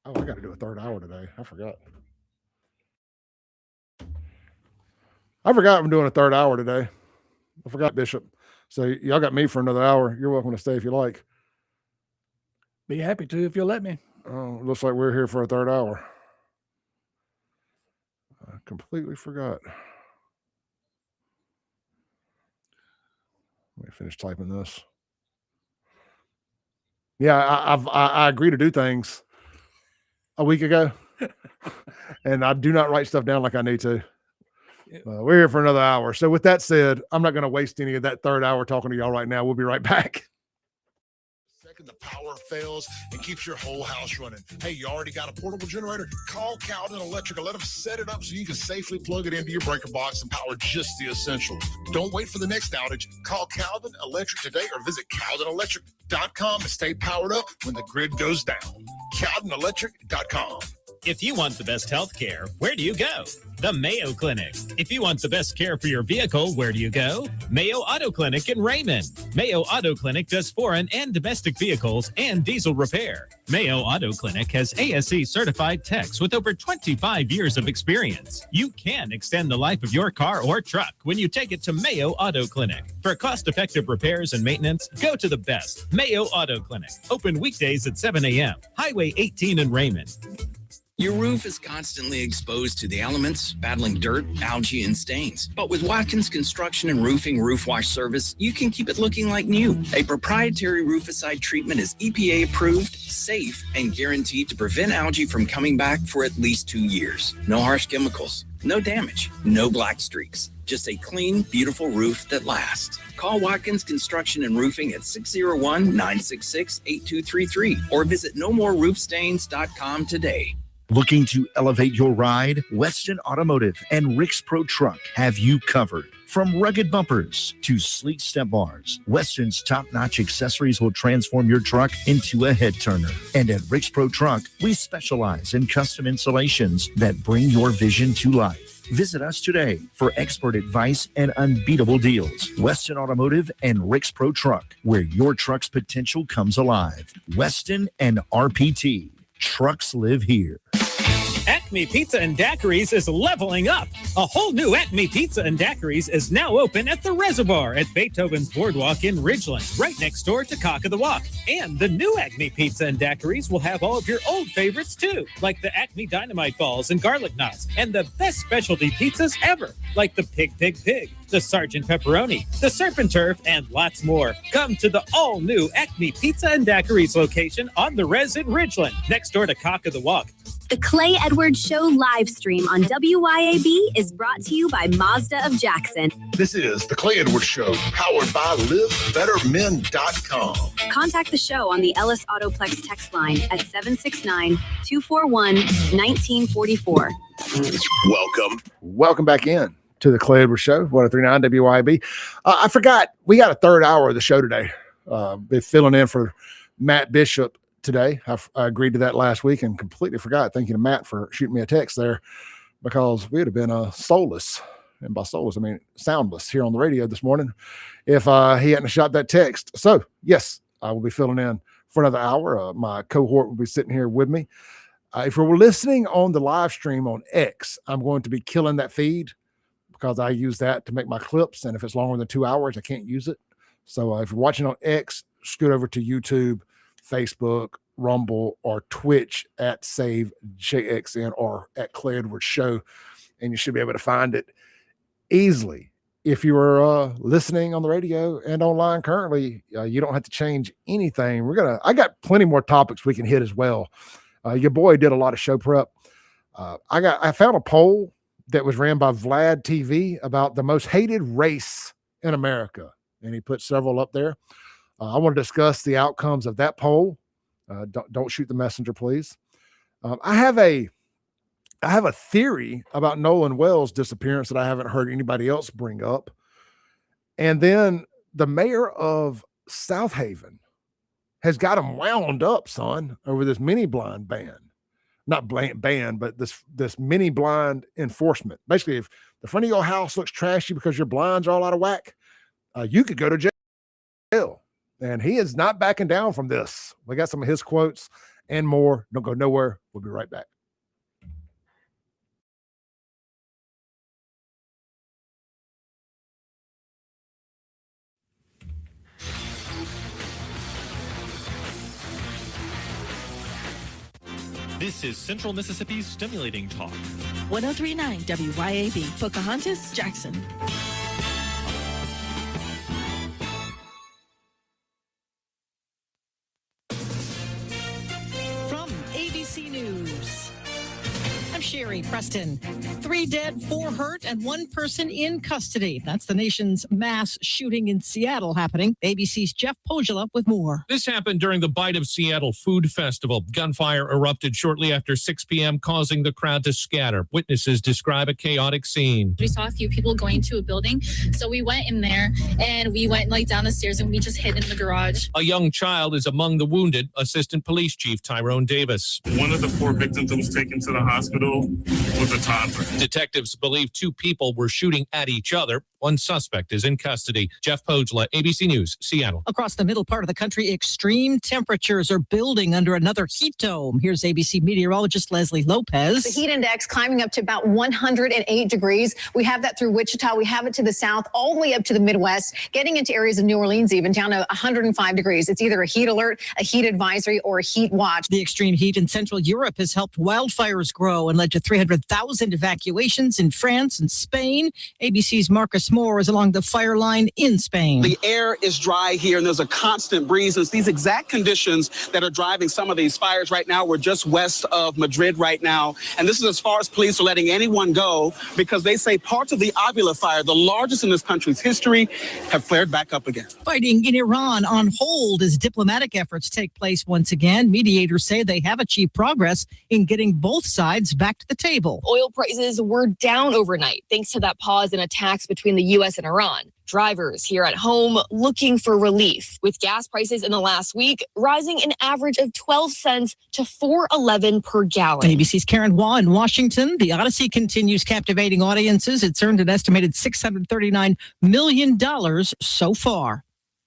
Oh, I got to do a third hour today. I forgot I'm doing a third hour today. I forgot, Bishop. So y'all got me for another hour. You're welcome to stay if you like. Be happy to if you'll let me. Oh, looks like we're here for a third hour. I completely forgot. Let me finish typing this. Yeah, I agree to do things a week ago, and I do not write stuff down like I need to. We're here for another hour. So with that said, I'm not going to waste any of that third hour talking to y'all right now. We'll be right back. The power fails and keeps your whole house running. Hey, you already got a portable generator? Call Cowden Electric and let them set it up so you can safely plug it into your breaker box and power just the essentials. Don't wait for the next outage. Call Cowden Electric today or visit CowdenElectric.com and stay powered up when the grid goes down. CowdenElectric.com. If you want the best health care, where do you go? The Mayo Clinic. If you want the best care for your vehicle, where do you go? Mayo Auto Clinic in Raymond. Mayo Auto Clinic does foreign and domestic vehicles and diesel repair. Mayo Auto Clinic has ASE certified techs with over 25 years of experience. You can extend the life of your car or truck when you take it to Mayo Auto Clinic. For cost-effective repairs and maintenance, go to the best, Mayo Auto Clinic. Open weekdays at 7 a.m. Highway 18 in Raymond. Your roof is constantly exposed to the elements, battling dirt, algae, and stains. But with Watkins Construction and Roofing Roof Wash Service, you can keep it looking like new. A proprietary rooficide treatment is EPA approved, safe, and guaranteed to prevent algae from coming back for at least 2 years. No harsh chemicals, no damage, no black streaks. Just a clean, beautiful roof that lasts. Call Watkins Construction and Roofing at 601-966-8233 or visit nomoreroofstains.com today. Looking to elevate your ride? Weston Automotive and Rick's Pro Truck have you covered. From rugged bumpers to sleek step bars, Weston's top-notch accessories will transform your truck into a head-turner. And at Rick's Pro Truck, we specialize in custom installations that bring your vision to life. Visit us today for expert advice and unbeatable deals. Weston Automotive and Rick's Pro Truck, where your truck's potential comes alive. Weston and RPT. Trucks live here. Acme Pizza and Daiquiris is leveling up. A whole new Acme Pizza and Daiquiris is now open at the Reservoir at Beethoven's Boardwalk in Ridgeland, right next door to Cock of the Walk. And the new Acme Pizza and Daiquiris will have all of your old favorites too, like the Acme Dynamite Balls and Garlic Knots, and the best specialty pizzas ever, like the Pig, the Sergeant Pepperoni, the Serpent Turf, and lots more. Come to the all-new Acme Pizza and Daiquiris location on the Res in Ridgeland, next door to Cock of the Walk. The Clay Edwards Show live stream on WYAB is brought to you by Mazda of Jackson. This is the Clay Edwards Show, powered by LiveBetterMen.com. Contact the show on the Ellis Autoplex text line at 769-241-1944. Welcome back in to the Clay Edwards Show, 103.9 WYAB. I forgot, we got a third hour of the show today. Been filling in for Matt Bishop today. I agreed to that last week and completely forgot. Thank you to Matt for shooting me a text there, because we would have been soulless, and by soulless I mean soundless, here on the radio this morning if he hadn't shot that text. So yes, I will be filling in for another hour. My cohort will be sitting here with me. If you're listening on the live stream on X, I'm going to be killing that feed because I use that to make my clips, and if it's longer than 2 hours I can't use it. So if you're watching on X, scoot over to YouTube, Facebook, Rumble, or Twitch at Save JXN or at Clay Edwards Show, and you should be able to find it easily. If you are listening on the radio and online currently, you don't have to change anything. I got plenty more topics we can hit as well. Your boy did a lot of show prep. I found a poll that was ran by Vlad TV about the most hated race in America, and he put several up there. I want to discuss the outcomes of that poll. Don't shoot the messenger, please. I have a theory about Nolan Wells' disappearance that I haven't heard anybody else bring up. And then the mayor of South Haven has got him wound up, son, over this mini blind ban. Not ban, but this mini blind enforcement. Basically, if the front of your house looks trashy because your blinds are all out of whack, you could go to jail. And he is not backing down from this. We got some of his quotes and more. Don't go nowhere. We'll be right back. This is Central Mississippi's Stimulating Talk. 1039 WYAB, Pocahontas, Jackson. From ABC News, I'm Sherry Preston. 3 dead, 4 hurt, and 1 person in custody. That's the nation's mass shooting in Seattle happening. ABC's Jeff Pogela with more. This happened during the Bite of Seattle Food Festival. Gunfire erupted shortly after 6 p.m., causing the crowd to scatter. Witnesses describe a chaotic scene. We saw a few people going to a building, so we went in there, and we went down the stairs, and we just hid in the garage. A young child is among the wounded, Assistant Police Chief Tyrone Davis. One of the 4 victims that was taken to the hospital was a toddler. Detectives believe 2 people were shooting at each other. 1 suspect is in custody. Jeff Pogela, ABC News, Seattle. Across the middle part of the country, extreme temperatures are building under another heat dome. Here's ABC meteorologist Leslie Lopez. The heat index climbing up to about 108 degrees. We have that through Wichita. We have it to the south, all the way up to the Midwest, getting into areas of New Orleans, even down to 105 degrees. It's either a heat alert, a heat advisory, or a heat watch. The extreme heat in Central Europe has helped wildfires grow and led to 300,000 evacuations in France and Spain. ABC's Marcus Moore is along the fire line in Spain. The air is dry here, and there's a constant breeze. It's these exact conditions that are driving some of these fires right now. We're just west of Madrid right now, and this is as far as police are letting anyone go because they say parts of the Avila fire, the largest in this country's history, have flared back up again. Fighting in Iran on hold as diplomatic efforts take place once again. Mediators say they have achieved progress in getting both sides back to the table. Oil prices were down overnight thanks to that pause in attacks between the U.S. and Iran. Drivers here at home looking for relief, with gas prices in the last week rising an average of 12 cents to $4.11 per gallon. ABC's Karen Waugh in Washington. The Odyssey continues captivating audiences. It's earned an estimated $639 million so far.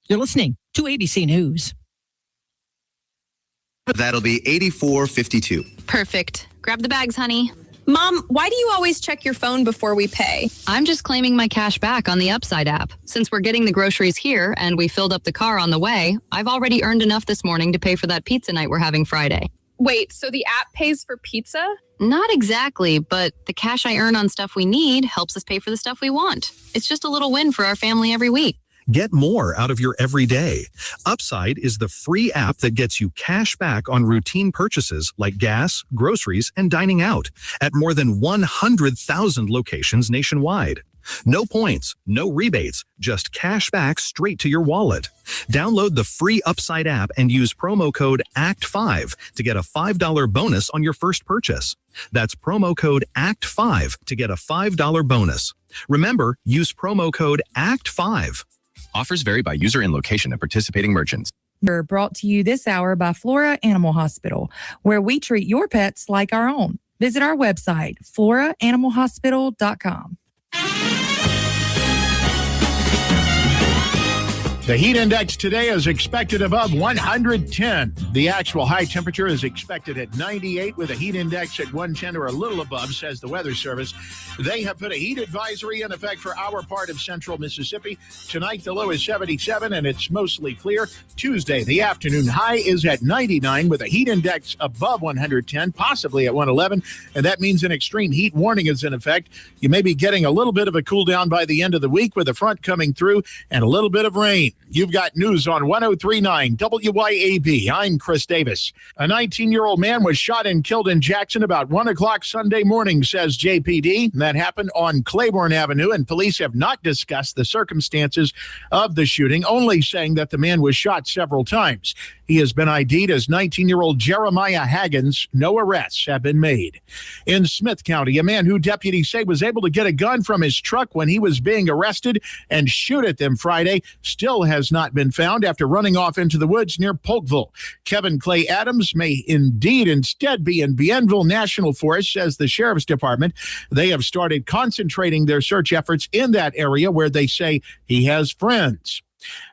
You're listening to ABC News. That'll be $84.52. Perfect. Grab the bags, honey. Mom, why do you always check your phone before we pay? I'm just claiming my cash back on the Upside app. Since we're getting the groceries here and we filled up the car on the way, I've already earned enough this morning to pay for that pizza night we're having Friday. Wait, so the app pays for pizza? Not exactly, but the cash I earn on stuff we need helps us pay for the stuff we want. It's just a little win for our family every week. Get more out of your everyday. Upside is the free app that gets you cash back on routine purchases like gas, groceries, and dining out at more than 100,000 locations nationwide. No points, no rebates, just cash back straight to your wallet. Download the free Upside app and use promo code ACT5 to get a $5 bonus on your first purchase. That's promo code ACT5 to get a $5 bonus. Remember, use promo code ACT5. Offers vary by user and location of participating merchants. We're brought to you this hour by Flora Animal Hospital, where we treat your pets like our own. Visit our website, floraanimalhospital.com. The heat index today is expected above 110. The actual high temperature is expected at 98 with a heat index at 110 or a little above, says the Weather Service. They have put a heat advisory in effect for our part of central Mississippi. Tonight, the low is 77 and it's mostly clear. Tuesday, the afternoon high is at 99 with a heat index above 110, possibly at 111. And that means an extreme heat warning is in effect. You may be getting a little bit of a cool down by the end of the week with a front coming through and a little bit of rain. You've got news on 1039 WYAB. I'm Chris Davis. A 19-year-old man was shot and killed in Jackson about 1 o'clock Sunday morning, says JPD. That happened on Claiborne Avenue, and police have not discussed the circumstances of the shooting, only saying that the man was shot several times. He has been ID'd as 19-year-old Jeremiah Haggins. No arrests have been made. In Smith County, a man who deputies say was able to get a gun from his truck when he was being arrested and shoot at them Friday still has not been found after running off into the woods near Polkville. Kevin Clay Adams may indeed instead be in Bienville National Forest, says the Sheriff's Department. They have started concentrating their search efforts in that area where they say he has friends.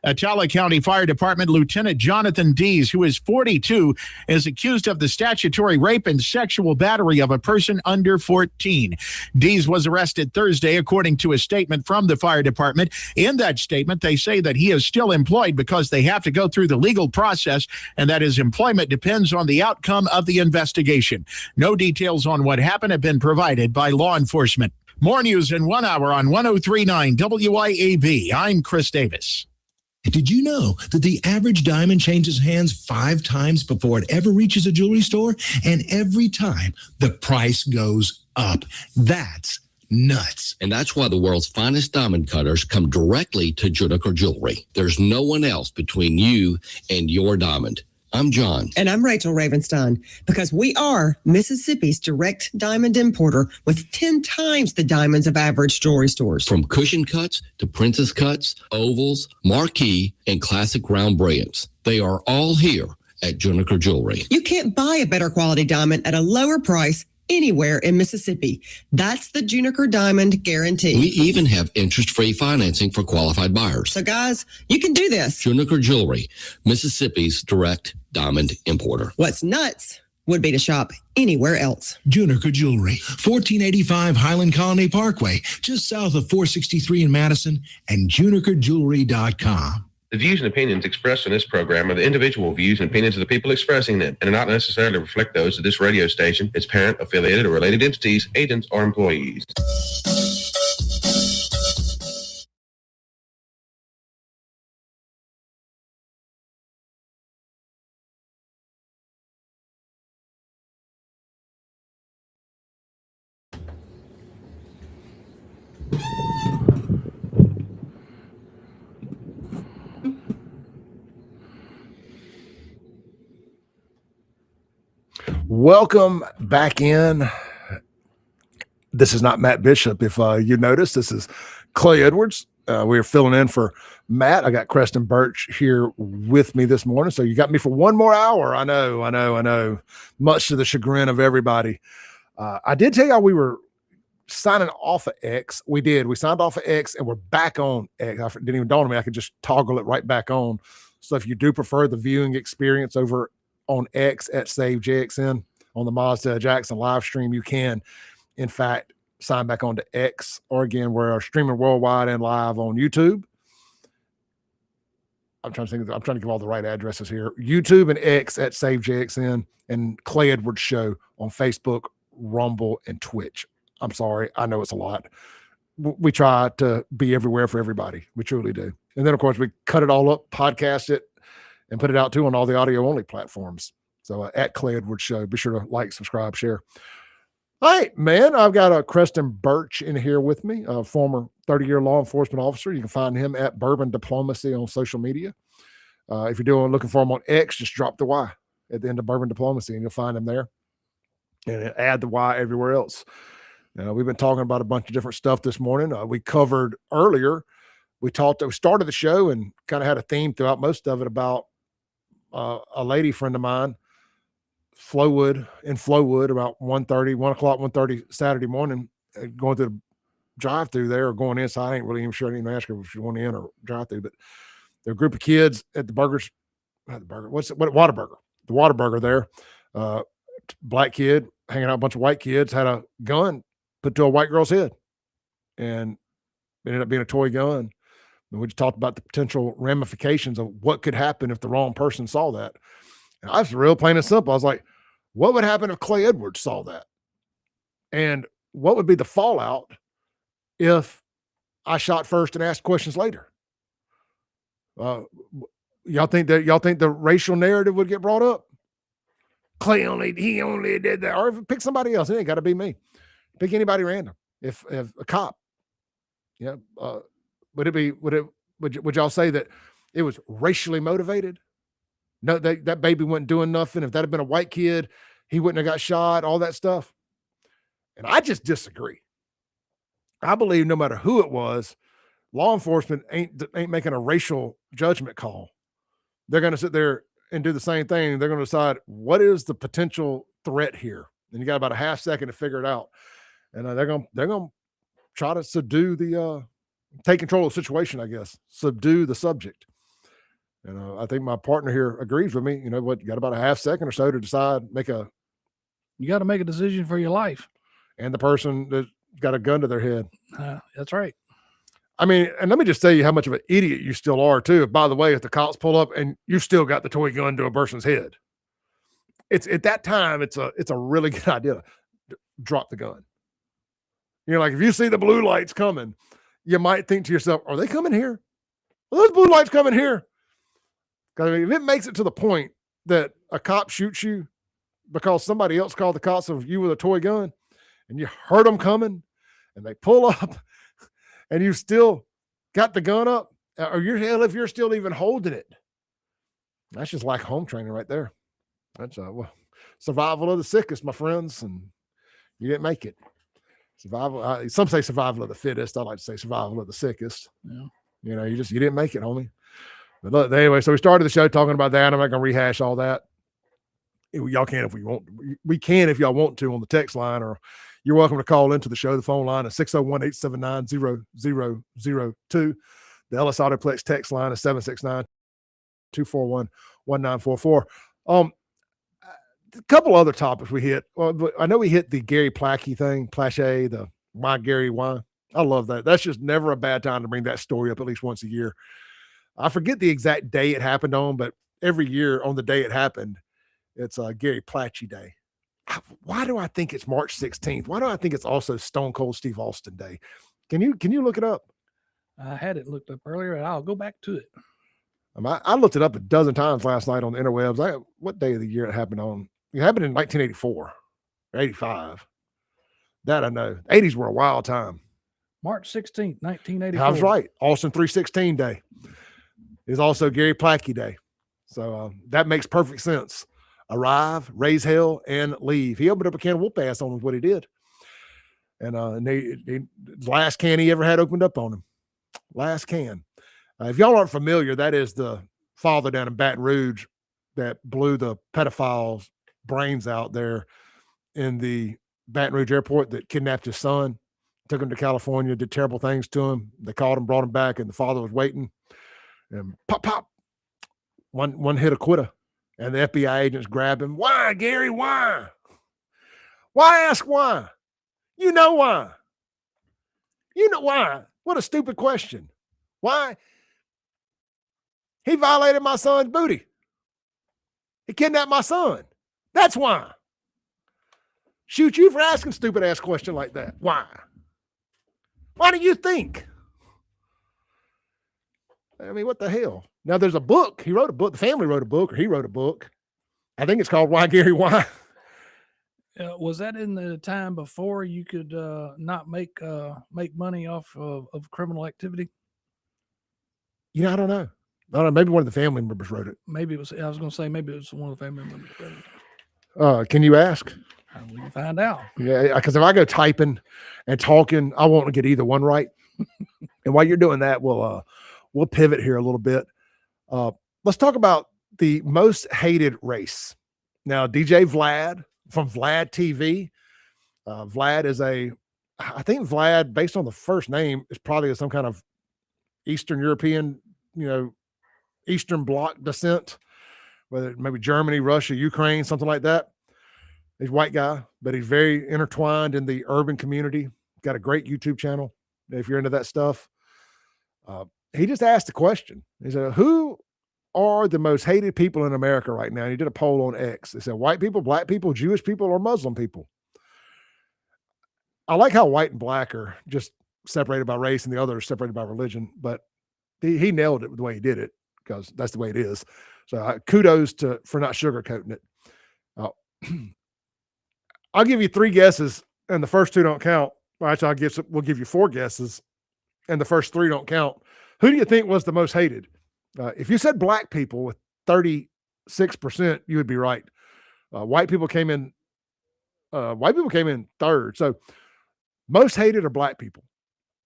Atala County Fire Department Lieutenant Jonathan Dees, who is 42, is accused of the statutory rape and sexual battery of a person under 14. Dees was arrested Thursday, according to a statement from the fire department. In that statement, they say that he is still employed because they have to go through the legal process and that his employment depends on the outcome of the investigation. No details on what happened have been provided by law enforcement. More news in 1 hour on 103.9 WIAB. I'm Chris Davis. Did you know that the average diamond changes hands 5 times before it ever reaches a jewelry store? And every time the price goes up. That's nuts. And that's why the world's finest diamond cutters come directly to Juniker Jewelry. There's no one else between you and your diamond. I'm John. And I'm Rachel Ravenstein, because we are Mississippi's direct diamond importer with 10 times the diamonds of average jewelry stores. From cushion cuts to princess cuts, ovals, marquee, and classic round brilliants, they are all here at Juniker Jewelry. You can't buy a better quality diamond at a lower price anywhere in Mississippi. That's the Juniker Diamond Guarantee. We even have interest-free financing for qualified buyers. So guys, you can do this. Juniker Jewelry, Mississippi's direct diamond importer. What's nuts would be to shop anywhere else. Juniker Jewelry, 1485 Highland Colony Parkway, just south of 463 in Madison, and junikerjewelry.com. The views and opinions expressed in this program are the individual views and opinions of the people expressing them and do not necessarily reflect those of this radio station, its parent, affiliated, or related entities, agents, or employees. Welcome back in. This is not Matt Bishop. If you notice, this is Clay Edwards. We're filling in for Matt. I got Creston Birch here with me this morning. So you got me for one more hour. I know. Much to the chagrin of everybody. I did tell y'all we were signing off of X. We did. We signed off of X and we're back on X. I didn't even dawn on me. I could just toggle it right back on. So if you do prefer the viewing experience over on X at SaveJXN on the Mazda Jackson live stream, you can, in fact, sign back on to X, or again, we're streaming worldwide and live on YouTube. I'm trying to give all the right addresses here. YouTube and X at SaveJXN, and Clay Edwards Show on Facebook, Rumble, and Twitch. I'm sorry. I know it's a lot. We try to be everywhere for everybody. We truly do. And then, of course, we cut it all up, podcast it, and put it out too on all the audio only platforms. So at Clay Edwards Show, be sure to like, subscribe, share. All right, man. I've got a Creston Birch in here with me, a former 30-year law enforcement officer. You can find him at Bourbon Diplomacy on social media. If you're looking for him on X, just drop the Y at the end of Bourbon Diplomacy and you'll find him there. And add the Y everywhere else. We've been talking about a bunch of different stuff this morning. We covered earlier. We started the show and kind of had a theme throughout most of it about a lady friend of mine, Flowood about 1:30 Saturday morning, going through the drive-through there or going inside. I ain't really even sure. I didn't even ask her if she went in or drive-through, but there are a group of kids at the Whataburger. The Whataburger there. Black kid hanging out, a bunch of white kids, had a gun put to a white girl's head, and it ended up being a toy gun. And we just talked about the potential ramifications of what could happen if the wrong person saw that. And I was real plain and simple. I was like, what would happen if Clay Edwards saw that? And what would be the fallout if I shot first and asked questions later? Y'all think the racial narrative would get brought up? Clay he only did that. Or if pick somebody else, it ain't got to be me. Pick anybody random. If a cop, would y'all say that it was racially motivated? No, that baby wasn't doing nothing. If that had been a white kid, he wouldn't have got shot, all that stuff. And I just disagree. I believe no matter who it was, law enforcement ain't making a racial judgment call. They're going to sit there and do the same thing. They're going to decide what is the potential threat here. And you got about a half second to figure it out. And they're going to try to subdue the take control of the situation, I guess, subdue the subject. And I think my partner here agrees with me. You know what? You got about a half second or so to decide, You got to make a decision for your life. And the person that got a gun to their head. That's right. I mean, and let me just tell you how much of an idiot you still are too. By the way, if the cops pull up and you still got the toy gun to a person's head, it's at that time, it's a really good idea. Drop the gun. You know, like if you see the blue lights coming, you might think to yourself, are they coming here? Are those blue lights coming here? Because I mean, if it makes it to the point that a cop shoots you because somebody else called the cops of you with a toy gun and you heard them coming and they pull up and you still got the gun up, or if you're still even holding it, that's just like home training right there. That's survival of the sickest, my friends, and you didn't make it. Survival. Some say survival of the fittest. I like to say survival of the sickest. Yeah. You know, you didn't make it, homie. But look, anyway, so we started the show talking about that. I'm not going to rehash all that. Y'all can if we want. We can if y'all want to on the text line, or you're welcome to call into the show. The phone line is 601-879-0002. The Ellis Autoplex text line is 769-241-1944. A couple other topics we hit. Well, I know we hit the Gary Plackey thing, Plache, the why Gary, why. I love that. That's just never a bad time to bring that story up at least once a year. I forget the exact day it happened on, but every year on the day it happened, it's Gary Plackey Day. Why do I think it's March 16th? Why do I think it's also Stone Cold Steve Austin Day? Can you look it up? I had it looked up earlier, and I'll go back to it. I looked it up a dozen times last night on the interwebs. What day of the year it happened on? It happened in 1984 or 85. That I know. 80s were a wild time. March 16th, 1984. I was right. Austin 316 Day is also Gary Plackey Day. So that makes perfect sense. Arrive, raise hell, and leave. He opened up a can of whoop ass on him, what he did. And last can he ever had opened up on him. Last can. If y'all aren't familiar, that is the father down in Baton Rouge that blew the pedophile's brains out there in the Baton Rouge airport, that kidnapped his son, took him to California, did terrible things to him. They called him, brought him back, and the father was waiting. And pop, one hit a quitter. And the FBI agents grabbed him. Why, Gary? Why? Why ask why? You know why. You know why. What a stupid question. Why? He violated my son's booty. He kidnapped my son. That's why. Shoot you for asking stupid ass question like that. Why? Why do you think? I mean, what the hell? Now there's a book. He wrote a book. The family wrote a book, or he wrote a book. I think it's called Why Gary Why. Was that in the time before you could not make money off of criminal activity? You know, I don't know. Maybe one of the family members wrote it. Maybe it was. I was going to say maybe it was one of the family members wrote it. Can you ask? We can find out. Yeah, because if I go typing and talking, I won't get either one right. And while you're doing that, we'll pivot here a little bit. Let's talk about the most hated race. Now, DJ Vlad from Vlad TV. Vlad is I think Vlad, based on the first name, is probably some kind of Eastern European, Eastern Bloc descent, whether maybe Germany, Russia, Ukraine, something like that. He's a white guy, but he's very intertwined in the urban community. Got a great YouTube channel if you're into that stuff. He just asked a question. He said, who are the most hated people in America right now? And he did a poll on X. He said, white people, black people, Jewish people, or Muslim people. I like how white and black are just separated by race and the other are separated by religion, but he nailed it the way he did it, because that's the way it is. So kudos for not sugarcoating it. I'll give you 3 guesses, and the first 2 don't count. Actually, we'll give you 4 guesses, and the first 3 don't count. Who do you think was the most hated? If you said black people with 36%, you would be right. White people came in third. So most hated are black people.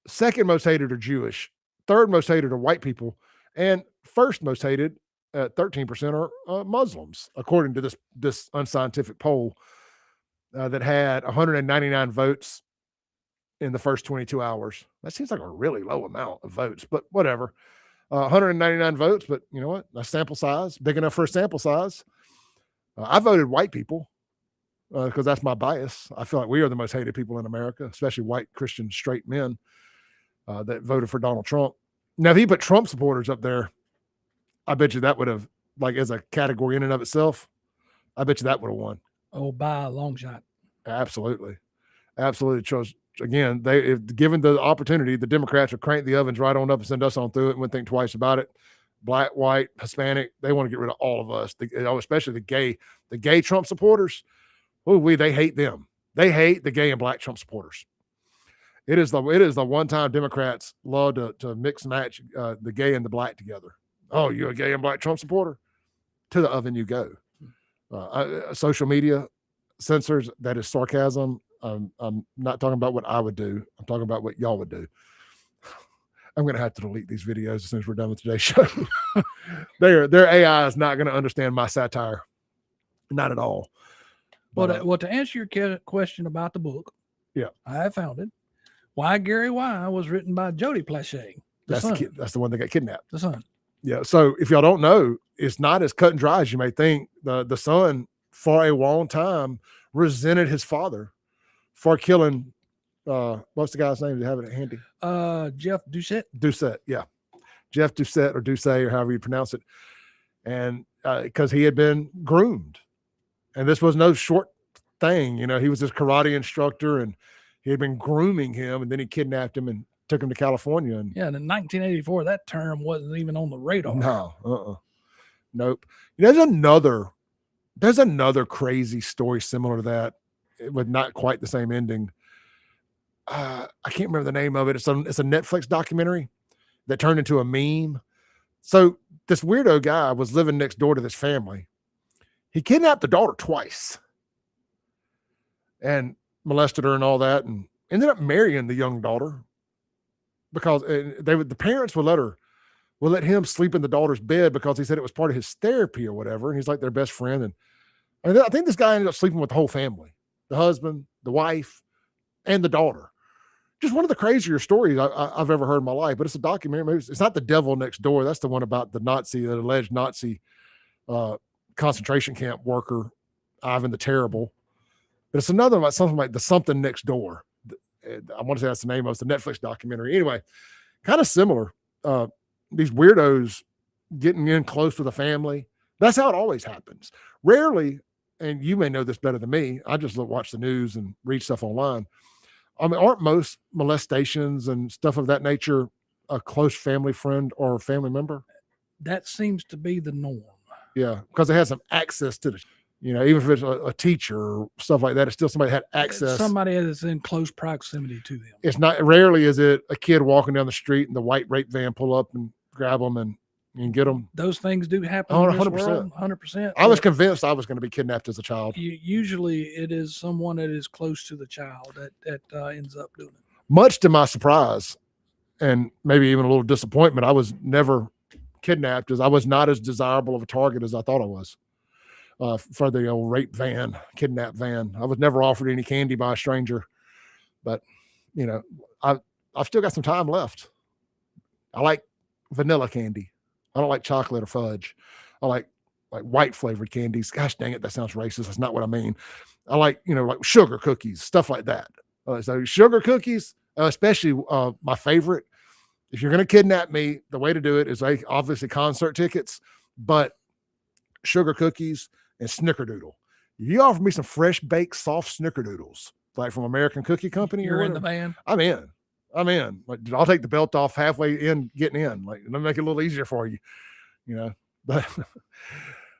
Second most hated are Jewish. Third most hated are white people. And first most hated at 13% are Muslims, according to this unscientific poll that had 199 votes. in the first 22 hours. That seems like a really low amount of votes, but whatever. 199 votes, but you know what? A sample size, big enough for a sample size. I voted white people because that's my bias. I feel like we are the most hated people in America, especially white Christian straight men that voted for Donald Trump. Now, if he put Trump supporters up there, I bet you that would have, like as a category in and of itself, I bet you that would have won. Oh, by a long shot. Absolutely. Absolutely. Again, if given the opportunity, the Democrats would crank the ovens right on up and send us on through it and wouldn't think twice about it. Black, white, Hispanic, they want to get rid of all of us, especially the gay Trump supporters. They hate them. They hate the gay and black Trump supporters. It is the one time Democrats love to mix and match the gay and the black together. Oh, you're a gay and black Trump supporter? To the oven you go. Social media censors, that is sarcasm. I'm not talking about what I would do. I'm talking about what y'all would do. I'm going to have to delete these videos as soon as we're done with today's show. Their AI is not going to understand my satire. Not at all. Well, to answer your question about the book, yeah, I have found it. Why Gary Why was written by Jody Plachey. That's the one that got kidnapped. The son. Yeah. So if y'all don't know, it's not as cut and dry as you may think. The son, for a long time, resented his father for killing. What's the guy's name? Do you have it handy? Jeff Doucette. Doucette, yeah, Jeff Doucette or Doucet or however you pronounce it, and because he had been groomed, and this was no short thing. You know, he was this karate instructor, and he had been grooming him, and then he kidnapped him and took him to California. And yeah, and in 1984, that term wasn't even on the radar. No, nope. There's another crazy story similar to that, with not quite the same ending. I can't remember the name of it. It's a Netflix documentary that turned into a meme. So this weirdo guy was living next door to this family. He kidnapped the daughter twice and molested her and all that, and ended up marrying the young daughter because the parents would let him sleep in the daughter's bed because he said it was part of his therapy or whatever. And he's like their best friend. And I think this guy ended up sleeping with the whole family, the husband, the wife, and the daughter. Just one of the crazier stories I've ever heard in my life, but it's a documentary. It's not The Devil Next Door. That's the one about the alleged Nazi concentration camp worker, Ivan the Terrible. But it's another about something like The Something Next Door. I want to say that's the name of it. It's the Netflix documentary. Anyway, kind of similar. These weirdos getting in close with a family. That's how it always happens. Rarely, and you may know this better than me, I just watch the news and read stuff online. I mean, aren't most molestations and stuff of that nature a close family friend or family member? That seems to be the norm. Yeah, because they have some access to the, even if it's a teacher or stuff like that, it's still somebody that had access. Somebody that's in close proximity to them. It's not, rarely is it a kid walking down the street and the white rape van pull up and grab them and get them. Those things do happen. 100%. 100%. I was convinced I was going to be kidnapped as a child. Usually it is someone that is close to the child that ends up doing it. Much to my surprise and maybe even a little disappointment, I was never kidnapped, as I was not as desirable of a target as I thought I was for the old rape van, kidnap van. I was never offered any candy by a stranger, but I've still got some time left. I like vanilla candy. I don't like chocolate or fudge. I like white flavored candies. Gosh dang it, that sounds racist. That's not what I mean. I like, like sugar cookies, stuff like that. So sugar cookies, especially my favorite. If you're going to kidnap me, the way to do it is obviously concert tickets, but sugar cookies and snickerdoodle. You offer me some fresh baked soft snickerdoodles, like from American Cookie Company. You're in the van. I'm in. Like, I'll take the belt off halfway in, getting in. Like, let me make it a little easier for you, But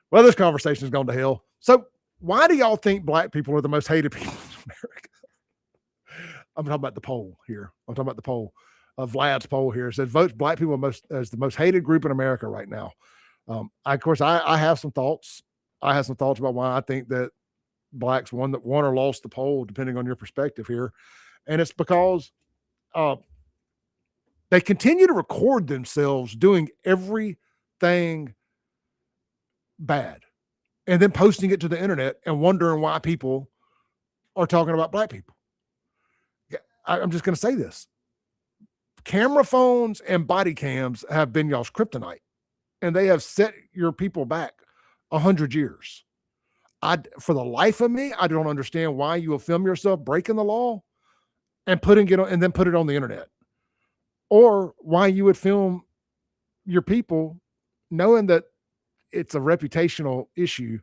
well, this conversation has gone to hell. So, why do y'all think black people are the most hated people in America? I'm talking about the poll here. I'm talking about the poll. Vlad's poll here. It says votes black people as the most hated group in America right now. I have some thoughts. I have some thoughts about why I think that blacks won or lost the poll, depending on your perspective here, and it's because they continue to record themselves doing everything bad and then posting it to the internet and wondering why people are talking about black people. I'm just going to say this. Camera phones and body cams have been y'all's kryptonite, and they have set your people back 100 years. For the life of me, I don't understand why you will film yourself breaking the law and putting it on, and then put it on the internet, or why you would film your people knowing that it's a reputational issue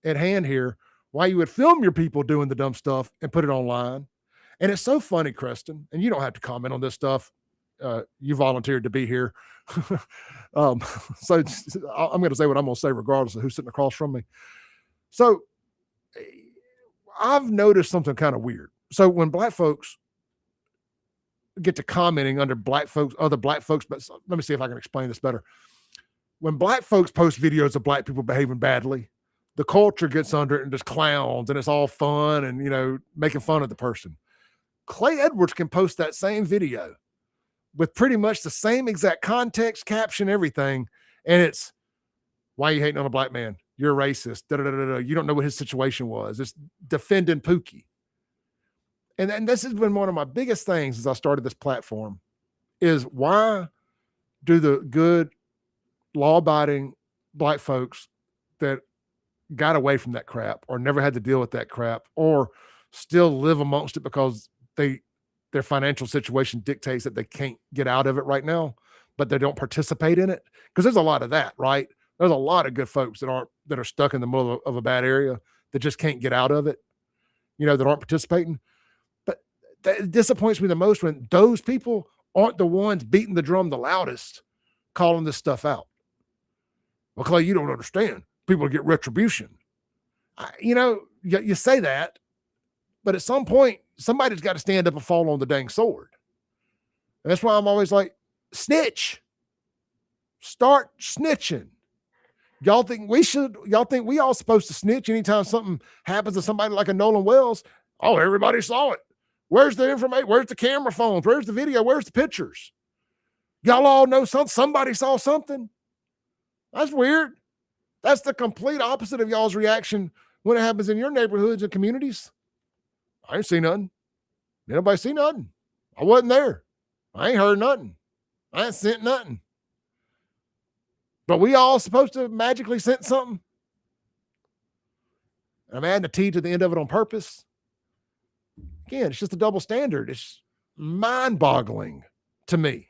at hand here, why you would film your people doing the dumb stuff and put it online. And it's so funny, Creston, and you don't have to comment on this stuff. You volunteered to be here. So I'm going to say what I'm going to say regardless of who's sitting across from me. So I've noticed something kind of weird. So when black folks get to commenting under other black folks, but let me see if I can explain this better. When black folks post videos of black people behaving badly, the culture gets under it and just clowns, and it's all fun and, making fun of the person. Clay Edwards can post that same video with pretty much the same exact context, caption, everything. And it's, why are you hating on a black man? You're a racist. You don't know what his situation was. It's defending Pookie. And this has been one of my biggest things as I started this platform is, why do the good law-abiding black folks that got away from that crap or never had to deal with that crap or still live amongst it because their financial situation dictates that they can't get out of it right now, but they don't participate in it? Because there's a lot of that, right? There's a lot of good folks that are stuck in the middle of a bad area that just can't get out of it, that aren't participating. But that disappoints me the most when those people aren't the ones beating the drum the loudest, calling this stuff out. Well, Clay, you don't understand. People get retribution. You say that, but at some point, somebody's got to stand up and fall on the dang sword. And that's why I'm always like, snitch. Start snitching. Y'all think we all supposed to snitch anytime something happens to somebody like a Nolan Wells? Oh, everybody saw it. Where's the information? Where's the camera phones? Where's the video? Where's the pictures? Y'all all know somebody saw something. That's weird. That's the complete opposite of y'all's reaction when it happens in your neighborhoods and communities. I ain't seen nothing. Nobody see nothing. I wasn't there. I ain't heard nothing. I ain't sent nothing. But we all supposed to magically sent something? I'm adding a T to the end of it on purpose. Again, it's just a double standard. It's mind-boggling to me.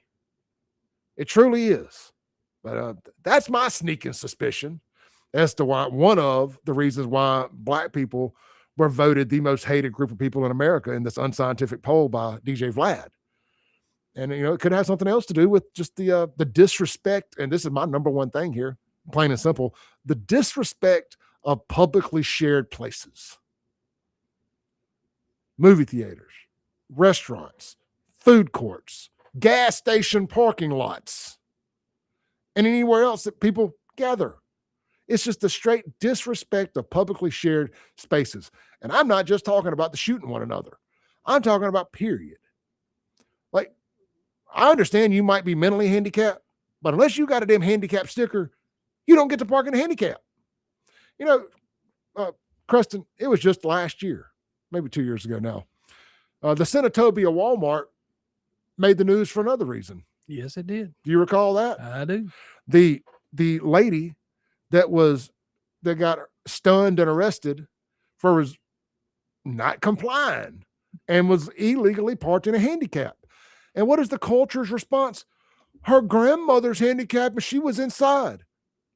It truly is. But that's my sneaking suspicion as to why one of the reasons why black people were voted the most hated group of people in America in this unscientific poll by DJ Vlad. And, it could have something else to do with just the disrespect. And this is my number one thing here, plain and simple, the disrespect of publicly shared places. Movie theaters, restaurants, food courts, gas station parking lots, and anywhere else that people gather. It's just the straight disrespect of publicly shared spaces. And I'm not just talking about the shooting one another. I'm talking about period. Like, I understand you might be mentally handicapped, but unless you got a damn handicap sticker, you don't get to park in a handicap. Creston, it was just last year, maybe 2 years ago now. The Senatobia Walmart made the news for another reason. Yes, it did. Do you recall that? I do. The lady that got stunned and arrested for not complying and was illegally parked in a handicap. And what is the culture's response? Her grandmother's handicapped and she was inside.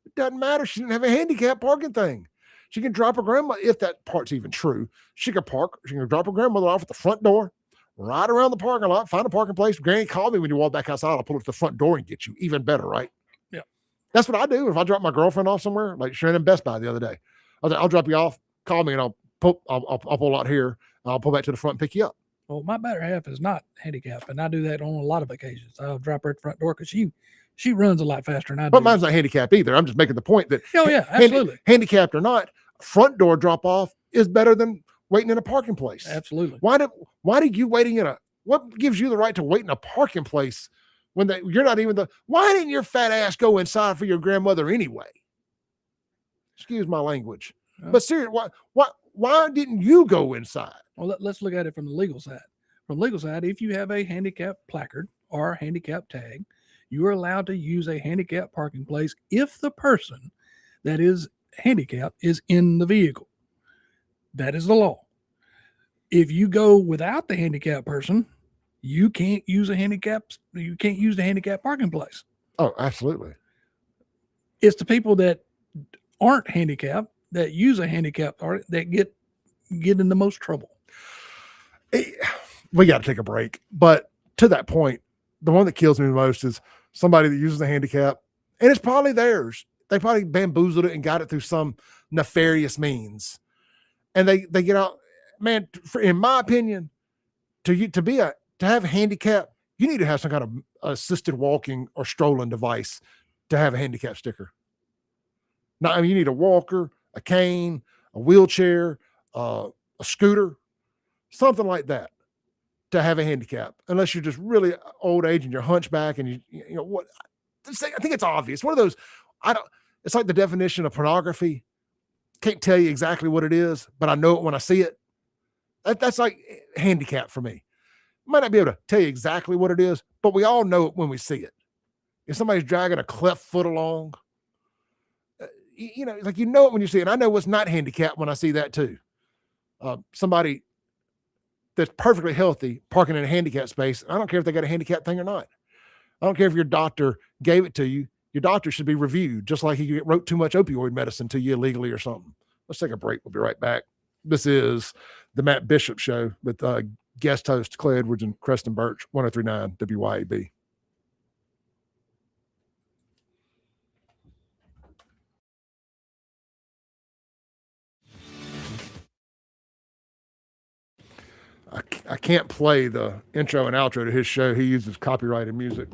It doesn't matter. She didn't have a handicap parking thing. She can drop her grandmother, if that part's even true. She can drop her grandmother off at the front door, ride around the parking lot, find a parking place. Granny, call me when you walk back outside. I'll pull up to the front door and get you. Even better, right? Yeah. That's what I do. If I drop my girlfriend off somewhere, like Shannon Best Buy the other day, I'll drop you off, call me, and I'll pull out here. I'll pull back to the front and pick you up. Well, my better half is not handicapped, and I do that on a lot of occasions. I'll drop her at the front door because she runs a lot faster than I do. But mine's not handicapped either. I'm just making the point that absolutely. Handicapped or not, front door drop off is better than waiting in a parking place. Absolutely. Why do you waiting what gives you the right to wait in a parking place when you're not even why didn't your fat ass go inside for your grandmother anyway? Excuse my language. But seriously, why didn't you go inside? Well, let's look at it from the legal side. from legal side, if you have a handicap placard or handicap tag, you are allowed to use a handicap parking place if the person that is handicapped is in the vehicle. That is the law. If you go without the handicapped person, you can't use the handicap parking place. Oh, absolutely. It's the people that aren't handicapped that use a handicap part that get in the most trouble. We got to take a break. But to that point, the one that kills me the most is somebody that uses a handicap, and it's probably theirs. They probably bamboozled it and got it through some nefarious means. And they get out, man, in my opinion, to have a handicap, you need to have some kind of assisted walking or strolling device to have a handicap sticker. Now, I mean, you need a walker, a cane, a wheelchair, a scooter, something like that to have a handicap, unless you're just really old age and you're hunchback and you know what, I think it's obvious. One of those, it's like the definition of pornography. Can't tell you exactly what it is, but I know it when I see it. That's like handicap for me. Might not be able to tell you exactly what it is, but we all know it when we see it. If somebody's dragging a cleft foot along, like you know it when you see it. I know what's not handicapped when I see that too. Somebody that's perfectly healthy parking in a handicap space. I don't care if they got a handicap thing or not. I don't care if your doctor gave it to you. Your doctor should be reviewed, just like he wrote too much opioid medicine to you illegally or something. Let's take a break. We'll be right back. This is the Matt Bishop Show with guest host Clay Edwards and Creston Birch, 103.9 WYAB. I can't play the intro and outro to his show. He uses copyrighted music.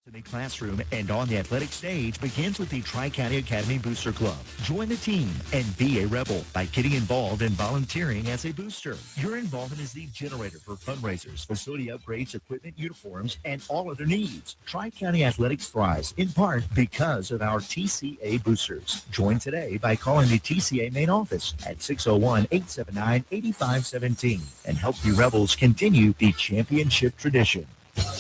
In the classroom and on the athletic stage begins with the Tri-County Academy Booster Club. Join the team and be a rebel by getting involved and volunteering as a booster. Your involvement is the generator for fundraisers, facility upgrades, equipment, uniforms, and all other needs. Tri-County Athletics thrives in part because of our TCA boosters. Join today by calling the TCA main office at 601-879-8517 and help you Rebels continue the championship tradition.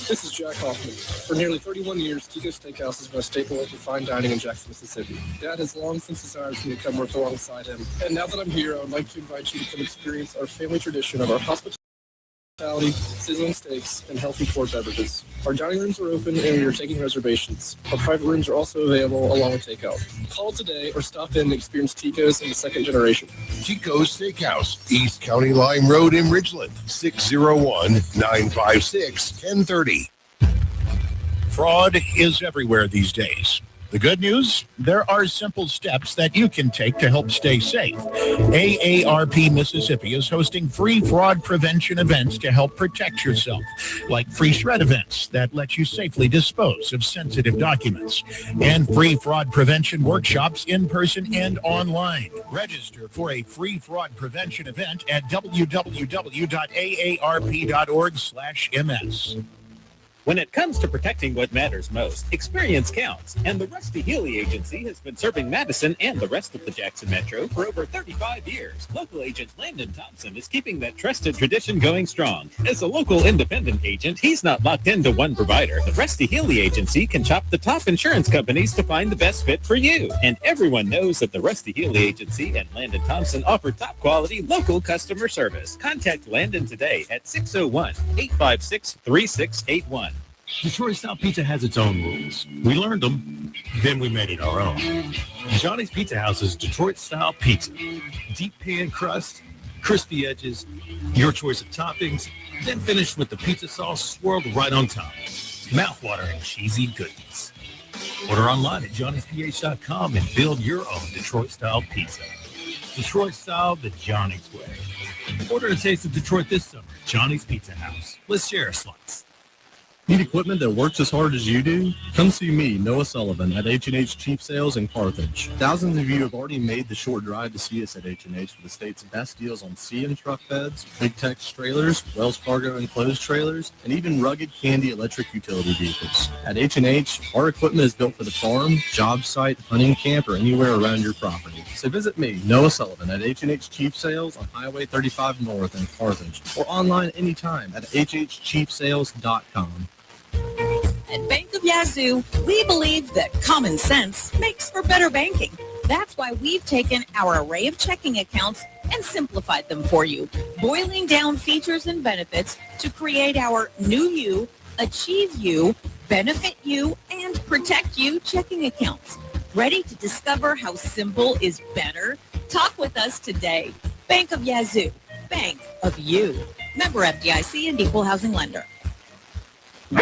This is Jack Hoffman. For nearly 31 years, Tico Steakhouse has been a staple of fine dining in Jackson, Mississippi. Dad has long since desired for me to come work alongside him. And now that I'm here, I would like to invite you to come experience our family tradition of our hospitality, sizzling steaks, and healthy poured beverages. Our dining rooms are open and we are taking reservations. Our private rooms are also available along with takeout. Call today or stop in and experience Tico's in the second generation. Tico's Steakhouse, East County Line Road in Ridgeland, 601-956-1030. Fraud is everywhere these days. The good news, there are simple steps that you can take to help stay safe. AARP Mississippi is hosting free fraud prevention events to help protect yourself, like free shred events that let you safely dispose of sensitive documents, and free fraud prevention workshops in person and online. Register for a free fraud prevention event at www.aarp.org/ms. When it comes to protecting what matters most, experience counts, and the Rusty Healy Agency has been serving Madison and the rest of the Jackson Metro for over 35 years. Local agent Landon Thompson is keeping that trusted tradition going strong. As a local independent agent, he's not locked into one provider. The Rusty Healy Agency can shop the top insurance companies to find the best fit for you. And everyone knows that the Rusty Healy Agency and Landon Thompson offer top quality local customer service. Contact Landon today at 601-856-3681. Detroit-style pizza has its own rules. We learned them, then we made it our own. Johnny's Pizza House's Detroit-style pizza. Deep pan crust, crispy edges, your choice of toppings, then finished with the pizza sauce swirled right on top. Mouth-watering cheesy goodness. Order online at johnnysph.com and build your own Detroit-style pizza. Detroit-style the Johnny's way. Order a taste of Detroit this summer at Johnny's Pizza House. Let's share a slice. Need equipment that works as hard as you do? Come see me, Noah Sullivan, at H&H Chief Sales in Carthage. Thousands of you have already made the short drive to see us at H&H for the state's best deals on CM truck beds, Big Tex trailers, Wells Fargo enclosed trailers, and even rugged Candy electric utility vehicles. At H&H, our equipment is built for the farm, job site, hunting camp, or anywhere around your property. So visit me, Noah Sullivan, at H&H Chief Sales on Highway 35 North in Carthage, or online anytime at hhchiefsales.com. At Bank of Yazoo, we believe that common sense makes for better banking. That's why we've taken our array of checking accounts and simplified them for you, boiling down features and benefits to create our New You, Achieve You, Benefit You, and Protect You checking accounts. Ready to discover how simple is better? Talk with us today. Bank of Yazoo, Bank of You. Member FDIC and Equal Housing Lender. To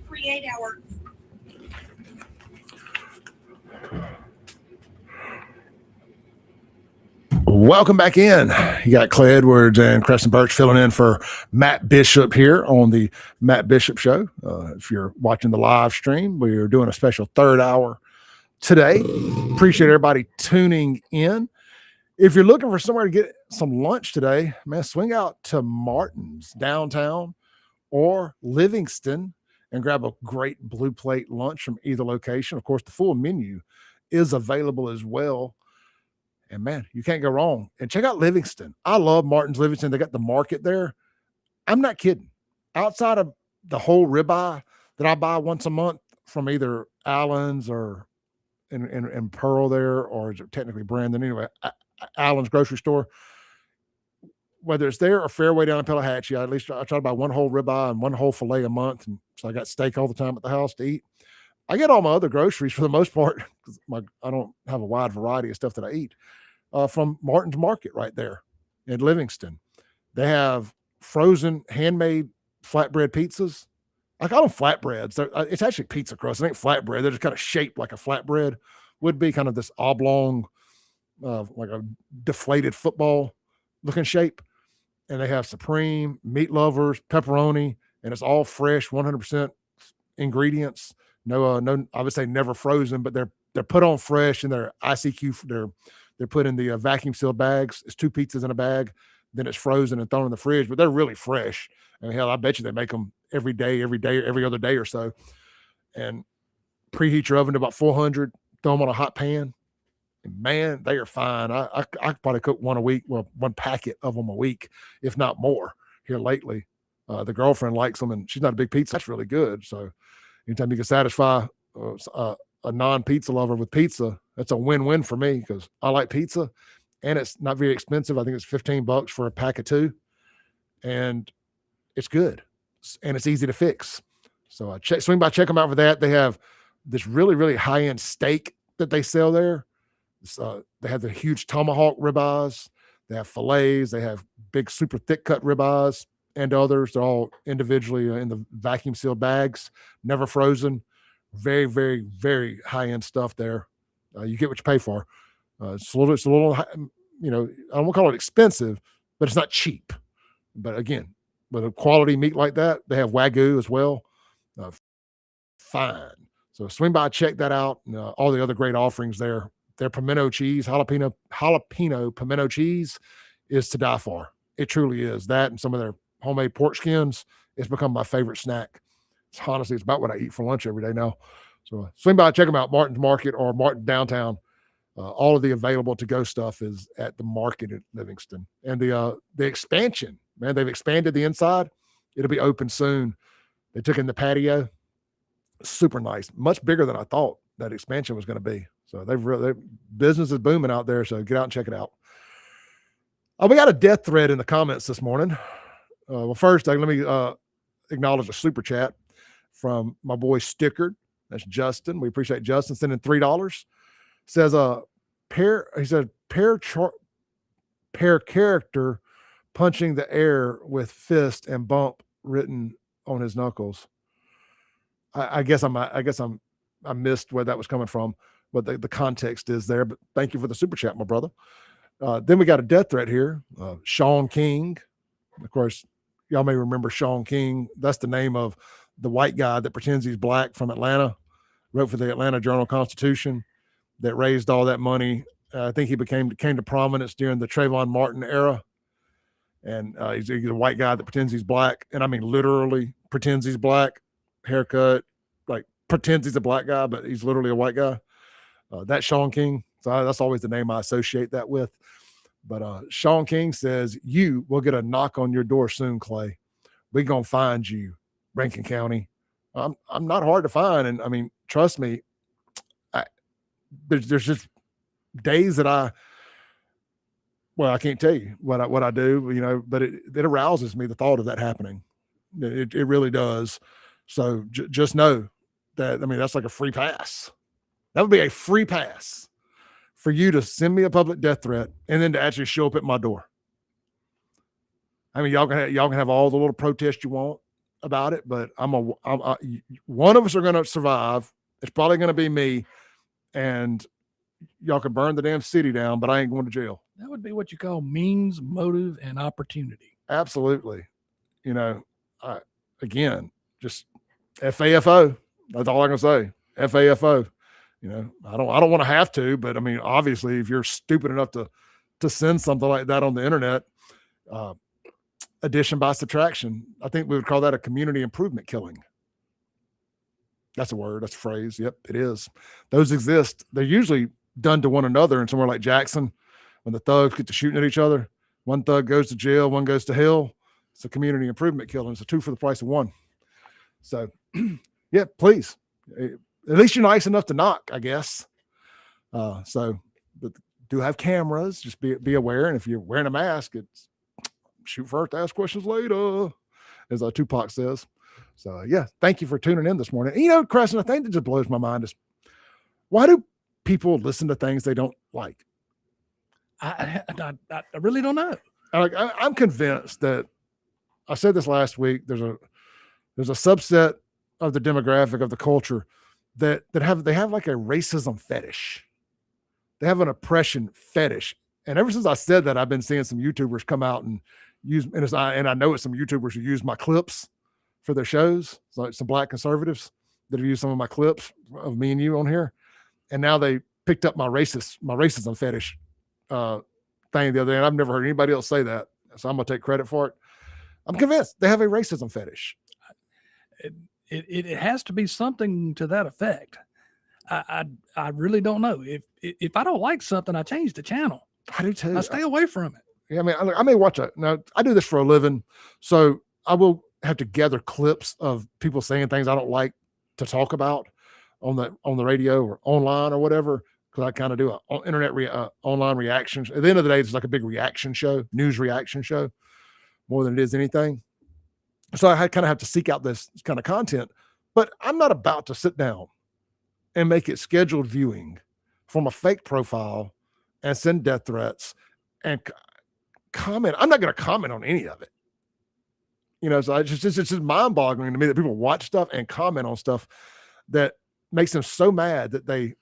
create our Welcome back in. You got Clay Edwards and Creston Birch filling in for Matt Bishop here on the Matt Bishop Show. If you're watching the live stream, we're doing a special third hour today. Appreciate everybody tuning in. If you're looking for somewhere to get some lunch today, man, swing out to Martin's downtown or Livingston and grab a great blue plate lunch from either location. Of course, the full menu is available as well. And man, you can't go wrong. And check out Livingston. I love Martin's Livingston. They got the market there. I'm not kidding. Outside of the whole ribeye that I buy once a month from either Allen's or in Pearl there, or is it technically Brandon? Anyway, Allen's grocery store. Whether it's there or Fairway down in Pelahatchie, at least I try to buy one whole ribeye and one whole filet a month. And so I got steak all the time at the house to eat. I get all my other groceries for the most part, because I don't have a wide variety of stuff that I eat, from Martin's Market right there in Livingston. They have frozen handmade flatbread pizzas. I call them flatbreads. It's actually pizza crust. It ain't flatbread. They're just kind of shaped like a flatbread would be, kind of this oblong, like a deflated football looking shape. And they have supreme, meat lovers, pepperoni, and it's all fresh, 100% ingredients. No, I would say never frozen, but they're put on fresh, and they're ICQ. They're put in the vacuum sealed bags. It's 2 pizzas in a bag. Then it's frozen and thrown in the fridge, but they're really fresh. And hell, I bet you they make them every day, every other day or so. And preheat your oven to about 400, throw them on a hot pan. And man, they are fine. I could probably cook one a week, well, one packet of them a week, if not more here lately. The girlfriend likes them, and she's not a big pizza. That's really good. So anytime you can satisfy a non-pizza lover with pizza, that's a win-win for me, because I like pizza and it's not very expensive. I think it's $15 for a pack of 2, and it's good and it's easy to fix. So swing by, check them out for that. They have this really, really high-end steak that they sell there. They have the huge tomahawk ribeyes. They have fillets. They have big, super thick cut ribeyes and others. They're all individually in the vacuum sealed bags, never frozen. Very, very, very high-end stuff there. You get what you pay for. It's a little, I don't want to call it expensive, but it's not cheap. But again, with a quality meat like that, they have Wagyu as well. Fine. So swing by, check that out. And, all the other great offerings there. Their pimento cheese, jalapeno pimento cheese is to die for. It truly is. That and some of their homemade pork skins, it's become my favorite snack. Honestly, it's about what I eat for lunch every day now. So swing by, check them out, Martin's Market or Martin Downtown. All of the available to-go stuff is at the market at Livingston. And the expansion, man, they've expanded the inside. It'll be open soon. They took in the patio. Super nice. Much bigger than I thought that expansion was going to be. So their business is booming out there. So get out and check it out. We got a death threat in the comments this morning. Well, first, let me acknowledge a super chat from my boy Stickard. That's Justin. We appreciate Justin sending $3. Says pair character punching the air with fist and bump written on his knuckles. I guess I missed where that was coming from, but the context is there. But thank you for the super chat, my brother. Then we got a death threat here. Sean King, of course, y'all may remember Sean King. That's the name of the white guy that pretends he's black from Atlanta, wrote for the Atlanta Journal-Constitution, that raised all that money. I think he came to prominence during the Trayvon Martin era. And he's a white guy that pretends he's black. And I mean, literally pretends he's black, haircut, like pretends he's a black guy, but he's literally a white guy. That's Sean King. So that's always the name I associate that with. But Sean King says, you will get a knock on your door soon, Clay. We're going to find you, Rankin County. I'm not hard to find. And I mean, trust me, there's just days that I can't tell you what I do, but it arouses me, the thought of that happening. It really does. So just know that, I mean, that's like a free pass. That would be a free pass for you to send me a public death threat and then to actually show up at my door. I mean, y'all can have all the little protests you want about it, but one of us are going to survive. It's probably going to be me, and y'all can burn the damn city down, but I ain't going to jail. That would be what you call means, motive, and opportunity. Absolutely. Again, just FAFO. That's all I can say. FAFO. I don't want to have to, but I mean, obviously, if you're stupid enough to send something like that on the internet, addition by subtraction, I think we would call that a community improvement killing. That's a word. That's a phrase. Yep, it is. Those exist. They're usually done to one another in somewhere like Jackson, when the thugs get to shooting at each other. One thug goes to jail, one goes to hell. It's a community improvement killing. It's a 2 for the price of 1. So, yeah, please. At least you're nice enough to knock, I guess. But do have cameras. Just be aware. And if you're wearing a mask, it's shoot first, ask questions later, as Tupac says. So, yeah, thank you for tuning in this morning. Creston, the thing that just blows my mind is, why do people listen to things they don't like? I really don't know. I'm convinced that, I said this last week, there's a subset of the demographic of the culture that have like a racism fetish. They have an oppression fetish. And ever since I said that, I've been seeing some YouTubers come out and use, and I know it's some YouTubers who use my clips for their shows. It's like some black conservatives that have used some of my clips of me and you on here. And now they picked up my racism fetish thing the other day. And I've never heard anybody else say that. So I'm going to take credit for it. I'm convinced they have a racism fetish. It has to be something to that effect. I really don't know. If I don't like something, I change the channel. I do too. I stay away from it. Yeah, I mean, I may watch it. Now, I do this for a living, so I will have to gather clips of people saying things I don't like to talk about on the radio or online or whatever, because I kind of do an internet online reactions. At the end of the day, it's like a big reaction show, news reaction show, more than it is anything. So I kind of have to seek out this kind of content, but I'm not about to sit down and make it scheduled viewing from a fake profile and send death threats and comment. I'm not going to comment on any of it. So it's just mind boggling to me that people watch stuff and comment on stuff that makes them so mad that they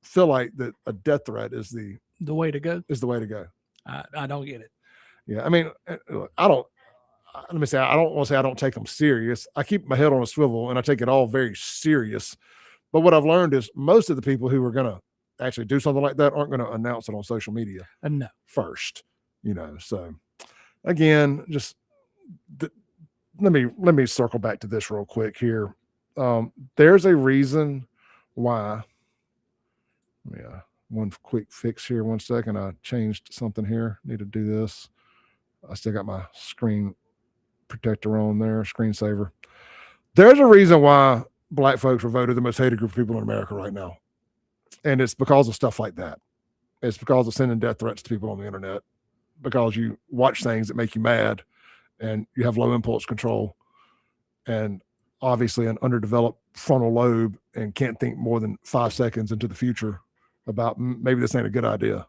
feel like that a death threat is the way to go. I don't get it. Yeah. I mean, I don't want to say I don't take them serious. I keep my head on a swivel and I take it all very serious. But what I've learned is most of the people who are going to actually do something like that aren't going to announce it on social media no. first, So again, just let me circle back to this real quick here. There's a reason why. Yeah, one quick fix here. 1 second. I changed something here. Need to do this. I still got my screen protector on there, screensaver. There's a reason why black folks were voted the most hated group of people in America right now. And it's because of stuff like that. It's because of sending death threats to people on the internet, because you watch things that make you mad and you have low impulse control and obviously an underdeveloped frontal lobe and can't think more than 5 seconds into the future about maybe this ain't a good idea.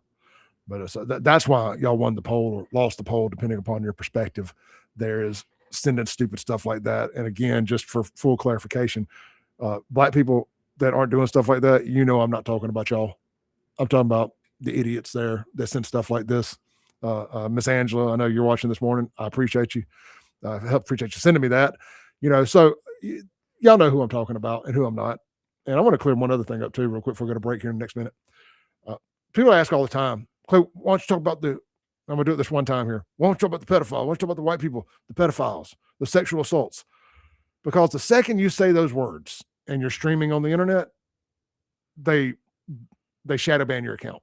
But that's why y'all won the poll or lost the poll, depending upon your perspective. There is sending stupid stuff like that. And again, just for full clarification, black people that aren't doing stuff like that, I'm not talking about y'all. I'm talking about the idiots there that send stuff like this. Miss Angela, I know you're watching this morning. I appreciate you. I appreciate you sending me that. So y'all know who I'm talking about and who I'm not. And I want to clear one other thing up too, real quick before we go to break here in the next minute. People ask all the time, Clay, why don't you talk about I'm going to do it this one time here. Why don't you talk about the pedophile? Why don't you talk about the white people, the pedophiles, the sexual assaults? Because the second you say those words and you're streaming on the internet, they shadow ban your account.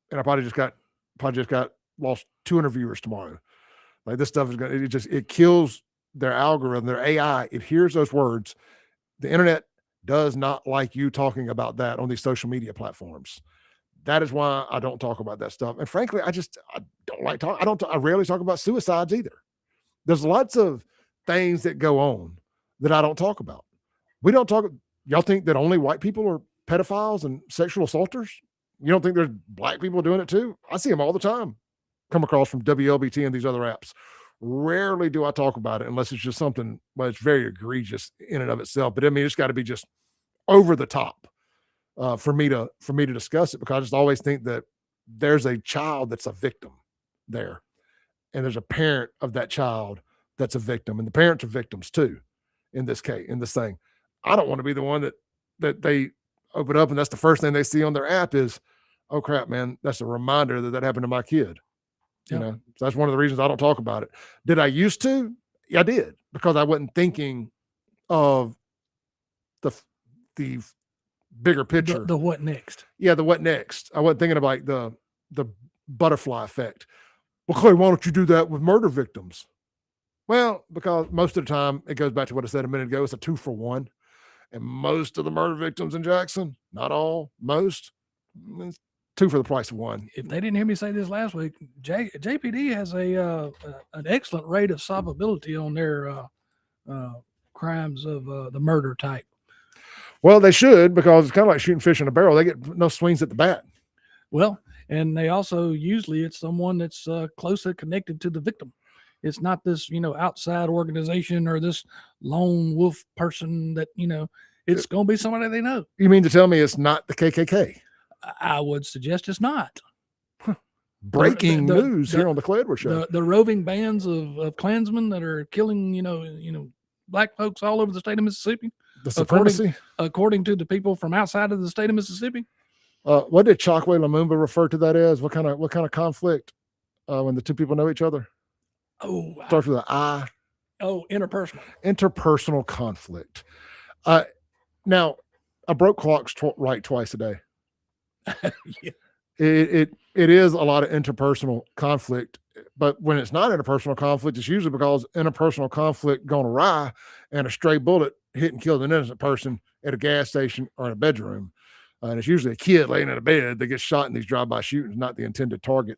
And I probably just got lost 200 viewers tomorrow. Like, this stuff is it kills their algorithm, their AI. It hears those words. The internet does not like you talking about that on these social media platforms. That is why I don't talk about that stuff. And frankly, I don't like talk. I rarely talk about suicides either. There's lots of things that go on that I don't talk about. We don't talk. Y'all think that only white people are pedophiles and sexual assaulters? You don't think there's black people doing it too? I see them all the time. Come across from WLBT and these other apps. Rarely do I talk about it unless it's just something, well, it's very egregious in and of itself. But I mean, it's got to be just over the top for me to discuss it, because I just always think that there's a child that's a victim there, and there's a parent of that child that's a victim, and the parents are victims too in this case, in this thing. I don't want to be the one that they open up and that's the first thing they see on their app is, oh crap, man, that's a reminder that happened to my kid. Yep. So that's one of the reasons I don't talk about it. Did I used to? Yeah, I did, because I wasn't thinking of the bigger picture. The what next? Yeah, the what next. I wasn't thinking of like the butterfly effect. Well, Clay, why don't you do that with murder victims? Well, because most of the time, it goes back to what I said a minute ago, it's a 2-for-1. And most of the murder victims in Jackson, not all, most, 2 for the price of 1. If they didn't hear me say this last week, JPD has an excellent rate of solvability on their crimes of the murder type. Well, they should, because it's kind of like shooting fish in a barrel. They get no swings at the bat. Well, and they also usually it's someone that's closely connected to the victim. It's not this, outside organization or this lone wolf person that, it's going to be somebody they know. You mean to tell me it's not the KKK? I would suggest it's not. Breaking news here on the Clay Edwards Show. The roving bands of Klansmen that are killing, black folks all over the state of Mississippi. The supremacy? According to the people from outside of the state of Mississippi. What did Chokwe Lumumba refer to that as? What kind of conflict when the two people know each other? Oh, starts with an I. Oh, interpersonal. Interpersonal conflict. Now, I broke clocks right twice a day. Yeah. It is a lot of interpersonal conflict, but when it's not interpersonal conflict, it's usually because interpersonal conflict gone awry and a stray bullet hit and killed an innocent person at a gas station or in a bedroom. And it's usually a kid laying in a bed that gets shot in these drive-by shootings, not the intended target.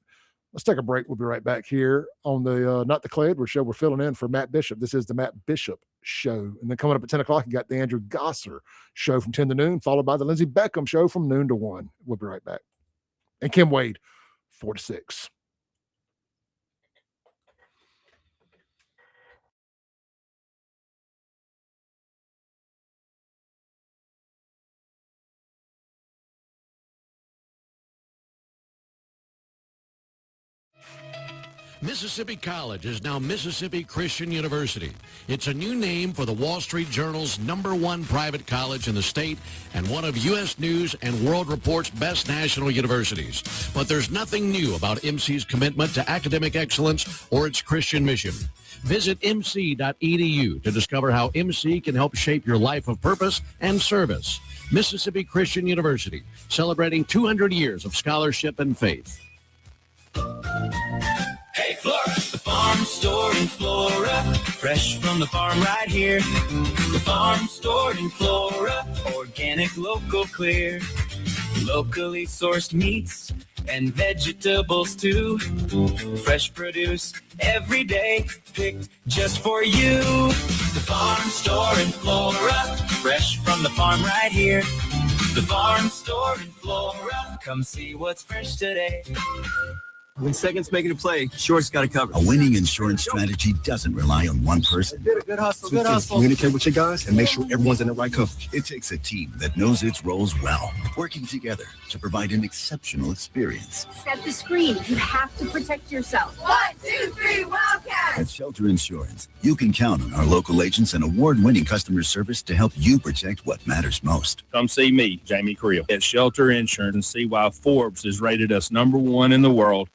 Let's take a break. We'll be right back here on the Not the Clay Edwards Show. We're filling in for Matt Bishop. This is the Matt Bishop Show. And then coming up at 10 o'clock, you got the Andrew Gosser Show from 10 to noon, followed by the Lindsey Beckham Show from noon to 1. We'll be right back. And Kim Wade, 4 to 6. Mississippi College is now Mississippi Christian University. It's a new name for the Wall Street Journal's #1 private college in the state and one of U.S. News and World Report's best national universities. But there's nothing new about MC's commitment to academic excellence or its Christian mission. Visit mc.edu to discover how MC can help shape your life of purpose and service. Mississippi Christian University, celebrating 200 years of scholarship and faith. Hey, Flora, the farm store in Flora, fresh from the farm right here. The farm store in Flora, organic, local, clear. Locally sourced meats and vegetables too. Fresh produce every day, picked just for you. The farm store in Flora, fresh from the farm right here. The farm store in Flora, come see what's fresh today. When second's making a play, short's got it covered. A winning insurance strategy doesn't rely on one person. Good hustle, Two things: communicate with your guys and make sure everyone's in the right coverage. It takes a team that knows its roles well, working together to provide an exceptional experience. Set the screen. You have to protect yourself. 1, 2, 3, Wildcat! At Shelter Insurance, you can count on our local agents and award-winning customer service to help you protect what matters most. Come see me, Jamie Creel, at Shelter Insurance and see why Forbes has rated us #1 in the world.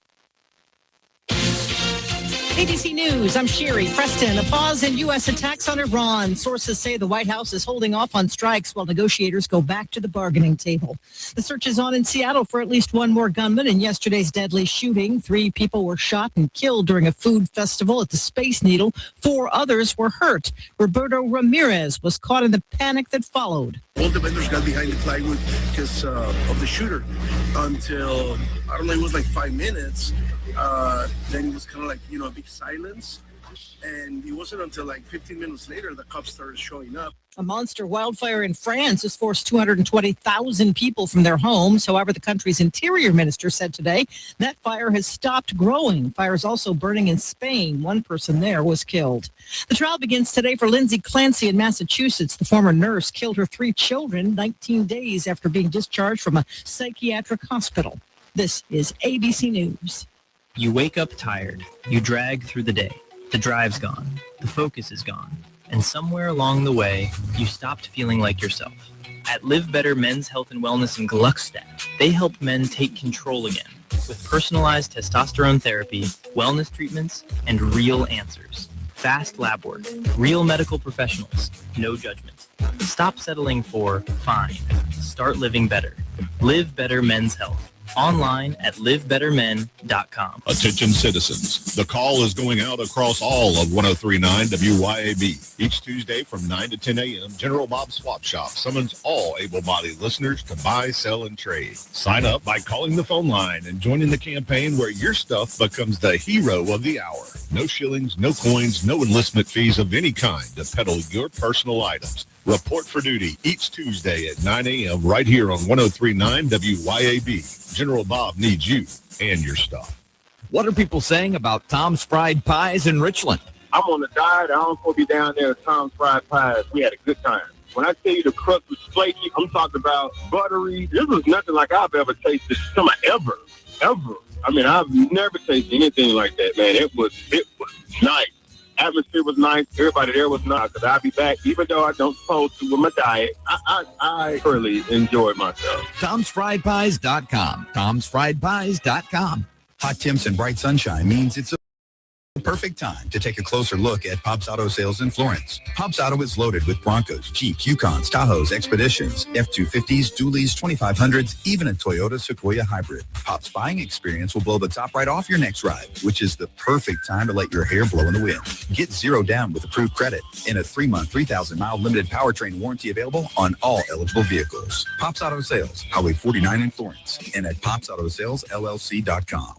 ABC News, I'm Sherry. Creston, a pause in U.S. attacks on Iran. Sources say the White House is holding off on strikes while negotiators go back to the bargaining table. The search is on in Seattle for at least one more gunman in yesterday's deadly shooting. 3 people were shot and killed during a food festival at the Space Needle. 4 others were hurt. Roberto Ramirez was caught in the panic that followed. All the vendors got behind the plywood because of the shooter until, I don't know, it was like 5 minutes. Then it was kind of like, a big silence. And it wasn't until like 15 minutes later the cops started showing up. A monster wildfire in France has forced 220,000 people from their homes. However, the country's interior minister said today that fire has stopped growing. Fire is also burning in Spain. 1 person there was killed. The trial begins today for Lindsay Clancy in Massachusetts. The former nurse killed her 3 children 19 days after being discharged from a psychiatric hospital. This is ABC News. You wake up tired. You drag through the day. The drive's gone. The focus is gone. And somewhere along the way, you stopped feeling like yourself. At Live Better Men's Health and Wellness in Gluckstadt, they help men take control again with personalized testosterone therapy, wellness treatments, and real answers. Fast lab work, real medical professionals, no judgment. Stop settling for fine. Start living better. Live Better Men's Health. Online at livebettermen.com. Attention citizens, the call is going out across all of 103.9 WYAB. Each Tuesday from 9 to 10 a.m., General Bob Swap Shop summons all able-bodied listeners to buy, sell, and trade. Sign up by calling the phone line and joining the campaign where your stuff becomes the hero of the hour. No shillings, no coins, no enlistment fees of any kind to peddle your personal items. Report for duty each Tuesday at 9 a.m. right here on 103.9 WYAB. General Bob needs you and your stuff. What are people saying about Tom's Fried Pies in Ridgeland? I'm on a diet. I don't want to be down there at Tom's Fried Pies. We had a good time. When I tell you the crust was flaky, I'm talking about buttery. This was nothing like I've ever tasted. Ever. I mean, I've never tasted anything like that, man. It was nice. Atmosphere was nice. Everybody there was nice. Because I'll be back, even though I don't supposed to with my diet. I thoroughly enjoyed myself. Tom'sFriedPies.com. Tom'sFriedPies.com. Hot temps and bright sunshine means it's a perfect time to take a closer look at Pop's Auto Sales in Florence. Pop's Auto is loaded with Broncos, Jeeps, Yukons, Tahoes, Expeditions, F-250s, Dualies, 2500s, even a Toyota Sequoia hybrid. Pop's buying experience will blow the top right off your next ride, which is the perfect time to let your hair blow in the wind. Get 0 down with approved credit and a 3-month, 3,000-mile limited powertrain warranty available on all eligible vehicles. Pop's Auto Sales, Highway 49 in Florence, and at popsautosalesllc.com.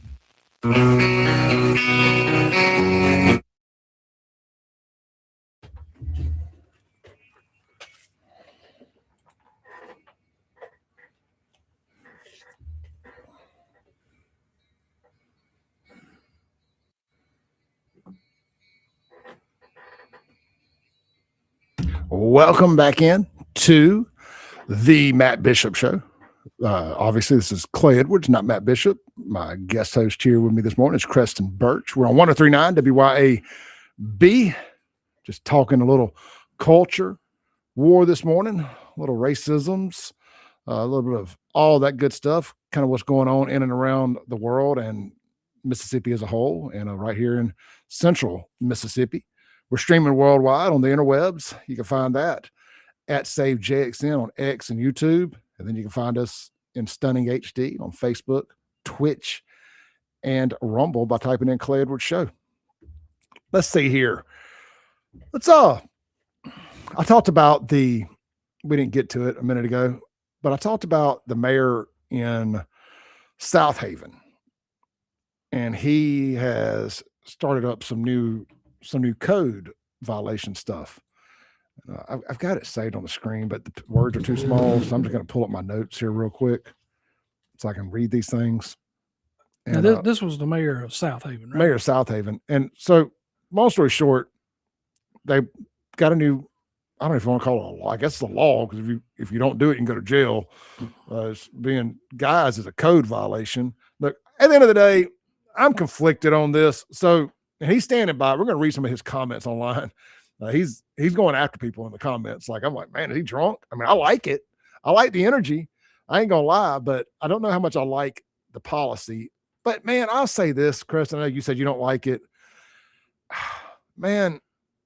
Welcome back in to the Matt Bishop Show. Obviously, this is Clay Edwards, not Matt Bishop. My guest host here with me this morning is Creston Birch. We're on 103.9 WYAB, just talking a little culture war this morning, a little racisms, a little bit of all that good stuff, kind of what's going on in and around the world and Mississippi as a whole, and right here in central Mississippi. We're streaming worldwide on the interwebs. You can find that at SaveJXN on X and YouTube. And then you can find us in stunning HD on Facebook, Twitch, and Rumble by typing in Clay Edwards Show. Let's see here. I talked about we didn't get to it a minute ago, but I talked about the mayor in South Haven. And he has started up some new code violation stuff. I've got it saved on the screen, but the words are too small, so I'm just going to pull up my notes here real quick so I can read these things. And now this was the mayor of South Haven, right? Mayor of South Haven. And so, long story short, they got a new, I don't know if you want to call it a law. I guess it's a law, because if you don't do it, you can go to jail. Being guys is a code violation. Look, at the end of the day, I'm conflicted on this. So And he's standing by. We're going to read some of his comments online. He's going after people in the comments. Like, I'm like, man, is he drunk? I mean, I like it. I like the energy. I ain't going to lie, but I don't know how much I like the policy. But, man, I'll say this, Creston. I know you said you don't like it. Man,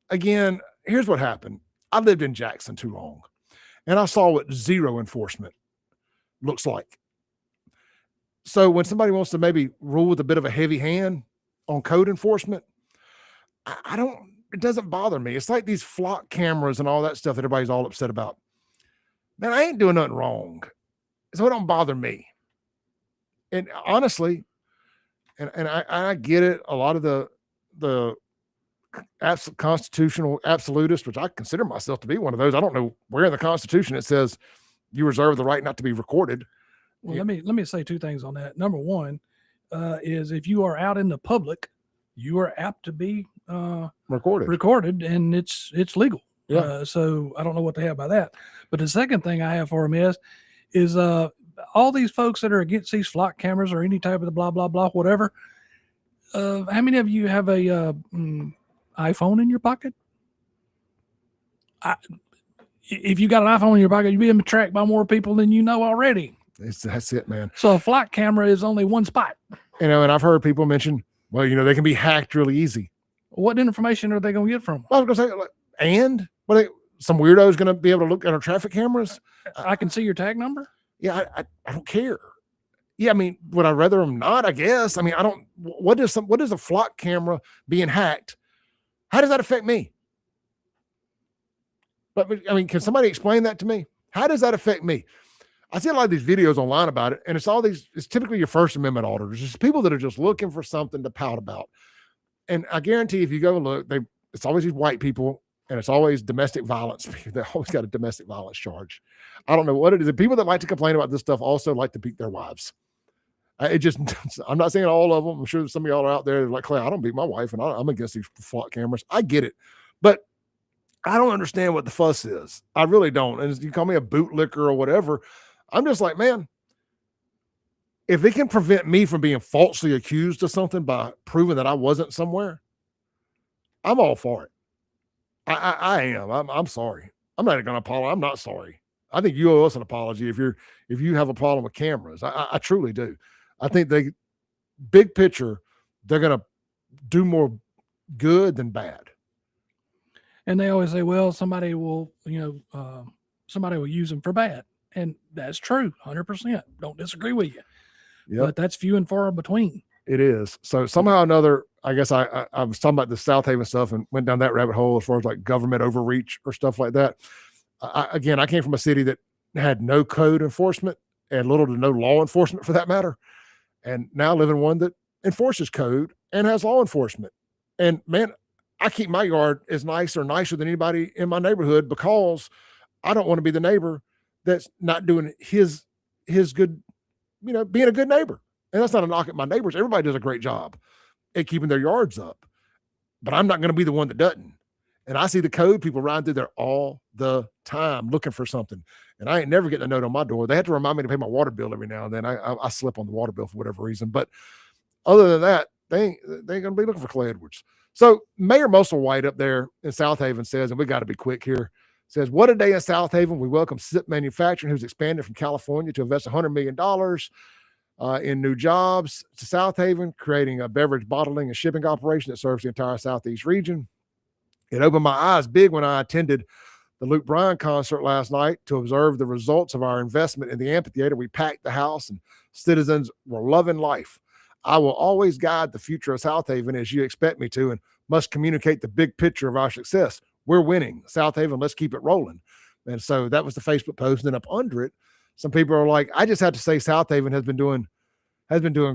again, here's what happened. I lived in Jackson too long, and I saw what zero enforcement looks like. So when somebody wants to maybe rule with a bit of a heavy hand on code enforcement, it doesn't bother me. It's like these flock cameras and all that stuff that everybody's all upset about. Man, I ain't doing nothing wrong. So it don't bother me. And honestly, and I get it. A lot of the constitutional absolutists, which I consider myself to be one of those. I don't know where in the Constitution it says you reserve the right not to be recorded. Well, let me say two things on that. Number one is if you are out in the public, you are apt to be recorded, and it's legal. Yeah. So I don't know what they have by that. But the second thing I have for them is all these folks that are against these flock cameras or any type of the blah blah blah whatever. How many of you have a iPhone in your pocket? If you got an iPhone in your pocket, you're being tracked by more people than you know already. That's it, man. So a flock camera is only one spot. And I've heard people mention, well, they can be hacked really easy. What information are they going to get from? Well, I was going to say, some weirdo is going to be able to look at our traffic cameras. I can see your tag number. Yeah, I don't care. Yeah, I mean, would I rather them not? I guess. I mean, I don't. What is a flock camera being hacked? How does that affect me? But I mean, can somebody explain that to me? How does that affect me? I see a lot of these videos online about it, and it's typically your First Amendment auditors, just people that are just looking for something to pout about. And I guarantee if you go and look, it's always these white people, and it's always domestic violence. They always got a domestic violence charge. I don't know what it is. The people that like to complain about this stuff also like to beat their wives. I'm not saying all of them. I'm sure some of y'all are out there like, Clay, I don't beat my wife, and I'm against these flock cameras. I get it. But I don't understand what the fuss is. I really don't. And you call me a bootlicker or whatever. I'm just like, man, if it can prevent me from being falsely accused of something by proving that I wasn't somewhere, I'm all for it. I am. I'm sorry. I'm not going to apologize. I'm not sorry. I think you owe us an apology if you have a problem with cameras. I truly do. I think big picture, they're going to do more good than bad. And they always say, well, somebody will use them for bad. And that's true, 100%. Don't disagree with you. Yep. But that's few and far between. It is. So somehow or another, I guess I was talking about the South Haven stuff and went down that rabbit hole as far as like government overreach or stuff like that. I came from a city that had no code enforcement and little to no law enforcement for that matter. And now live in one that enforces code and has law enforcement. And man, I keep my yard as nice or nicer than anybody in my neighborhood because I don't want to be the neighbor that's not doing his good, being a good neighbor. And that's not a knock at my neighbors. Everybody does a great job at keeping their yards up, but I'm not going to be the one that doesn't. And I see the code people riding through there all the time looking for something. And I ain't never getting a note on my door. They have to remind me to pay my water bill every now and then. I slip on the water bill for whatever reason. But other than that, they ain't going to be looking for Clay Edwards. So Mayor Musselwhite up there in South Haven says, and we got to be quick here, says, what a day in South Haven. We welcome SIP Manufacturing, who's expanded from California to invest $100 million in new jobs to South Haven, creating a beverage bottling and shipping operation that serves the entire Southeast region. It opened my eyes big when I attended the Luke Bryan concert last night to observe the results of our investment in the amphitheater. We packed the house and citizens were loving life. I will always guide the future of South Haven as you expect me to, and must communicate the big picture of our success. We're winning. South Haven, let's keep it rolling. And so that was the Facebook post. And then up under it, some people are like, I just have to say South Haven has been doing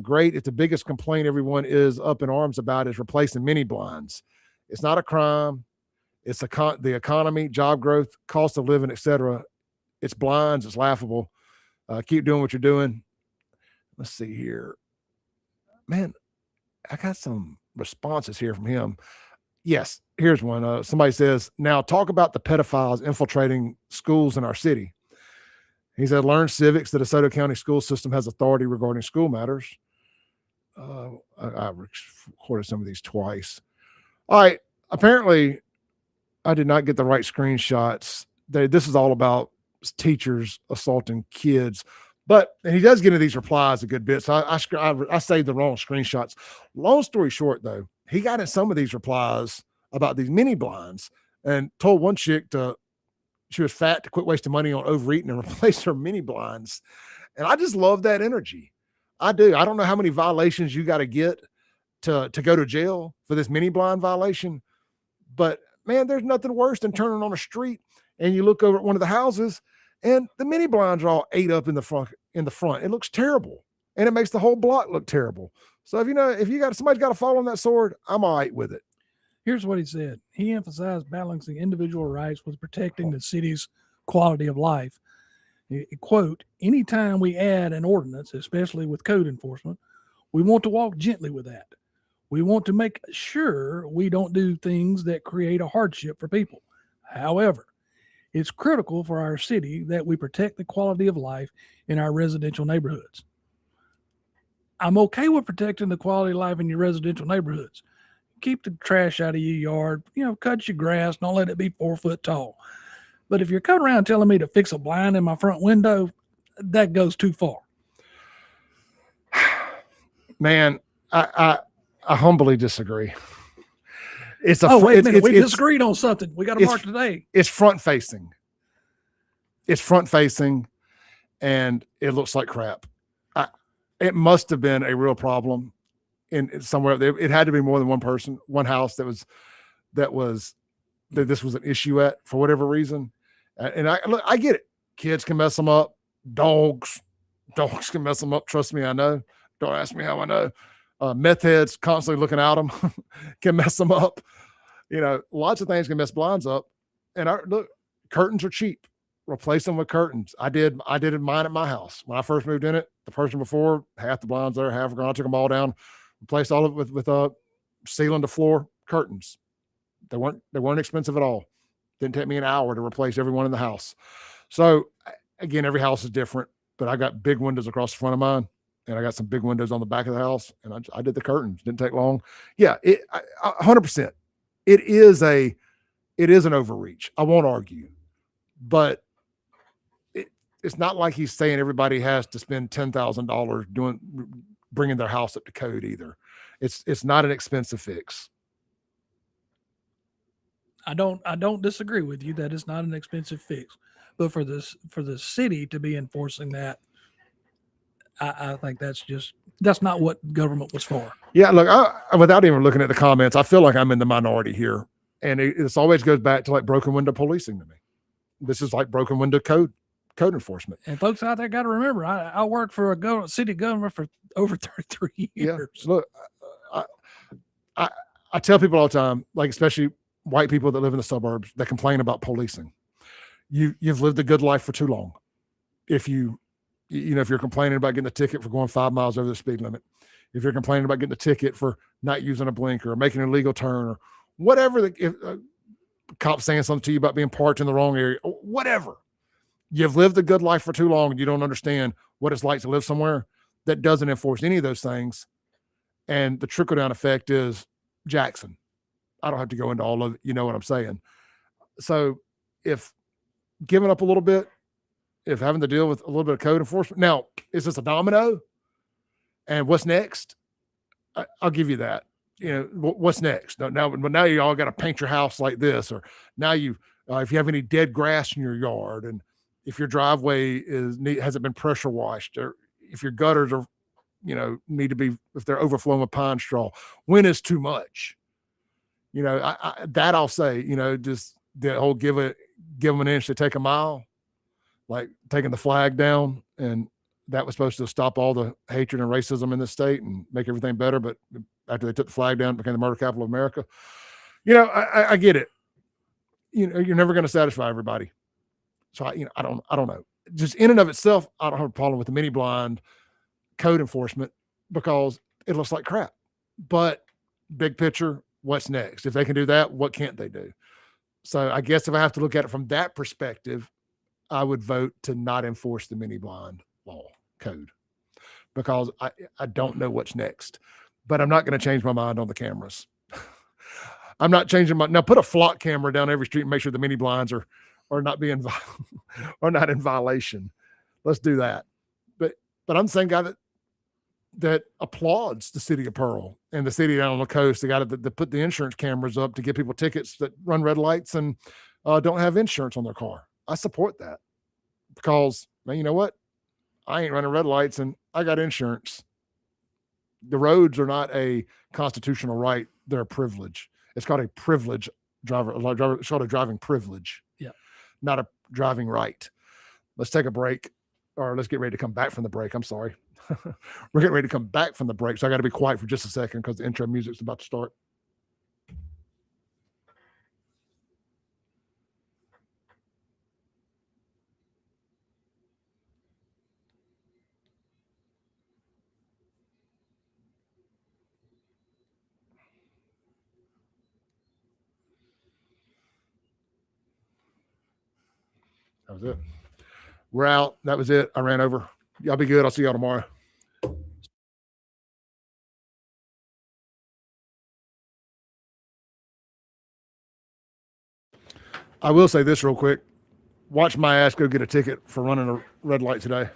great. It's the biggest complaint everyone is up in arms about is replacing mini blinds. It's not a crime. It's the economy, job growth, cost of living, etc. It's blinds. It's laughable. Keep doing what you're doing. Let's see here. Man, I got some responses here from him. Yes, here's one. Somebody says, now talk about the pedophiles infiltrating schools in our city. He said, learn civics. The DeSoto County school system has authority regarding school matters. I recorded some of these twice. All right. Apparently, I did not get the right screenshots. This is all about teachers assaulting kids, but he does get into these replies a good bit. So I saved the wrong screenshots. Long story short, though, he got in some of these replies about these mini blinds and told one chick she was fat to quit wasting money on overeating and replace her mini blinds. And I just love that energy. I do. I don't know how many violations you got to get to go to jail for this mini blind violation, but man, there's nothing worse than turning on a street and you look over at one of the houses and the mini blinds are all ate up in the front. It looks terrible and it makes the whole block look terrible. So if somebody's got to fall on that sword, I'm all right with it. Here's what he said. He emphasized balancing individual rights with protecting the city's quality of life. Quote, anytime we add an ordinance, especially with code enforcement, we want to walk gently with that. We want to make sure we don't do things that create a hardship for people. However, it's critical for our city that we protect the quality of life in our residential neighborhoods. I'm okay with protecting the quality of life in your residential neighborhoods. Keep the trash out of your yard, cut your grass, don't let it be 4 foot tall. But if you're coming around telling me to fix a blind in my front window, that goes too far. Man, I humbly disagree. Wait a minute. We disagreed on something. We got to mark today. It's front facing. And it looks like crap. It must have been a real problem in somewhere. It had to be more than one person, one house that this was an issue at for whatever reason. And I get it. Kids can mess them up. Dogs can mess them up. Trust me, I know. Don't ask me how I know. Meth heads constantly looking at them can mess them up. Lots of things can mess blinds up. And look, curtains are cheap. Replace them with curtains. I did mine at my house when I first moved in it. The person before, half the blinds there, half gone. I took them all down, replaced all of it with ceiling to floor curtains. They weren't expensive at all. Didn't take me an hour to replace every one in the house. So again, every house is different, but I got big windows across the front of mine, and I got some big windows on the back of the house, and I did the curtains. Didn't take long. Yeah, 100%. It is an overreach. I won't argue, but it's not like he's saying everybody has to spend $10,000 bringing their house up to code either. It's not an expensive fix. I don't disagree with you that it's not an expensive fix, but for the city to be enforcing that, I think that's not what government was for. Yeah, look, without even looking at the comments, I feel like I'm in the minority here, and it always goes back to like broken window policing to me. This is like broken window code enforcement. And folks out there got to remember, I worked for a city government for over 33 years. Yeah, look, I tell people all the time, like especially white people that live in the suburbs that complain about policing. You've lived a good life for too long. If you're complaining about getting a ticket for going 5 miles over the speed limit, if you're complaining about getting a ticket for not using a blinker or making an illegal turn or whatever, if a cop saying something to you about being parked in the wrong area, whatever, you've lived a good life for too long and you don't understand what it's like to live somewhere that doesn't enforce any of those things. And the trickle-down effect is Jackson. I don't have to go into all of it. You know what I'm saying? So if giving up a little bit, if having to deal with a little bit of code enforcement. Now, is this a domino? And what's next? I'll give you that. What's next? Now you all got to paint your house like this, or now if you have any dead grass in your yard, and if your driveway hasn't been pressure washed, or if your gutters are, need to be, if they're overflowing with pine straw, when is too much? That I'll say, just the whole give them an inch to take a mile, like taking the flag down, and that was supposed to stop all the hatred and racism in the state and make everything better. But after they took the flag down, it became the murder capital of America. I get it. You're never going to satisfy everybody. So I don't know. Just in and of itself, I don't have a problem with the mini blind code enforcement because it looks like crap. But big picture, what's next? If they can do that, what can't they do? So I guess if I have to look at it from that perspective, I would vote to not enforce the mini blind law code because I don't know what's next, but I'm not going to change my mind on the cameras. I'm not changing now put a flock camera down every street and make sure the mini blinds are not being are not in violation. Let's do that. But I'm saying guy that applauds the city of Pearl and the city down on the coast, the guy that put the insurance cameras up to give people tickets that run red lights and don't have insurance on their car. I support that because, man, you know what? I ain't running red lights and I got insurance. The roads are not a constitutional right. They're a privilege. It's called a privilege it's called a driving privilege. Yeah. Not a driving right. Let's take a break, or let's get ready to come back from the break. I'm sorry. We're getting ready to come back from the break. So I got to be quiet for just a second because the intro music's about to start. That was it. We're out. That was it. I ran over. Y'all be good. I'll see y'all tomorrow. I will say this real quick. Watch my ass go get a ticket for running a red light today.